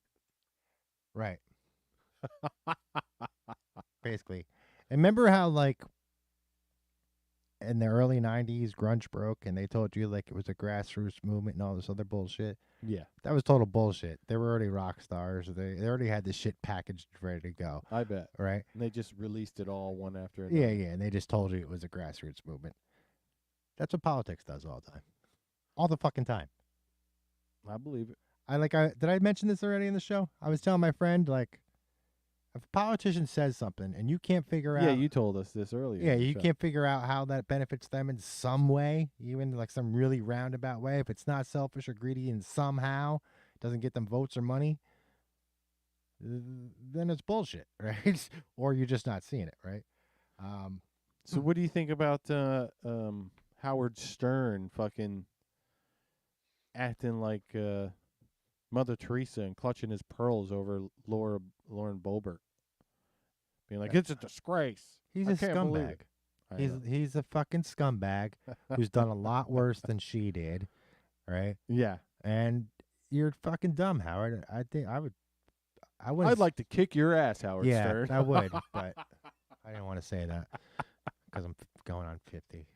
[SPEAKER 8] Right. Basically. And remember how, like, in the early 90s, grunge broke and they told you, like, it was a grassroots movement and all this other bullshit?
[SPEAKER 7] Yeah.
[SPEAKER 8] That was total bullshit. They were already rock stars. They already had this shit packaged ready to go.
[SPEAKER 7] I bet.
[SPEAKER 8] Right?
[SPEAKER 7] And they just released it all one after another.
[SPEAKER 8] Yeah, and they just told you it was a grassroots movement. That's what politics does all the time. All the fucking time.
[SPEAKER 7] I believe it.
[SPEAKER 8] Did I mention this already in the show? I was telling my friend, like, if a politician says something and you can't figure out...
[SPEAKER 7] Yeah, you told us this earlier.
[SPEAKER 8] Yeah, you can't figure out how that benefits them in some way, even like some really roundabout way. If it's not selfish or greedy and somehow doesn't get them votes or money, then it's bullshit, right? Or you're just not seeing it, right?
[SPEAKER 7] So what do you think about Howard Stern fucking acting like Mother Teresa and clutching his pearls over Lauren Boebert, being like, it's a disgrace.
[SPEAKER 8] He's
[SPEAKER 7] I
[SPEAKER 8] a
[SPEAKER 7] can't believe
[SPEAKER 8] scumbag.
[SPEAKER 7] it.
[SPEAKER 8] He's a fucking scumbag who's done a lot worse than she did, right?
[SPEAKER 7] Yeah.
[SPEAKER 8] And you're fucking dumb, Howard. I think I wouldn't.
[SPEAKER 7] I'd like to kick your ass, Howard Stern.
[SPEAKER 8] Yeah, I would, but I didn't want to say that because I'm going on 50.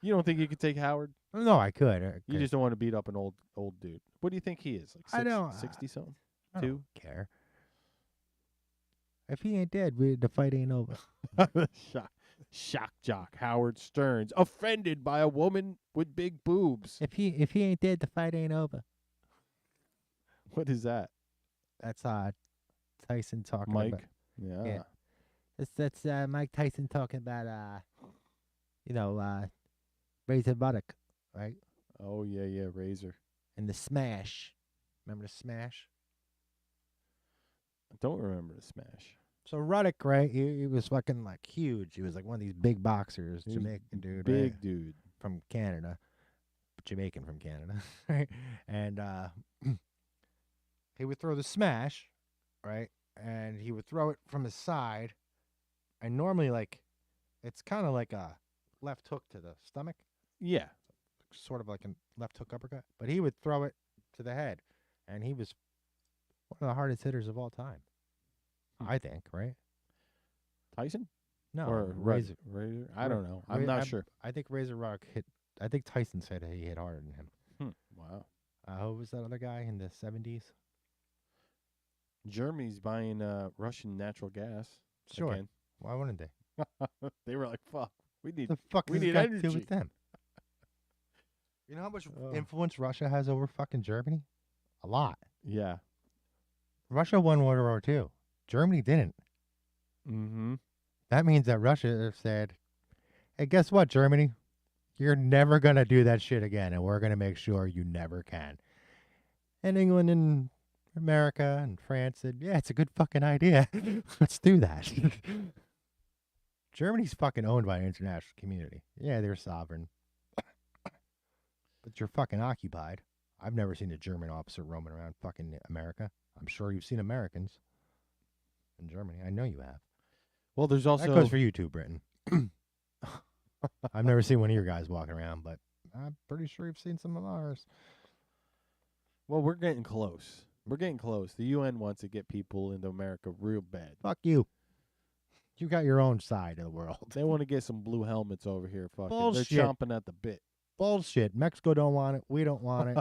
[SPEAKER 7] You don't think you could take Howard?
[SPEAKER 8] No, I could.
[SPEAKER 7] You just don't want to beat up an old dude. What do you think he is? Like
[SPEAKER 8] I don't
[SPEAKER 7] 60 something?
[SPEAKER 8] I
[SPEAKER 7] Two?
[SPEAKER 8] don't care. If he ain't dead, the fight ain't over.
[SPEAKER 7] Shock jock Howard Stern's offended by a woman with big boobs.
[SPEAKER 8] If he ain't dead, the fight ain't over.
[SPEAKER 7] What is that?
[SPEAKER 8] That's Tyson talking
[SPEAKER 7] Mike?
[SPEAKER 8] about.
[SPEAKER 7] Yeah.
[SPEAKER 8] That's Mike Tyson talking about Razor Buttock, right?
[SPEAKER 7] Oh yeah, Razor.
[SPEAKER 8] And the Smash. Remember the Smash?
[SPEAKER 7] I don't remember the Smash.
[SPEAKER 8] So Ruddock, right? He was fucking like huge. He was like one of these big boxers,
[SPEAKER 7] He was
[SPEAKER 8] Jamaican dude,
[SPEAKER 7] Big
[SPEAKER 8] right?
[SPEAKER 7] dude.
[SPEAKER 8] From Canada, Jamaican from Canada, right? And he would throw the Smash, right? And he would throw it from the side, and normally, like, it's kind of like a left hook to the stomach.
[SPEAKER 7] Yeah.
[SPEAKER 8] Sort of like a left hook uppercut, but he would throw it to the head, and he was one of the hardest hitters of all time. I think, right?
[SPEAKER 7] Tyson?
[SPEAKER 8] No,
[SPEAKER 7] Or
[SPEAKER 8] Razor.
[SPEAKER 7] Razor? I don't know. I'm not sure.
[SPEAKER 8] I think Razor Rock hit. I think Tyson said he hit harder than him.
[SPEAKER 7] Wow.
[SPEAKER 8] Who was that other guy in the 70s?
[SPEAKER 7] Germany's buying Russian natural gas.
[SPEAKER 8] Sure.
[SPEAKER 7] Again.
[SPEAKER 8] Why wouldn't they?
[SPEAKER 7] They were like, "Fuck, we need
[SPEAKER 8] The fuck
[SPEAKER 7] we
[SPEAKER 8] does
[SPEAKER 7] need
[SPEAKER 8] this got to
[SPEAKER 7] energy."
[SPEAKER 8] do with them? You know how much influence Russia has over fucking Germany? A lot.
[SPEAKER 7] Yeah.
[SPEAKER 8] Russia won World War II. Germany didn't.
[SPEAKER 7] Mm-hmm.
[SPEAKER 8] That means that Russia said, hey, guess what, Germany? You're never going to do that shit again, and we're going to make sure you never can. And England and America and France said, yeah, it's a good fucking idea. Let's do that. Germany's fucking owned by an international community. Yeah, they're sovereign. But you're fucking occupied. I've never seen a German officer roaming around fucking America. I'm sure you've seen Americans in Germany. I know you have.
[SPEAKER 7] Well, there's also
[SPEAKER 8] That goes for you too, Britain. I've never seen one of your guys walking around, but I'm pretty sure you've seen some of ours.
[SPEAKER 7] Well, we're getting close. We're getting close. The UN wants to get people into America real bad.
[SPEAKER 8] Fuck you. You got your own side of the world.
[SPEAKER 7] They want to get some blue helmets over here. Fucking,
[SPEAKER 8] Bullshit.
[SPEAKER 7] They're chomping at the bit.
[SPEAKER 8] Bullshit. Mexico don't want it. We don't want it.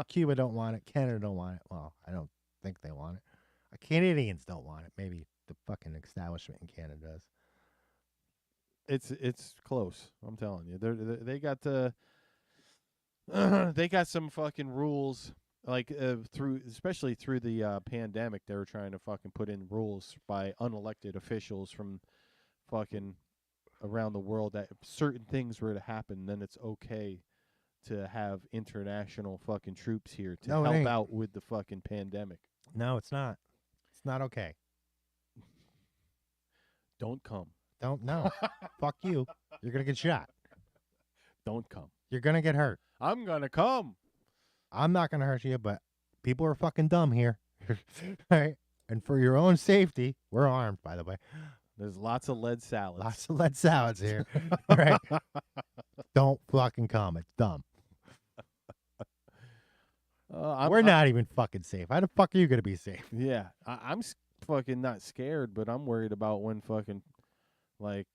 [SPEAKER 8] Cuba don't want it. Canada don't want it. Well, I don't think they want it. Canadians don't want it. Maybe the fucking establishment in Canada does.
[SPEAKER 7] It's close. I'm telling you. They got they got some fucking rules. Like especially through the pandemic, they were trying to fucking put in rules by unelected officials from fucking around the world that if certain things were to happen, then it's okay to have international fucking troops here to
[SPEAKER 8] No, it
[SPEAKER 7] help
[SPEAKER 8] ain't.
[SPEAKER 7] out with the fucking pandemic.
[SPEAKER 8] No, it's not. It's not okay.
[SPEAKER 7] Don't come.
[SPEAKER 8] Don't know. Fuck you. You're gonna get shot.
[SPEAKER 7] Don't come.
[SPEAKER 8] You're gonna get hurt.
[SPEAKER 7] I'm gonna come.
[SPEAKER 8] I'm not gonna hurt you, but people are fucking dumb here. Right? And for your own safety, we're armed, by the way.
[SPEAKER 7] There's lots of lead salads.
[SPEAKER 8] Lots of lead salads here. Right. Don't fucking come. It's dumb. We're not even fucking safe. How the fuck are you gonna be safe?
[SPEAKER 7] Yeah, I'm fucking not scared, but I'm worried about when fucking, like,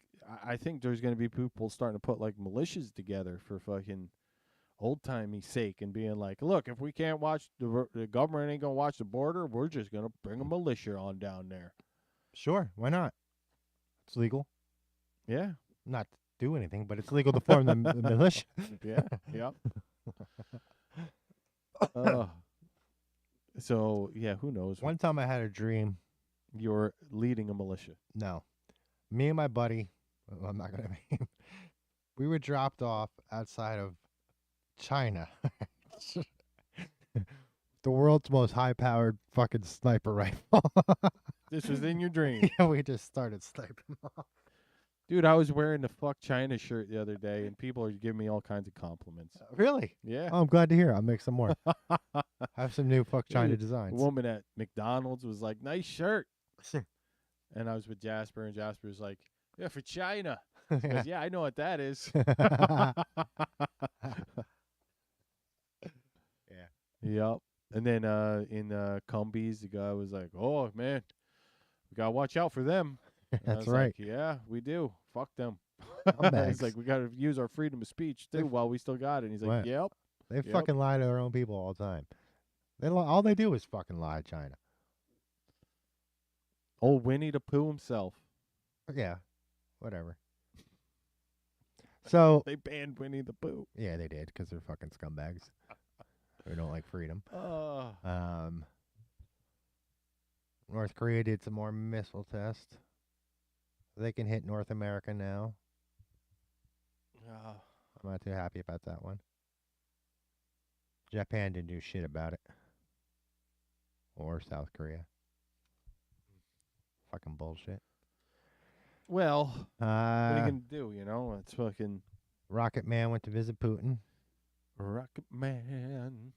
[SPEAKER 7] I think there's gonna be people starting to put like militias together for fucking old-timey sake and being like, look, if we can't watch the government ain't gonna watch the border, we're just gonna bring a militia on down there.
[SPEAKER 8] Sure, why not? It's legal.
[SPEAKER 7] Yeah.
[SPEAKER 8] Not to do anything, but it's legal to form the militia.
[SPEAKER 7] Yeah. Yep. So yeah, who knows?
[SPEAKER 8] One time I had a dream.
[SPEAKER 7] You're leading a militia.
[SPEAKER 8] No, me and my buddy. Well, I'm not gonna name. We were dropped off outside of China. The world's most high-powered fucking sniper rifle.
[SPEAKER 7] This was in your dream.
[SPEAKER 8] Yeah, we just started sniping off.
[SPEAKER 7] Dude, I was wearing the Fuck China shirt the other day, and people are giving me all kinds of compliments.
[SPEAKER 8] Really?
[SPEAKER 7] Yeah.
[SPEAKER 8] Oh, I'm glad to hear. I'll make some more. Have some new Fuck China
[SPEAKER 7] Dude,
[SPEAKER 8] designs.
[SPEAKER 7] A woman at McDonald's was like, "Nice shirt." And I was with Jasper, and Jasper was like, "Yeah, for China." He goes, "Yeah, I know what that is."
[SPEAKER 8] Yeah.
[SPEAKER 7] Yep. And then in Cumbies, the guy was like, "Oh man, we gotta watch out for them." And I
[SPEAKER 8] That's
[SPEAKER 7] was
[SPEAKER 8] right.
[SPEAKER 7] like, yeah, we do. Fuck them.
[SPEAKER 8] Scumbags.
[SPEAKER 7] He's like, we gotta use our freedom of speech too while we still got it. And he's like,
[SPEAKER 8] Right.
[SPEAKER 7] yep.
[SPEAKER 8] They
[SPEAKER 7] Yep.
[SPEAKER 8] fucking lie to their own people all the time. All they do is fucking lie to China.
[SPEAKER 7] Old Winnie the Pooh himself.
[SPEAKER 8] Yeah, whatever. So
[SPEAKER 7] They banned Winnie the Pooh.
[SPEAKER 8] yeah, they did because they're fucking scumbags. They don't like freedom. North Korea did some more missile tests. They can hit North America now. I'm not too happy about that one. Japan didn't do shit about it. Or South Korea. Fucking bullshit.
[SPEAKER 7] Well, what are you
[SPEAKER 8] Uh,
[SPEAKER 7] gonna do? You know, it's fucking
[SPEAKER 8] Rocket Man went to visit Putin.
[SPEAKER 7] Rocket Man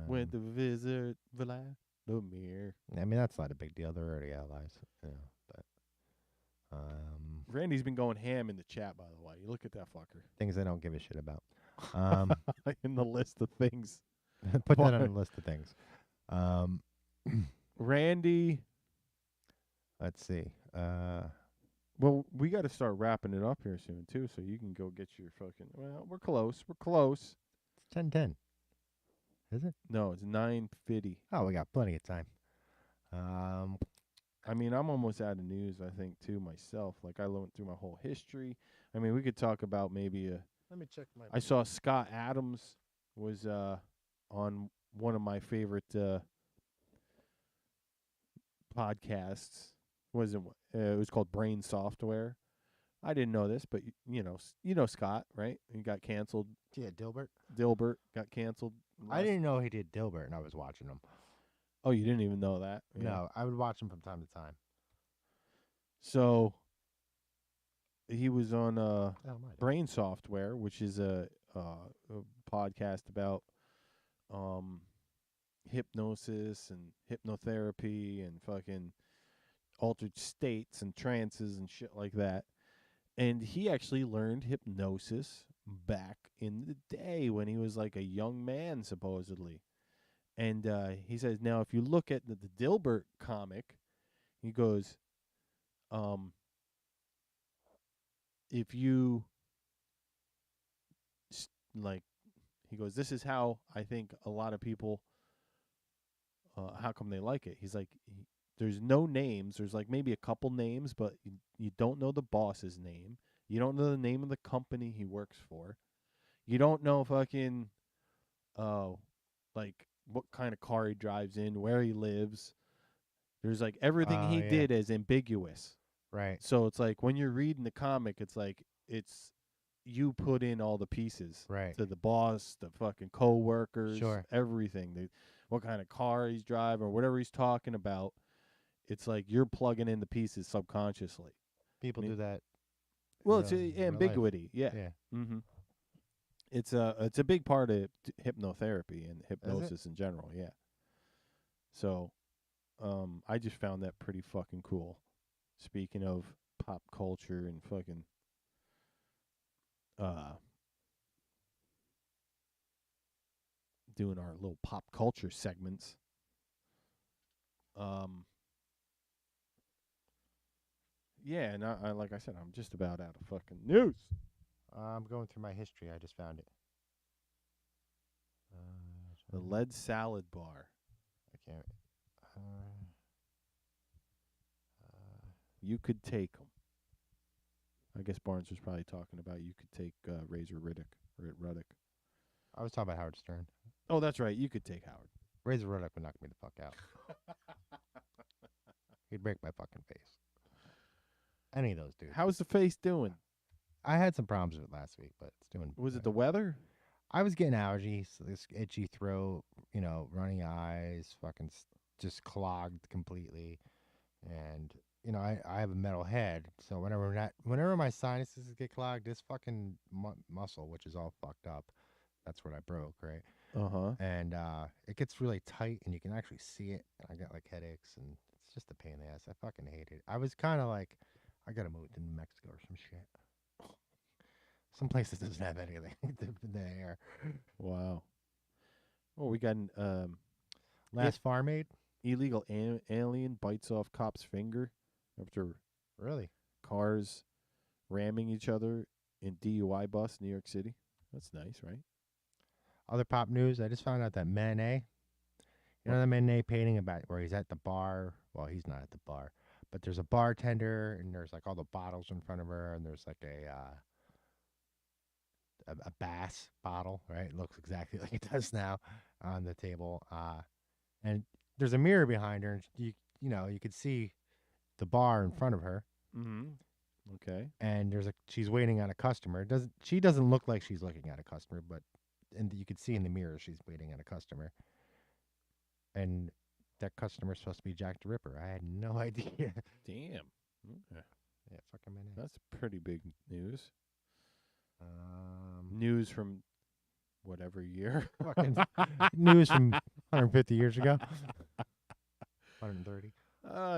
[SPEAKER 7] went to visit Vladimir.
[SPEAKER 8] I mean, that's not a big deal. They're already allies. You know, but
[SPEAKER 7] Randy's been going ham in the chat, by the way. You look at that fucker.
[SPEAKER 8] things I don't give a shit about.
[SPEAKER 7] In the list of things.
[SPEAKER 8] Put that on the list of things.
[SPEAKER 7] Randy.
[SPEAKER 8] Let's see.
[SPEAKER 7] Well, we got to start wrapping it up here soon, too, so you can go get your fucking... Well, we're close. We're close.
[SPEAKER 8] It's 10:10. Is it?
[SPEAKER 7] No, it's 9:50.
[SPEAKER 8] Oh, we got plenty of time.
[SPEAKER 7] I mean, I'm almost out of news, I think, too, myself. Like, I went through my whole history. I mean, we could talk about maybe a...
[SPEAKER 8] Let me check my...
[SPEAKER 7] I saw Scott Adams was on one of my favorite podcasts. It was called Brain Software. I didn't know this, but you know Scott, right? He got canceled.
[SPEAKER 8] Yeah, Dilbert.
[SPEAKER 7] Dilbert got canceled.
[SPEAKER 8] I didn't know he did Dilbert, and I was watching him.
[SPEAKER 7] Oh, you didn't even know that? Yeah.
[SPEAKER 8] No, I would watch him from time to time.
[SPEAKER 7] So he was on Brain Software, which is a podcast about hypnosis and hypnotherapy and fucking altered states and trances and shit like that. And he actually learned hypnosis back in the day when he was like a young man, supposedly. And he says, now, if you look at the Dilbert comic, he goes, if you, he goes, this is how I think a lot of people, how come they like it? He's like, there's no names. There's like maybe a couple names, but you don't know the boss's name. You don't know the name of the company he works for. You don't know fucking, like what kind of car he drives in, where he lives. There's like everything he did is ambiguous.
[SPEAKER 8] Right.
[SPEAKER 7] So it's like when you're reading the comic, it's like you put in all the pieces.
[SPEAKER 8] Right.
[SPEAKER 7] To the boss, the fucking coworkers,
[SPEAKER 8] Sure.
[SPEAKER 7] everything. What kind of car he's driving or whatever he's talking about. It's like you're plugging in the pieces subconsciously.
[SPEAKER 8] People do that.
[SPEAKER 7] Well, it's ambiguity. Yeah.
[SPEAKER 8] Yeah.
[SPEAKER 7] Mm-hmm. It's a big part of hypnotherapy and hypnosis in general. Yeah. So, I just found that pretty fucking cool. Speaking of pop culture and fucking doing our little pop culture segments. Yeah, and I like I said, I'm just about out of fucking news.
[SPEAKER 8] I'm going through my history. I just found it.
[SPEAKER 7] The lead salad bar.
[SPEAKER 8] I can't.
[SPEAKER 7] You could take them. I guess Barnes was probably talking about you could take Razor Ruddock.
[SPEAKER 8] I was talking about Howard Stern.
[SPEAKER 7] Oh, that's right. You could take Howard.
[SPEAKER 8] Razor Ruddock would knock me the fuck out. He'd break my fucking face. Any of those dudes.
[SPEAKER 7] How's the face doing?
[SPEAKER 8] I had some problems with it last week, but it's doing.
[SPEAKER 7] Was it the weather?
[SPEAKER 8] I was getting allergies, this itchy throat, runny eyes, fucking just clogged completely, and I have a metal head, so whenever my sinuses get clogged, this fucking muscle, which is all fucked up, that's what I broke, right? And it gets really tight, and you can actually see it. And I got like headaches, and it's just a pain in the ass. I fucking hate it. I was kind of like, I gotta move to New Mexico or some shit. Some places doesn't have anything in the air.
[SPEAKER 7] Wow. Oh, we got an
[SPEAKER 8] Last Farm Aid?
[SPEAKER 7] Illegal alien bites off cop's finger after
[SPEAKER 8] Really?
[SPEAKER 7] cars ramming each other in DUI bus, New York City. That's nice, right?
[SPEAKER 8] Other pop news, I just found out that Manet, the Manet painting about where he's at the bar. Well, he's not at the bar, but there's a bartender, and there's like all the bottles in front of her, and there's like a Bass bottle, right? It looks exactly like it does now on the table. And there's a mirror behind her, and you could see the bar in front of her.
[SPEAKER 7] Mm-hmm. Okay.
[SPEAKER 8] And she's waiting on a customer. She doesn't look like she's looking at a customer, but you could see in the mirror she's waiting on a customer. And that customer's supposed to be Jack the Ripper. I had no idea.
[SPEAKER 7] Damn. Okay.
[SPEAKER 8] Yeah, fucking minute.
[SPEAKER 7] That's pretty big news. News from whatever year.
[SPEAKER 8] Fucking news from 150 years ago. 130.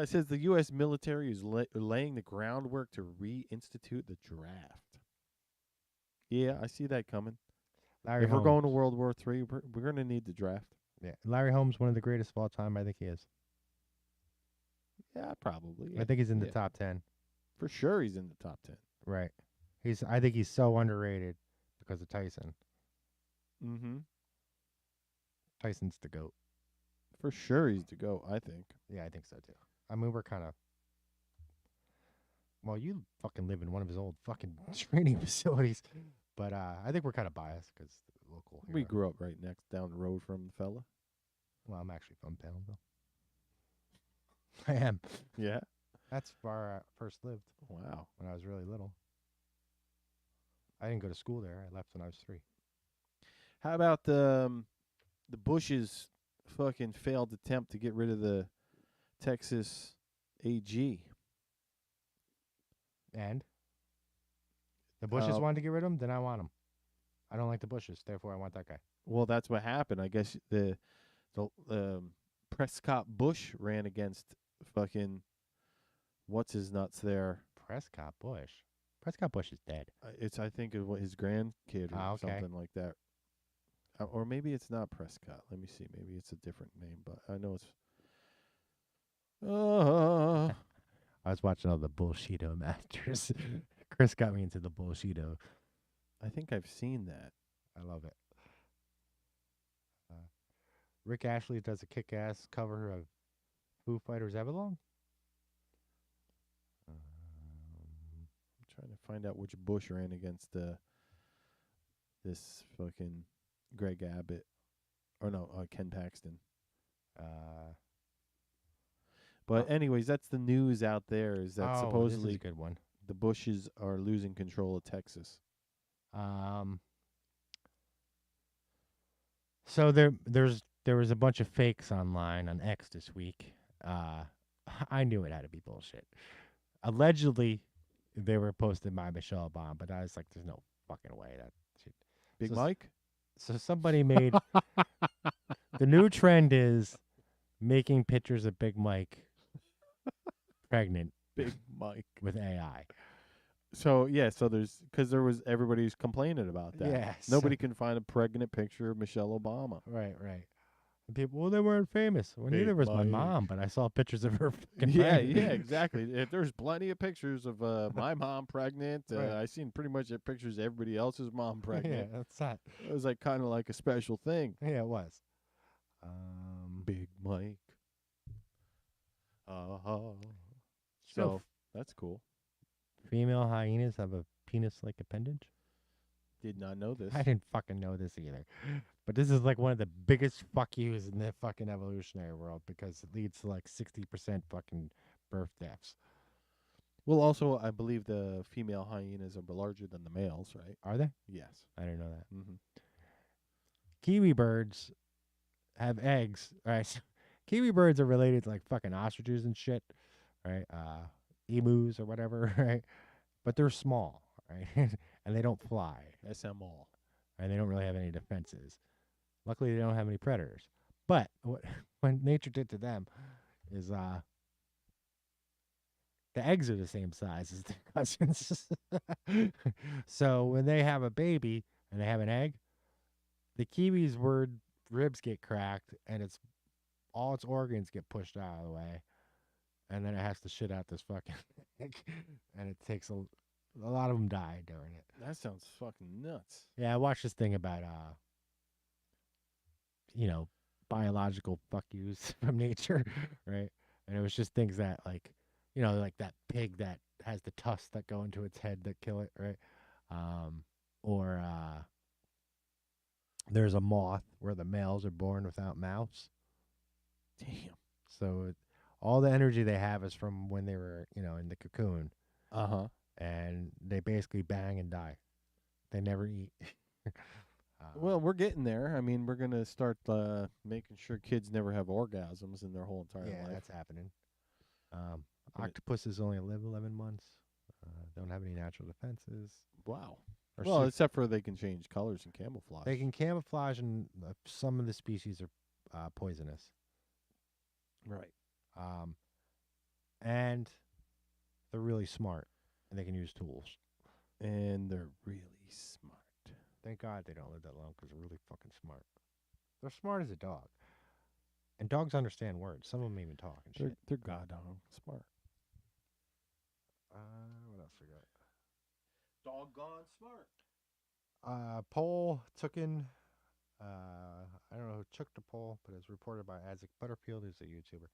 [SPEAKER 7] It says the U.S. military is laying the groundwork to reinstitute the draft. Yeah, I see that coming. If we're going to World War III, we're going to need the draft.
[SPEAKER 8] Yeah, Larry Holmes, one of the greatest of all time. I think he is.
[SPEAKER 7] Yeah, probably. Yeah.
[SPEAKER 8] I think he's in the top 10.
[SPEAKER 7] For sure, he's in the top 10.
[SPEAKER 8] Right. I think he's so underrated because of Tyson.
[SPEAKER 7] Mm-hmm.
[SPEAKER 8] Tyson's the GOAT.
[SPEAKER 7] For sure, he's the GOAT, I think.
[SPEAKER 8] Yeah, I think so too. I mean, we're kind of. Well, you fucking live in one of his old fucking training facilities, but I think we're kind of biased because local.
[SPEAKER 7] We grew up right down the road from the fella.
[SPEAKER 8] Well, I'm actually from Poundville. I am.
[SPEAKER 7] Yeah.
[SPEAKER 8] That's where I first lived.
[SPEAKER 7] Wow.
[SPEAKER 8] When I was really little. I didn't go to school there. I left when I was 3.
[SPEAKER 7] How about the Bush's fucking failed attempt to get rid of the Texas AG?
[SPEAKER 8] And? The Bushes wanted to get rid of him? Then I want him. I don't like the Bushes, therefore I want that guy.
[SPEAKER 7] Well, that's what happened. I guess the Prescott Bush ran against fucking what's his nuts there.
[SPEAKER 8] Prescott Bush. Prescott Bush is dead.
[SPEAKER 7] I think his grandkid or something like that. Or maybe it's not Prescott. Let me see. Maybe it's a different name, but I know it's.
[SPEAKER 8] I was watching all the Bullshito Masters. Chris got me into the Bullshito.
[SPEAKER 7] I think I've seen that.
[SPEAKER 8] I love it. Rick Ashley does a kick-ass cover of Foo Fighters Everlong.
[SPEAKER 7] I'm trying to find out which Bush ran against this fucking Greg Abbott. Or no, Ken Paxton. But anyways, that's the news out there. Is that supposedly
[SPEAKER 8] this is a good one.
[SPEAKER 7] The Bushes are losing control of Texas.
[SPEAKER 8] So there was a bunch of fakes online on X this week. I knew it had to be bullshit. Allegedly, they were posted by Michelle Obama, but I was like, "There's no fucking way that shit."
[SPEAKER 7] Big Mike.
[SPEAKER 8] So somebody made the new trend is making pictures of Big Mike pregnant
[SPEAKER 7] Big Mike.
[SPEAKER 8] with AI.
[SPEAKER 7] So yeah, so because everybody's complaining about that.
[SPEAKER 8] Yes.
[SPEAKER 7] Nobody can find a pregnant picture of Michelle Obama.
[SPEAKER 8] Right. And people, well, they weren't famous. Well,
[SPEAKER 7] Big
[SPEAKER 8] neither was my
[SPEAKER 7] Mike.
[SPEAKER 8] mom, but I saw pictures of her.
[SPEAKER 7] Yeah, exactly. If there's plenty of pictures of my mom pregnant.
[SPEAKER 8] Right.
[SPEAKER 7] I seen pretty much pictures of everybody else's mom
[SPEAKER 8] Yeah,
[SPEAKER 7] pregnant.
[SPEAKER 8] that's not.
[SPEAKER 7] It was like kind of like a special thing.
[SPEAKER 8] Yeah, it was.
[SPEAKER 7] Big Mike.
[SPEAKER 8] So
[SPEAKER 7] So that's cool.
[SPEAKER 8] female hyenas have a penis-like appendage.
[SPEAKER 7] Did not know this.
[SPEAKER 8] I didn't fucking know this either. But this is like one of the biggest fuck yous in the fucking evolutionary world because it leads to like 60% fucking birth deaths.
[SPEAKER 7] Well, also, I believe the female hyenas are larger than the males, right?
[SPEAKER 8] Are they?
[SPEAKER 7] Yes.
[SPEAKER 8] I didn't know that.
[SPEAKER 7] Mm-hmm.
[SPEAKER 8] Kiwi birds have eggs, right? Kiwi birds are related to like fucking ostriches and shit, right? Emus or whatever, right? But they're small, right? And they don't fly,
[SPEAKER 7] SML.
[SPEAKER 8] and they don't really have any defenses. Luckily, they don't have any predators. But what nature did to them is the eggs are the same size as their cousins. So when they have a baby and they have an egg, the kiwi's ribs get cracked and all its organs get pushed out of the way, and then it has to shit out this fucking egg, and it takes a lot of them die during it.
[SPEAKER 7] That sounds fucking nuts.
[SPEAKER 8] Yeah, I watched this thing about biological fuck yous from nature, right? And it was just things that like that pig that has the tusks that go into its head that kill it, right? Or there's a moth where the males are born without mouths.
[SPEAKER 7] Damn.
[SPEAKER 8] So all the energy they have is from when they were, in the cocoon.
[SPEAKER 7] Uh-huh.
[SPEAKER 8] And they basically bang and die. They never eat.
[SPEAKER 7] Well, we're getting there. I mean, we're going to start making sure kids never have orgasms in their whole entire
[SPEAKER 8] yeah,
[SPEAKER 7] life.
[SPEAKER 8] that's happening. Octopuses only live 11 months. Don't have any natural defenses.
[SPEAKER 7] Wow.
[SPEAKER 8] Or
[SPEAKER 7] Well,
[SPEAKER 8] su-
[SPEAKER 7] except for they can change colors and camouflage.
[SPEAKER 8] They can camouflage, and some of the species are poisonous.
[SPEAKER 7] Right.
[SPEAKER 8] And they're really smart, and they can use tools.
[SPEAKER 7] And they're really smart.
[SPEAKER 8] Thank God they don't live that long because they're really fucking smart. They're smart as a dog. And dogs understand words. Some of them even talk and shit.
[SPEAKER 7] They're goddamn smart.
[SPEAKER 8] What else we got?
[SPEAKER 7] Doggone smart.
[SPEAKER 8] Poll took in, I don't know who took the poll, but it's reported by Isaac Butterfield, who's a YouTuber.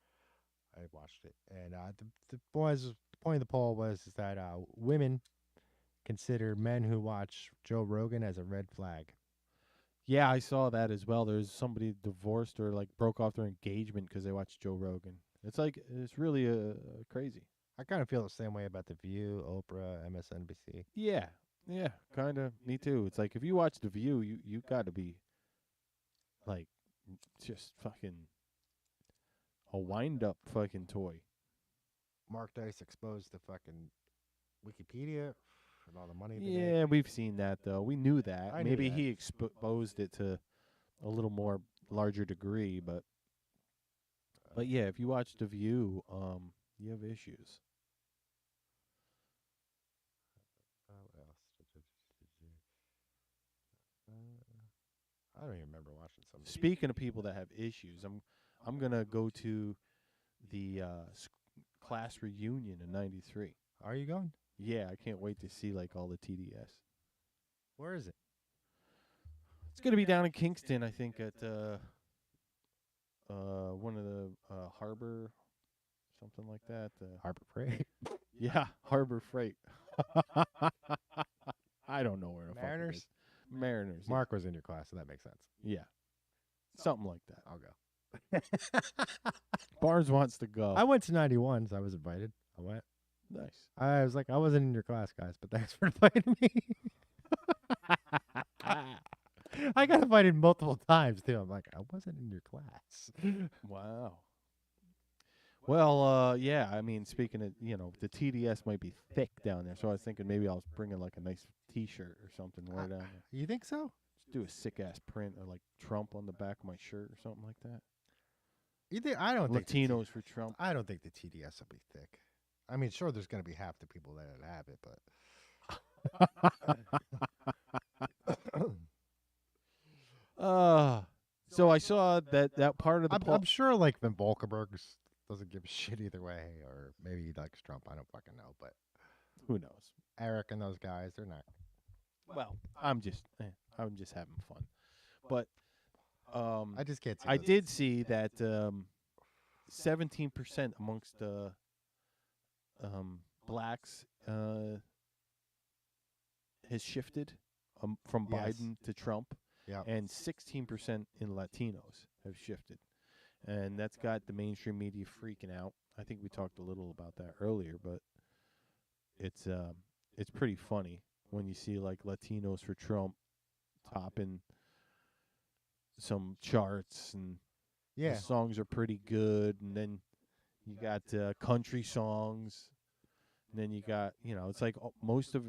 [SPEAKER 8] I watched it. And the point of the poll was that women consider men who watch Joe Rogan as a red flag.
[SPEAKER 7] Yeah, I saw that as well. There's somebody divorced or like broke off their engagement because they watched Joe Rogan. It's really crazy.
[SPEAKER 8] I kind of feel the same way about The View, Oprah, MSNBC.
[SPEAKER 7] Yeah, kind of. Me too. It's like if you watch The View, you got to be like just fucking a wind-up fucking toy.
[SPEAKER 8] Mark Dice exposed the fucking Wikipedia and all the money.
[SPEAKER 7] Yeah, we've seen that though. We knew that.
[SPEAKER 8] I knew
[SPEAKER 7] Maybe
[SPEAKER 8] that.
[SPEAKER 7] he exposed it to a little more larger degree, but yeah, if you watch The View, you have issues.
[SPEAKER 8] What else? I don't even remember watching some.
[SPEAKER 7] Speaking of people that have issues, I'm gonna go to the class reunion in '93.
[SPEAKER 8] Are you going?
[SPEAKER 7] Yeah, I can't wait to see like all the TDS.
[SPEAKER 8] Where is it?
[SPEAKER 7] It's gonna be down in Kingston, I think, at one of the Harbor, something like that.
[SPEAKER 8] Harbor Freight.
[SPEAKER 7] Yeah, Harbor Freight. I don't know where the
[SPEAKER 8] Mariners?
[SPEAKER 7] fuck it is. Mariners.
[SPEAKER 8] Mark was in your class, so that makes sense.
[SPEAKER 7] Yeah, something like that.
[SPEAKER 8] I'll go.
[SPEAKER 7] Barnes wants to go.
[SPEAKER 8] I went to 91, so I was invited. I went.
[SPEAKER 7] Nice.
[SPEAKER 8] I was like, I wasn't in your class, guys, but thanks for inviting me. I got invited multiple times, too. I'm like, I wasn't in your class.
[SPEAKER 7] Wow. Well, yeah, I mean, speaking of, the TDS might be thick down there, so I was thinking maybe I'll bring in like a nice T-shirt or something right down there.
[SPEAKER 8] You think so?
[SPEAKER 7] Just do a sick-ass print of like Trump on the back of my shirt or something like that.
[SPEAKER 8] You think? I don't think
[SPEAKER 7] Latinos for Trump.
[SPEAKER 8] I don't think the TDS will be thick. I mean, sure, there's going to be half the people that have it, but
[SPEAKER 7] So I saw that part of the
[SPEAKER 8] I'm sure like Van Valkenburg doesn't give a shit either way, or maybe he likes Trump. I don't fucking know, but
[SPEAKER 7] who knows?
[SPEAKER 8] Eric and those guys, they're not.
[SPEAKER 7] Well, I'm just having fun. But
[SPEAKER 8] I just can't see.
[SPEAKER 7] I did see that 17% amongst blacks has shifted from
[SPEAKER 8] Yes.
[SPEAKER 7] Biden to Trump,
[SPEAKER 8] Yeah.
[SPEAKER 7] and 16% in Latinos have shifted, and that's got the mainstream media freaking out. I think we talked a little about that earlier, but it's pretty funny when you see like Latinos for Trump topping some charts, and
[SPEAKER 8] Yeah.
[SPEAKER 7] the songs are pretty good, and then you got country songs, and then you got, it's like most of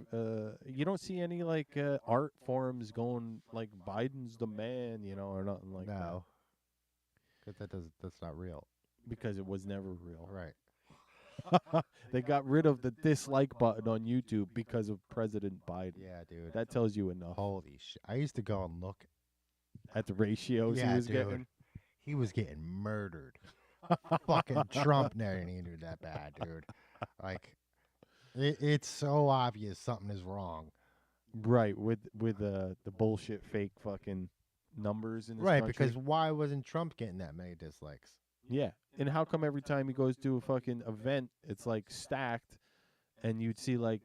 [SPEAKER 7] you don't see any like art forms going like Biden's the man, or nothing like that,
[SPEAKER 8] No. Because that's not real.
[SPEAKER 7] because it was never real.
[SPEAKER 8] Right.
[SPEAKER 7] They got rid of the dislike button on YouTube because of President Biden.
[SPEAKER 8] Yeah, dude.
[SPEAKER 7] That tells you enough.
[SPEAKER 8] Holy shit. I used to go and look
[SPEAKER 7] At the ratios he was
[SPEAKER 8] dude.
[SPEAKER 7] getting.
[SPEAKER 8] He was getting murdered. Fucking Trump never needed that bad, dude. Like, it's so obvious something is wrong.
[SPEAKER 7] Right, with the bullshit fake fucking numbers in this
[SPEAKER 8] Right,
[SPEAKER 7] country.
[SPEAKER 8] because why wasn't Trump getting that many dislikes?
[SPEAKER 7] Yeah, and how come every time he goes to a fucking event, it's like stacked, and you'd see like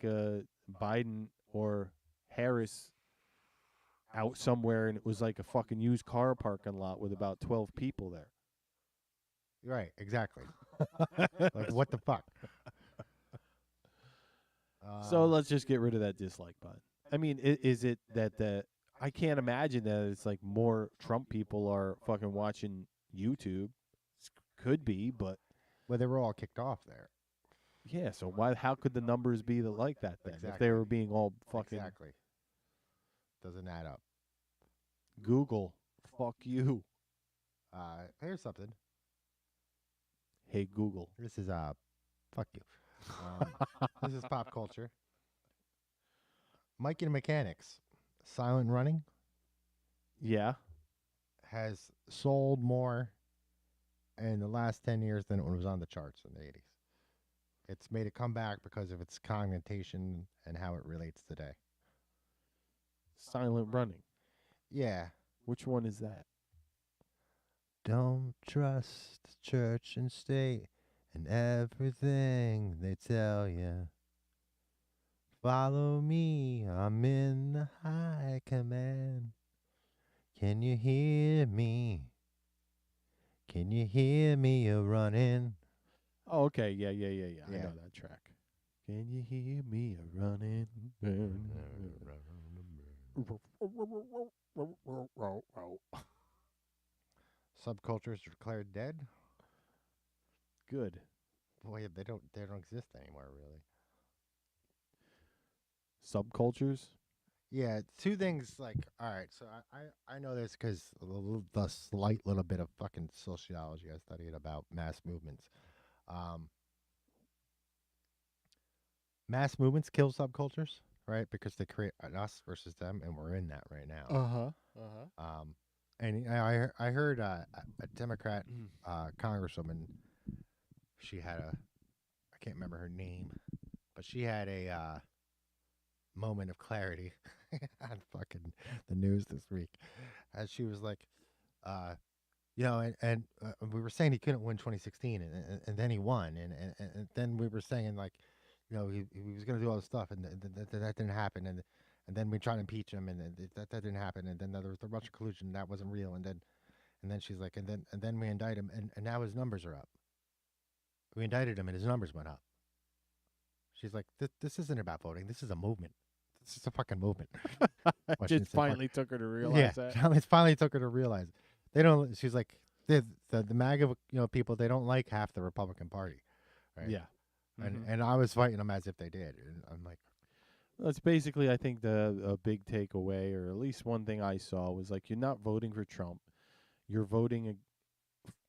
[SPEAKER 7] Biden or Harris out somewhere, and it was like a fucking used car parking lot with about 12 people there.
[SPEAKER 8] Right, exactly. Like, what the fuck?
[SPEAKER 7] So let's just get rid of that dislike button. I mean, is it that I can't imagine that it's like more Trump people are fucking watching YouTube. Could be, but
[SPEAKER 8] Well, they were all kicked off there.
[SPEAKER 7] yeah. So how could the numbers be like that then? If
[SPEAKER 8] Exactly.
[SPEAKER 7] they were being all fucking
[SPEAKER 8] Exactly. Doesn't add up.
[SPEAKER 7] Google, fuck you.
[SPEAKER 8] Here's something.
[SPEAKER 7] Hey Google.
[SPEAKER 8] This is fuck you. This is pop culture. Mike and Mechanics, Silent Running,
[SPEAKER 7] Yeah.
[SPEAKER 8] has sold more in the last 10 years than it was on the charts in the 80s. It's made a comeback because of its connotation and how it relates today.
[SPEAKER 7] Silent running.
[SPEAKER 8] Yeah.
[SPEAKER 7] Which one is that?
[SPEAKER 8] Don't trust church and state and everything they tell you. Follow me, I'm in the high command. Can you hear me? Can you hear me a-running?
[SPEAKER 7] Oh, okay. Yeah. I
[SPEAKER 8] Yeah.
[SPEAKER 7] know that track. Can you hear me running?
[SPEAKER 8] Subcultures declared dead?
[SPEAKER 7] Good.
[SPEAKER 8] Boy, they don't exist anymore, really.
[SPEAKER 7] Subcultures?
[SPEAKER 8] Yeah, two things. Like, all right, so I know this because the slight little bit of fucking sociology I studied about mass movements. Mass movements kill subcultures, right? Because they create an us versus them, and we're in that right now. And I heard a Democrat congresswoman. She had I can't remember her name, but she had a moment of clarity on fucking the news this week, as she was like, and we were saying he couldn't win 2016, and then he won, and then we were saying like, he was going to do all this stuff, and that didn't happen, and then we tried to impeach him, and that didn't happen, and then there was the Russian collusion that wasn't real, and then she's like, and then we indict him, and now his numbers are up. We indicted him, and his numbers went up. She's like, this isn't about voting. This is a movement. This is a fucking movement.
[SPEAKER 7] Just finally took her to realize that.
[SPEAKER 8] Yeah, it finally took her to realize it. They don't. She's like, the MAGA people. They don't like half the Republican Party, right?
[SPEAKER 7] Yeah.
[SPEAKER 8] And I was fighting them as if they did. And I'm like,
[SPEAKER 7] That's basically, I think, a big takeaway, or at least one thing I saw was like, you're not voting for Trump. You're voting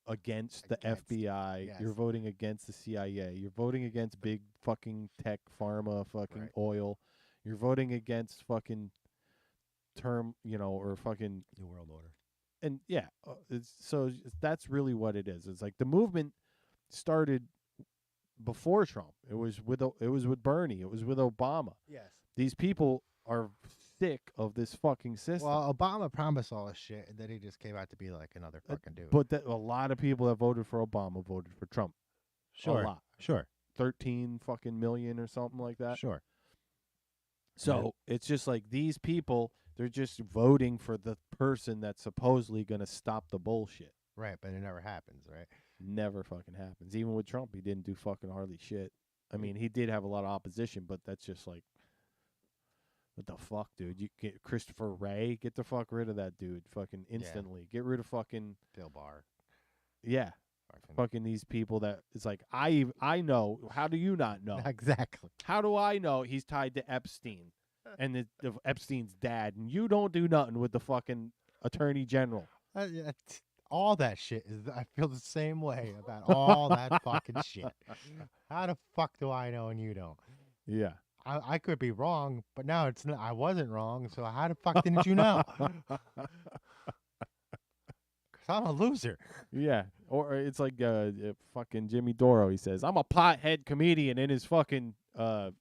[SPEAKER 7] against the FBI.
[SPEAKER 8] Yes.
[SPEAKER 7] You're voting against the CIA. You're voting against big fucking tech, pharma, fucking oil. You're voting against fucking or fucking
[SPEAKER 8] New World Order.
[SPEAKER 7] and that's really what it is. It's like the movement started before Trump. It was with Bernie. It was with Obama.
[SPEAKER 8] Yes.
[SPEAKER 7] These people are sick of this fucking system.
[SPEAKER 8] Well, Obama promised all this shit, and then he just came out to be like another fucking dude.
[SPEAKER 7] But a lot of people that voted for Obama voted for Trump.
[SPEAKER 8] Sure.
[SPEAKER 7] A lot.
[SPEAKER 8] Sure.
[SPEAKER 7] 13 fucking million or something like that.
[SPEAKER 8] Sure.
[SPEAKER 7] So it's just like these people, they're just voting for the person that's supposedly going to stop the bullshit.
[SPEAKER 8] Right, but it never happens, right?
[SPEAKER 7] Never fucking happens. Even with Trump, he didn't do fucking hardly shit. I mean, he did have a lot of opposition, but that's just like, what the fuck, dude? You get Christopher Wray, get the fuck rid of that dude fucking instantly. Get rid of fucking
[SPEAKER 8] Bill Barr.
[SPEAKER 7] Yeah. Fucking these people that it's like I know. How do you not know?
[SPEAKER 8] Exactly.
[SPEAKER 7] How do I know he's tied to Epstein and the Epstein's dad, and you don't do nothing with the fucking attorney general?
[SPEAKER 8] All that shit is. I feel the same way about all that fucking shit. How the fuck do I know and you don't?
[SPEAKER 7] Yeah.
[SPEAKER 8] I could be wrong, but now it's not, I wasn't wrong. So how the fuck didn't you know? Because I'm a loser.
[SPEAKER 7] Yeah. Or it's like fucking Jimmy Doro. He says, I'm a pothead comedian in his fucking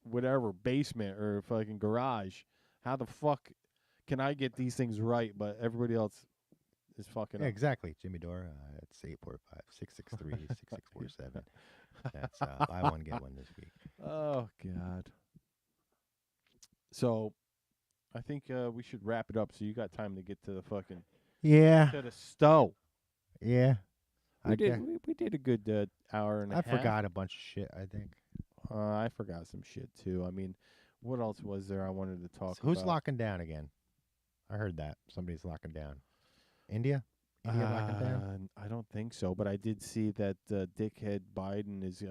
[SPEAKER 7] whatever basement or fucking garage. How the fuck can I get these things right, but everybody else is fucking up?
[SPEAKER 8] Exactly. Jimmy Doro. It's 845-663-6647. That's buy one, get one this week.
[SPEAKER 7] Oh, God. So, I think we should wrap it up so you got time to get to the fucking...
[SPEAKER 8] Yeah.
[SPEAKER 7] To the stove.
[SPEAKER 8] Yeah.
[SPEAKER 7] We did a good hour and a half.
[SPEAKER 8] I forgot a bunch of shit, I think.
[SPEAKER 7] I forgot some shit, too. I mean, what else was there I wanted to talk about?
[SPEAKER 8] Who's locking down again? I heard that. Somebody's locking down. India? India locking down?
[SPEAKER 7] I don't think so, but I did see that dickhead Biden is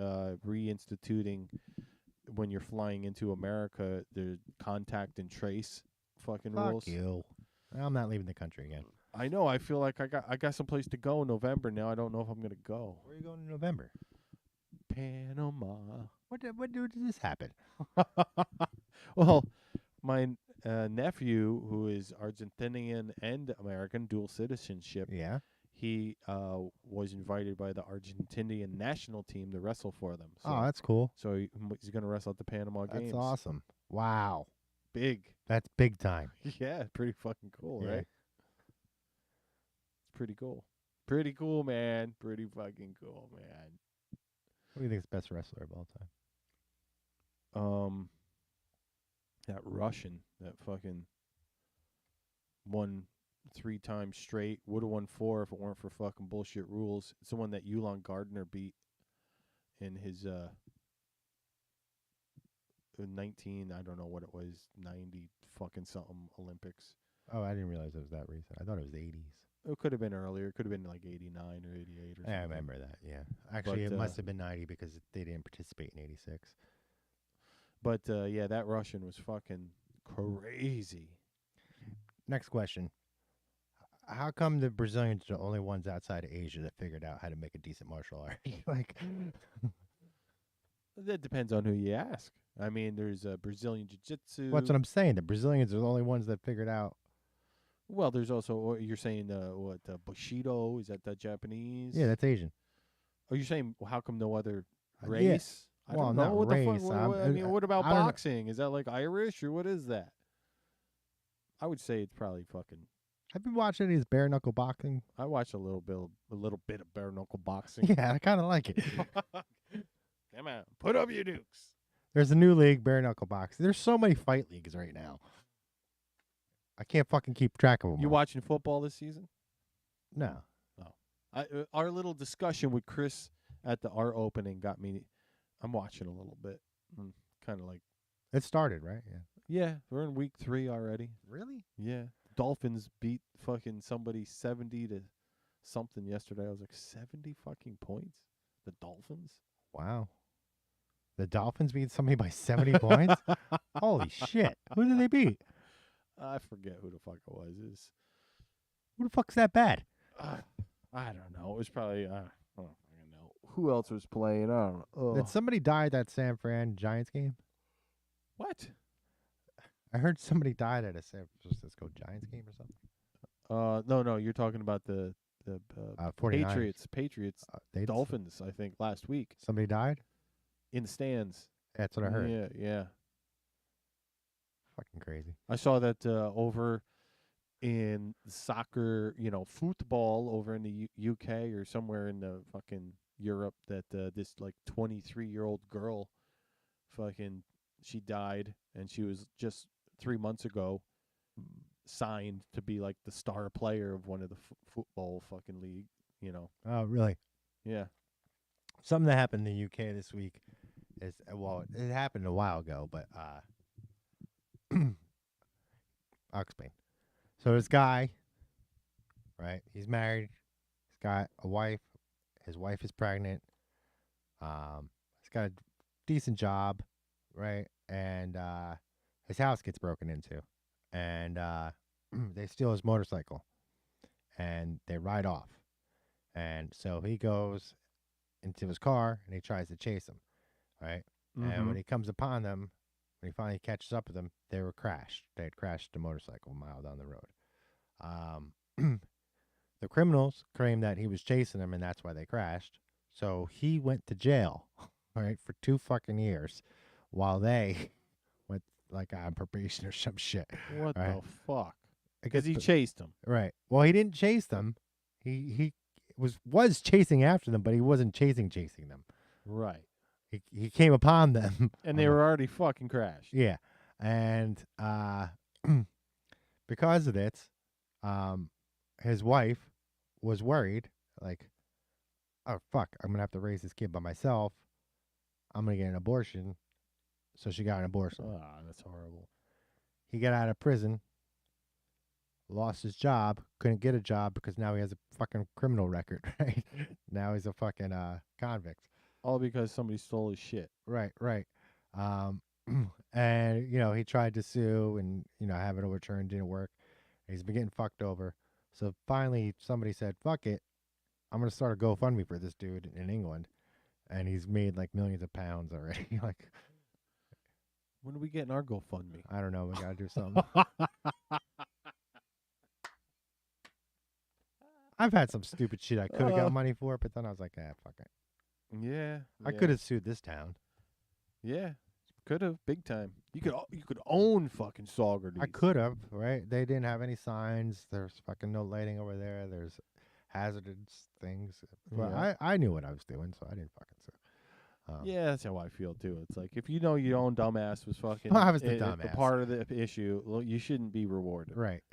[SPEAKER 7] reinstituting, when you're flying into America, the contact and trace fucking rules.
[SPEAKER 8] Fuck you. I'm not leaving the country again.
[SPEAKER 7] I know. I feel like I got some place to go in November now. I don't know if I'm gonna go.
[SPEAKER 8] Where are you going in November?
[SPEAKER 7] Panama.
[SPEAKER 8] What did this happen?
[SPEAKER 7] Well, my nephew, who is Argentinian and American, dual citizenship.
[SPEAKER 8] Yeah.
[SPEAKER 7] He was invited by the Argentinian national team to wrestle for them. So,
[SPEAKER 8] Oh, that's cool.
[SPEAKER 7] So he's gonna wrestle at the Panama Games.
[SPEAKER 8] That's awesome. Wow.
[SPEAKER 7] Big.
[SPEAKER 8] That's big time.
[SPEAKER 7] Yeah, pretty fucking cool,
[SPEAKER 8] Yeah.
[SPEAKER 7] right? It's pretty cool. Pretty cool, man. Pretty fucking cool, man.
[SPEAKER 8] Who do you think is the best wrestler of all time?
[SPEAKER 7] That Russian that fucking won 3 times straight. Would have won 4 if it weren't for fucking bullshit rules. It's the one that Yulon Gardner beat in his 19, I don't know what it was, 90 fucking something Olympics.
[SPEAKER 8] Oh, I didn't realize it was that recent. I thought it was the 80s.
[SPEAKER 7] It could have been earlier. It could have been like 89 or 88 or something.
[SPEAKER 8] Yeah, I remember that, yeah. Actually,
[SPEAKER 7] But,
[SPEAKER 8] it must have been 90 because they didn't participate in 86.
[SPEAKER 7] But, yeah, that Russian was fucking crazy.
[SPEAKER 8] Next question. How come the Brazilians are the only ones outside of Asia that figured out how to make a decent martial art? Like,
[SPEAKER 7] that depends on who you ask. I mean, there's Brazilian Jiu-Jitsu.
[SPEAKER 8] What's what I'm saying? The Brazilians are the only ones that figured out.
[SPEAKER 7] Well, there's also, you're saying, Bushido? Is that the Japanese?
[SPEAKER 8] Yeah, that's Asian.
[SPEAKER 7] Oh, you're saying, well, how come no other
[SPEAKER 8] Yeah.
[SPEAKER 7] race? I
[SPEAKER 8] Well,
[SPEAKER 7] don't know.
[SPEAKER 8] not
[SPEAKER 7] What
[SPEAKER 8] race.
[SPEAKER 7] the fuck? I mean, what about
[SPEAKER 8] I don't know.
[SPEAKER 7] boxing? Is that like Irish or what is that? I would say it's probably fucking.
[SPEAKER 8] Have you watched any of these bare knuckle boxing?
[SPEAKER 7] I watch a little bit of bare knuckle boxing.
[SPEAKER 8] Yeah, I kind of like it.
[SPEAKER 7] Come on, put up your dukes.
[SPEAKER 8] There's a new league, bare knuckle boxing. There's so many fight leagues right now. I can't fucking keep track of them.
[SPEAKER 7] You
[SPEAKER 8] all.
[SPEAKER 7] watching football this season?
[SPEAKER 8] No.
[SPEAKER 7] Our little discussion with Chris at our opening got me. I'm watching a little bit. I'm kind of like.
[SPEAKER 8] It started, right? Yeah.
[SPEAKER 7] Yeah, we're in week 3 already.
[SPEAKER 8] Really?
[SPEAKER 7] Yeah. Dolphins beat fucking somebody 70 to something yesterday. I was like, 70 fucking points? The Dolphins?
[SPEAKER 8] Wow. The Dolphins beat somebody by 70 points? Holy shit. Who did they beat?
[SPEAKER 7] I forget who the fuck it was.
[SPEAKER 8] Who the fuck's that bad?
[SPEAKER 7] I I don't know. It was probably I don't fucking know who else was playing. I don't know.
[SPEAKER 8] Did somebody die at that San Fran Giants game?
[SPEAKER 7] What?
[SPEAKER 8] I heard somebody died at a San Francisco Giants game or something.
[SPEAKER 7] No, you're talking about the
[SPEAKER 8] 49ers.
[SPEAKER 7] Patriots,
[SPEAKER 8] They
[SPEAKER 7] Dolphins. I think last week
[SPEAKER 8] Somebody died.
[SPEAKER 7] in the stands.
[SPEAKER 8] That's what I heard.
[SPEAKER 7] Yeah.
[SPEAKER 8] Fucking crazy.
[SPEAKER 7] I saw that over in soccer, football over in the UK or somewhere in the fucking Europe that this like 23-year-old girl she died, and she was just 3 months ago signed to be like the star player of one of the football fucking league,
[SPEAKER 8] Oh, really?
[SPEAKER 7] Yeah.
[SPEAKER 8] Something that happened in the UK this week is, well, it happened a while ago, but I'll explain. So this guy, right? He's married. He's got a wife. His wife is pregnant. He's got a decent job, right? And his house gets broken into, and they steal his motorcycle, and they ride off. And so he goes into his car and he tries to chase them, right?
[SPEAKER 7] Mm-hmm.
[SPEAKER 8] And when he comes upon them, when he finally catches up with them, they were crashed. They had crashed the motorcycle a mile down the road. The criminals claim that he was chasing them and that's why they crashed. So he went to jail, right, for 2 fucking years while they went like on probation or some shit.
[SPEAKER 7] What
[SPEAKER 8] right?
[SPEAKER 7] the fuck?
[SPEAKER 8] I
[SPEAKER 7] Because
[SPEAKER 8] guess
[SPEAKER 7] he chased them.
[SPEAKER 8] Right. Well, he didn't chase them. He was chasing after them, but he wasn't chasing them.
[SPEAKER 7] Right.
[SPEAKER 8] He came upon them.
[SPEAKER 7] And they were already fucking crashed.
[SPEAKER 8] Yeah. And because of it, his wife was worried, like, oh, fuck, I'm going to have to raise this kid by myself. I'm going to get an abortion. So she got an abortion.
[SPEAKER 7] Ah, that's horrible.
[SPEAKER 8] He got out of prison, lost his job, couldn't get a job because now he has a fucking criminal record, right? Now he's a fucking convict.
[SPEAKER 7] All because somebody stole his shit.
[SPEAKER 8] Right. And, he tried to sue and, have it overturned, didn't work. He's been getting fucked over. So finally somebody said, fuck it, I'm going to start a GoFundMe for this dude in England. And he's made like millions of pounds already. Like,
[SPEAKER 7] when are we getting our GoFundMe?
[SPEAKER 8] I don't know. We got to do something. I've had some stupid shit I could have got money for, but then I was like, fuck it.
[SPEAKER 7] Yeah.
[SPEAKER 8] I could have sued this town.
[SPEAKER 7] Yeah. Could have. Big time. You could own fucking Saugerties.
[SPEAKER 8] I could have, right? They didn't have any signs. There's fucking no lighting over there. There's hazardous things. Well,
[SPEAKER 7] Yeah.
[SPEAKER 8] I knew what I was doing, so I didn't fucking sue.
[SPEAKER 7] Yeah, that's how I feel too. It's like if you know your own dumbass was fucking
[SPEAKER 8] I was the
[SPEAKER 7] a
[SPEAKER 8] dumbass.
[SPEAKER 7] part of the issue, well, you shouldn't be rewarded.
[SPEAKER 8] Right.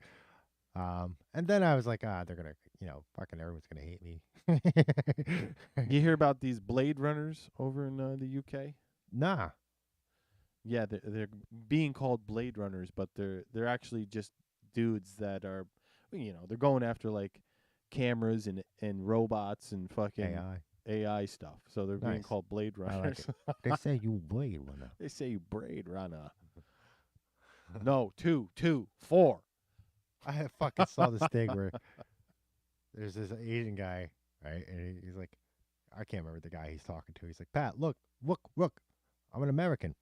[SPEAKER 8] And then I was like, they're going to, fucking everyone's going to hate me.
[SPEAKER 7] You hear about these Blade Runners over in the UK?
[SPEAKER 8] Nah.
[SPEAKER 7] Yeah, they're being called Blade Runners, but they're actually just dudes that are, they're going after like cameras and robots and fucking AI stuff. So they're being
[SPEAKER 8] Nice.
[SPEAKER 7] called Blade
[SPEAKER 8] I like
[SPEAKER 7] Runners.
[SPEAKER 8] it. They say you Blade Runner.
[SPEAKER 7] They say you Blade Runner. No, 2, 4.
[SPEAKER 8] I fucking saw this thing where there's this Asian guy, right? And he's like, I can't remember the guy he's talking to. He's like, Pat, look, I'm an American.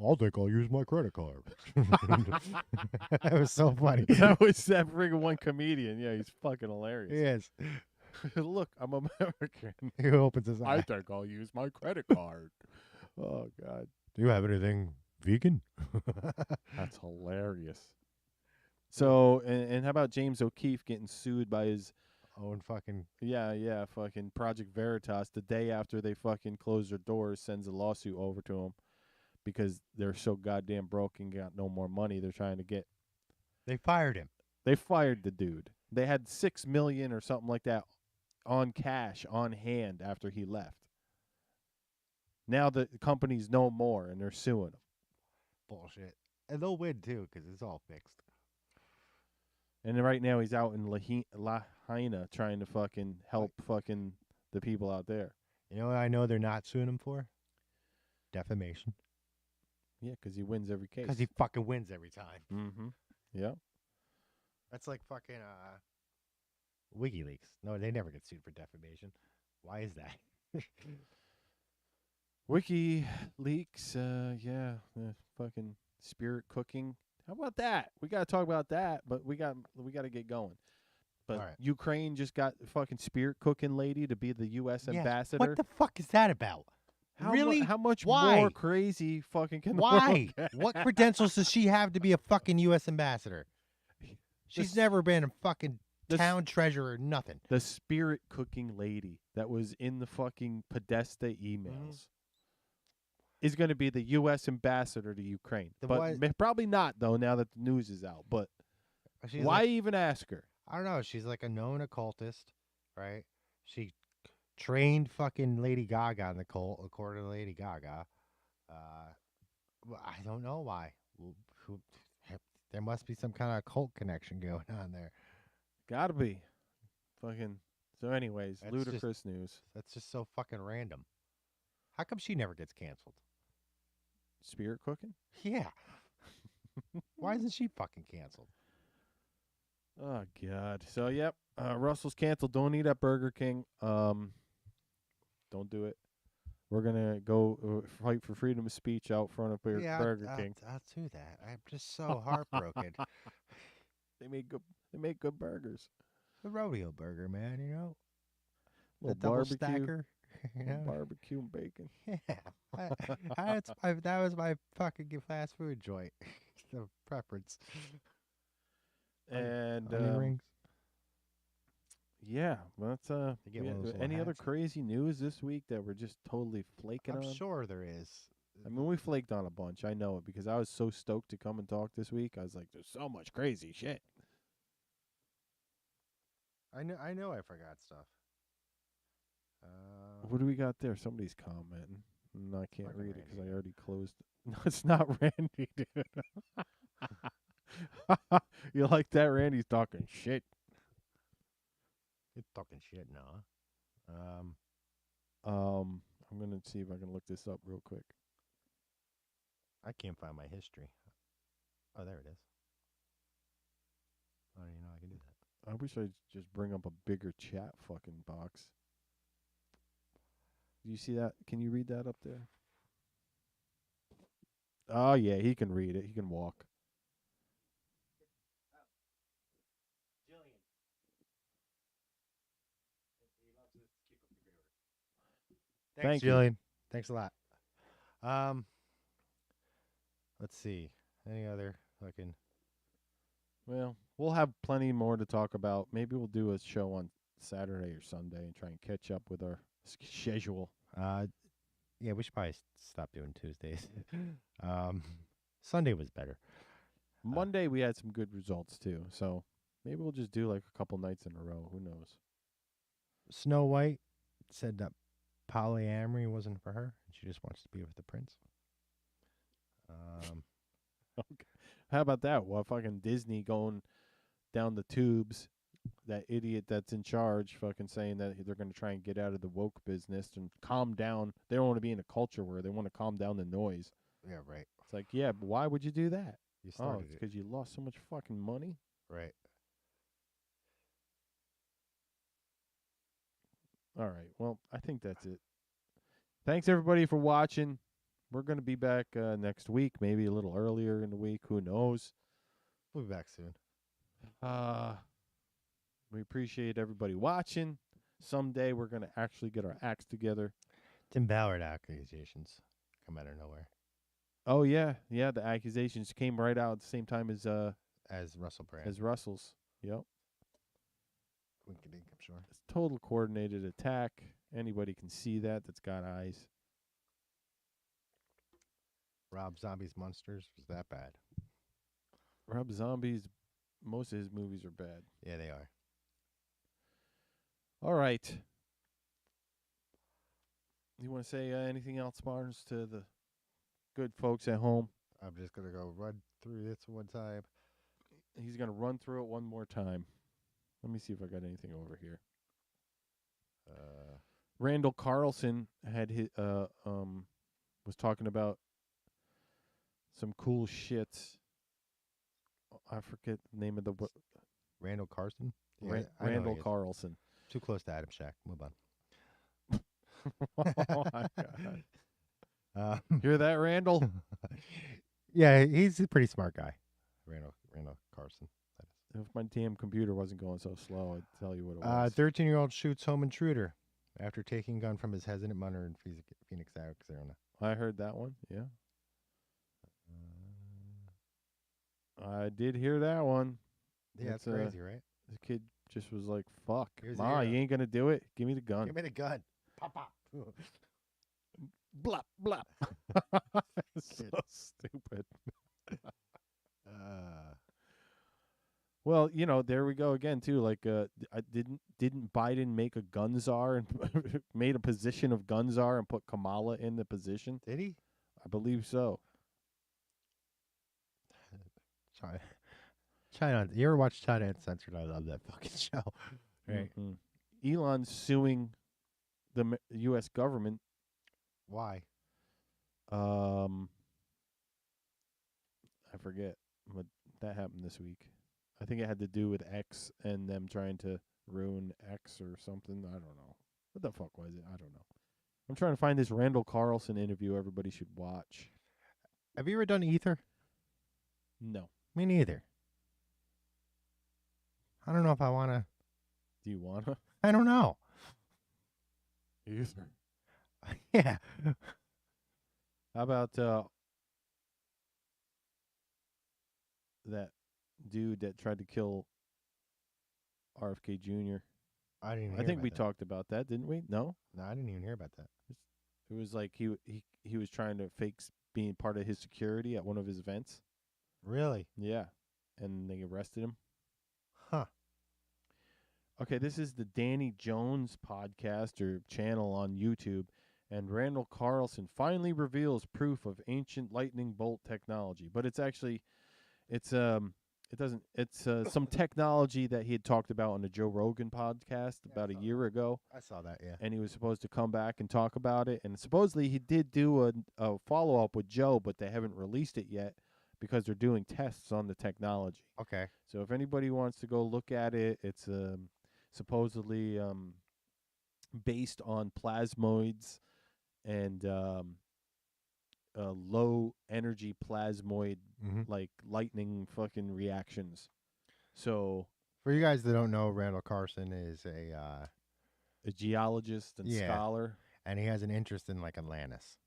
[SPEAKER 8] I'll think I'll use my credit card. That was so funny.
[SPEAKER 7] That was that friggin' one comedian. Yeah, he's fucking hilarious.
[SPEAKER 8] He is.
[SPEAKER 7] Look, I'm American.
[SPEAKER 8] He opens his
[SPEAKER 7] I
[SPEAKER 8] eye.
[SPEAKER 7] think I'll use my credit card. Oh, God.
[SPEAKER 8] Do you have anything vegan?
[SPEAKER 7] That's hilarious. So, and how about James O'Keefe getting sued by his
[SPEAKER 8] own fucking...
[SPEAKER 7] Yeah, fucking Project Veritas the day after they fucking close their doors, sends a lawsuit over to him because they're so goddamn broke and got no more money. They're trying to get...
[SPEAKER 8] They fired him.
[SPEAKER 7] They fired the dude. They had $6 million or something like that on cash, on hand after he left. Now the company's no more, and they're suing him.
[SPEAKER 8] Bullshit. And they'll win, too, because it's all fixed.
[SPEAKER 7] And then right now he's out in Lahaina trying to fucking help fucking the people out there.
[SPEAKER 8] You know what I know they're not suing him for? Defamation.
[SPEAKER 7] Yeah, because he wins every case.
[SPEAKER 8] Because he fucking wins every time.
[SPEAKER 7] Mm-hmm. Yeah.
[SPEAKER 8] That's like fucking, WikiLeaks. No, they never get sued for defamation. Why is that?
[SPEAKER 7] WikiLeaks, yeah, fucking spirit cooking. How about that? We got to talk about that, but we got to get going. But
[SPEAKER 8] All right.
[SPEAKER 7] Ukraine just got the fucking spirit cooking lady to be the U.S.
[SPEAKER 8] Yes,
[SPEAKER 7] ambassador.
[SPEAKER 8] what the fuck is that about? Really?
[SPEAKER 7] How much
[SPEAKER 8] Why?
[SPEAKER 7] more crazy fucking can
[SPEAKER 8] Why?
[SPEAKER 7] the world get?
[SPEAKER 8] What credentials does she have to be a fucking U.S. ambassador? She's never been a fucking town treasurer, nothing.
[SPEAKER 7] The spirit cooking lady that was in the fucking Podesta emails is going to be the U.S. ambassador to Ukraine. Probably not, though, now that the news is out. But why even ask her?
[SPEAKER 8] I don't know. She's like a known occultist, right? She trained fucking Lady Gaga in the cult, according to Lady Gaga. I don't know why. There must be some kind of cult connection going on there.
[SPEAKER 7] Gotta be. Fucking. So, anyways, ludicrous news.
[SPEAKER 8] That's just so fucking random. How come she never gets canceled?
[SPEAKER 7] Spirit cooking?
[SPEAKER 8] Yeah. Why isn't she fucking canceled?
[SPEAKER 7] Oh, God. So, yep. Russell's canceled. Don't eat at Burger King. Don't do it. We're going to go fight for freedom of speech out front of Burger King.
[SPEAKER 8] I'll do that. I'm just so heartbroken.
[SPEAKER 7] They make good burgers.
[SPEAKER 8] The rodeo burger, man, you know?
[SPEAKER 7] The
[SPEAKER 8] double
[SPEAKER 7] barbecue,
[SPEAKER 8] stacker. You know?
[SPEAKER 7] barbecue and bacon.
[SPEAKER 8] Yeah. That was my fucking fast food joint. The preference.
[SPEAKER 7] And
[SPEAKER 8] onion rings.
[SPEAKER 7] Yeah, that's any other
[SPEAKER 8] hats.
[SPEAKER 7] crazy news this week that we're just totally flaking on?
[SPEAKER 8] I'm sure there is.
[SPEAKER 7] I mean, we flaked on a bunch. I know it because I was so stoked to come and talk this week. I was like, "There's so much crazy shit."
[SPEAKER 8] I know. I forgot stuff.
[SPEAKER 7] What do we got there? Somebody's commenting. No, I can't read it because I already closed. No, it's not Randy, dude. You like that? Randy's talking shit.
[SPEAKER 8] You're talking shit now.
[SPEAKER 7] I'm gonna see if I can look this up real quick.
[SPEAKER 8] I can't find my history. Oh, there it is. Oh, you know I can do that.
[SPEAKER 7] I wish I'd just bring up a bigger chat fucking box. Do you see that? Can you read that up there? Oh, yeah, he can read it. He can walk.
[SPEAKER 8] Thanks, Jillian. Thanks a lot. Let's see. Any other fucking...
[SPEAKER 7] Well, we'll have plenty more to talk about. Maybe we'll do a show on Saturday or Sunday and try and catch up with our schedule.
[SPEAKER 8] Yeah, we should probably stop doing Tuesdays. Sunday was better.
[SPEAKER 7] Monday we had some good results too, so maybe we'll just do like a couple nights in a row. Who knows?
[SPEAKER 8] Snow White said that polyamory wasn't for her. She just wants to be with the prince.
[SPEAKER 7] Okay. How about that? Well, fucking Disney going down the tubes. That idiot that's in charge fucking saying that they're going to try and get out of the woke business and calm down. They don't want to be in a culture where they want to calm down the noise.
[SPEAKER 8] Yeah, right.
[SPEAKER 7] It's like, yeah, but why would you do that?
[SPEAKER 8] You started
[SPEAKER 7] it's because you lost so much fucking money?
[SPEAKER 8] Right.
[SPEAKER 7] All right. Well, I think that's it. Thanks, everybody, for watching. We're going to be back next week, maybe a little earlier in the week. Who knows?
[SPEAKER 8] We'll be back soon.
[SPEAKER 7] We appreciate everybody watching. Someday we're going to actually get our acts together.
[SPEAKER 8] Tim Ballard accusations come out of nowhere.
[SPEAKER 7] Oh, yeah. Yeah, the accusations came right out at the same time as
[SPEAKER 8] Russell Brand.
[SPEAKER 7] As Russell's. Yep.
[SPEAKER 8] I'm sure.
[SPEAKER 7] It's total coordinated attack. Anybody can see that's got eyes.
[SPEAKER 8] Rob Zombie's Monsters was that bad?
[SPEAKER 7] Rob Zombie's, most of his movies are bad.
[SPEAKER 8] Yeah, they are.
[SPEAKER 7] All right. You want to say anything else, Barnes, to the good folks at home?
[SPEAKER 8] I'm just going to go run through this one time.
[SPEAKER 7] He's going to run through it one more time. Let me see if I got anything over here. Randall Carlson had his, was talking about some cool shit. I forget the name of the...
[SPEAKER 8] Randall Carson? Yeah, I know he
[SPEAKER 7] Randall
[SPEAKER 8] is.
[SPEAKER 7] Carlson.
[SPEAKER 8] Too close to Adam Shack. Move on.
[SPEAKER 7] Oh my God.
[SPEAKER 8] Um,
[SPEAKER 7] Hear that, Randall?
[SPEAKER 8] yeah, he's a pretty smart guy. Randall Carson. That is.
[SPEAKER 7] If my damn computer wasn't going so slow, I'd tell you what it was.
[SPEAKER 8] 13-year-old shoots home intruder after taking gun from his hesitant mother in Phoenix, Arizona.
[SPEAKER 7] I heard that one. Yeah. I did hear that one.
[SPEAKER 8] Yeah, that's crazy, right?
[SPEAKER 7] The kid just was like, fuck.
[SPEAKER 8] Here's
[SPEAKER 7] Ma,
[SPEAKER 8] the
[SPEAKER 7] you ain't going to do it? Give me the gun.
[SPEAKER 8] Give me the gun. Papa.
[SPEAKER 7] Blop, blop. So stupid. Well, you know, there we go again too. Like, didn't Biden make a gun czar and made a position of gun czar and put Kamala in the position?
[SPEAKER 8] Did he?
[SPEAKER 7] I believe so.
[SPEAKER 8] China. You ever watch China Uncensored? I love that fucking show. Right.
[SPEAKER 7] Mm-hmm. Elon's suing the U.S. government.
[SPEAKER 8] Why?
[SPEAKER 7] I forget, but that happened this week. I think it had to do with X and them trying to ruin X or something. I don't know. What the fuck was it? I don't know. I'm trying to find this Randall Carlson interview everybody should watch.
[SPEAKER 8] Have you ever done Ether?
[SPEAKER 7] No.
[SPEAKER 8] Me neither. I don't know if I want to.
[SPEAKER 7] Do you want to?
[SPEAKER 8] I don't know.
[SPEAKER 7] Ether.
[SPEAKER 8] Yeah.
[SPEAKER 7] How about that dude that tried to kill RFK Jr.?
[SPEAKER 8] I didn't.
[SPEAKER 7] I think we talked about that, didn't we? No,
[SPEAKER 8] No, I didn't even hear about that.
[SPEAKER 7] it was like he was trying to fake being part of his security at one of his events.
[SPEAKER 8] Really?
[SPEAKER 7] Yeah, and they arrested him.
[SPEAKER 8] Huh.
[SPEAKER 7] Okay, this is the Danny Jones podcast or channel on YouTube, and Randall Carlson finally reveals proof of ancient lightning bolt technology, but it's actually some technology that he had talked about on the Joe Rogan podcast about a year ago.
[SPEAKER 8] I saw that, yeah.
[SPEAKER 7] And he was supposed to come back and talk about it, and supposedly he did do a follow-up with Joe, but they haven't released it yet because they're doing tests on the technology.
[SPEAKER 8] Okay.
[SPEAKER 7] So if anybody wants to go look at it, it's supposedly based on plasmoids and low energy plasmoid like lightning fucking reactions. So
[SPEAKER 8] for you guys that don't know, Randall Carlson is a
[SPEAKER 7] geologist and scholar,
[SPEAKER 8] and he has an interest in like Atlantis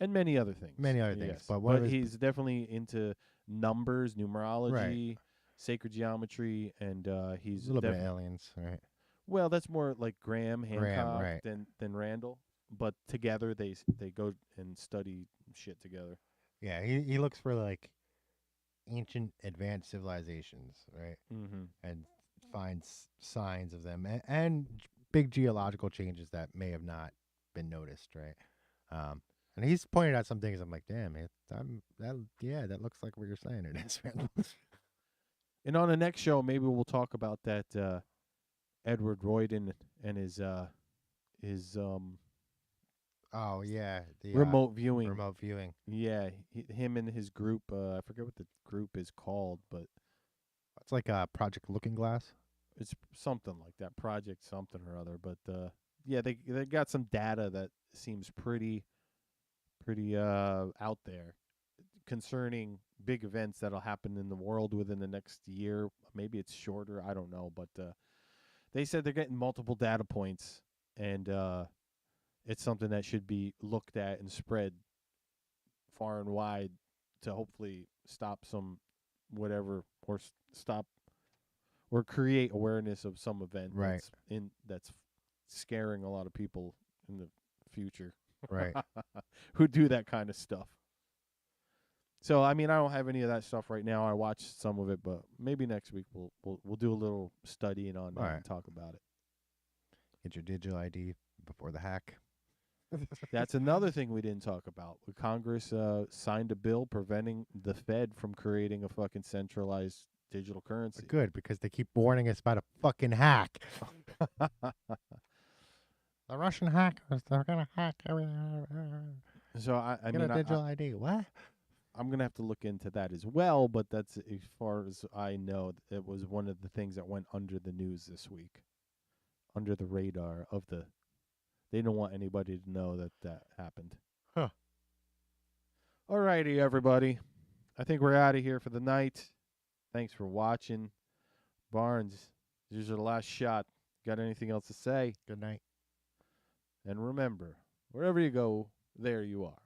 [SPEAKER 7] and many other things.
[SPEAKER 8] Yes.
[SPEAKER 7] But he's definitely into numbers, numerology, sacred geometry, and he's
[SPEAKER 8] a little bit of aliens, right?
[SPEAKER 7] Well, that's more like Graham Hancock
[SPEAKER 8] right.
[SPEAKER 7] than Randall. But together they go and study shit together.
[SPEAKER 8] Yeah, he looks for like ancient advanced civilizations, right?
[SPEAKER 7] Mm-hmm.
[SPEAKER 8] And finds signs of them and big geological changes that may have not been noticed, right? And he's pointed out some things. I'm like, damn, that looks like what you're saying it is.
[SPEAKER 7] And on the next show, maybe we'll talk about that Edward Royden and his
[SPEAKER 8] oh yeah, the
[SPEAKER 7] remote viewing.
[SPEAKER 8] Remote viewing.
[SPEAKER 7] Yeah, him and his group. I forget what the group is called, but
[SPEAKER 8] it's like Project Looking Glass.
[SPEAKER 7] It's something like that, Project something or other. But yeah, they got some data that seems pretty out there concerning big events that'll happen in the world within the next year. Maybe it's shorter, I don't know, but they said they're getting multiple data points, and it's something that should be looked at and spread far and wide to hopefully stop some whatever or stop or create awareness of some event that's scaring a lot of people in the future.
[SPEAKER 8] Right.
[SPEAKER 7] Who do that kind of stuff. So I mean, I don't have any of that stuff right now. I watched some of it, but maybe next week we'll do a little studying on that and talk about it.
[SPEAKER 8] Get your digital ID before the hack.
[SPEAKER 7] That's another thing we didn't talk about. Congress signed a bill preventing the Fed from creating a fucking centralized digital currency.
[SPEAKER 8] Good, because they keep warning us about a fucking hack. The Russian hackers, they're going to hack everything.
[SPEAKER 7] So I
[SPEAKER 8] mean, a digital ID. What?
[SPEAKER 7] I'm going to have to look into that as well, but that's as far as I know. It was one of the things that went under the news this week, under the radar of the. They don't want anybody to know that happened.
[SPEAKER 8] Huh.
[SPEAKER 7] All righty, everybody. I think we're out of here for the night. Thanks for watching. Barnes, this is your last shot. Got anything else to say?
[SPEAKER 8] Good night.
[SPEAKER 7] And remember, wherever you go, there you are.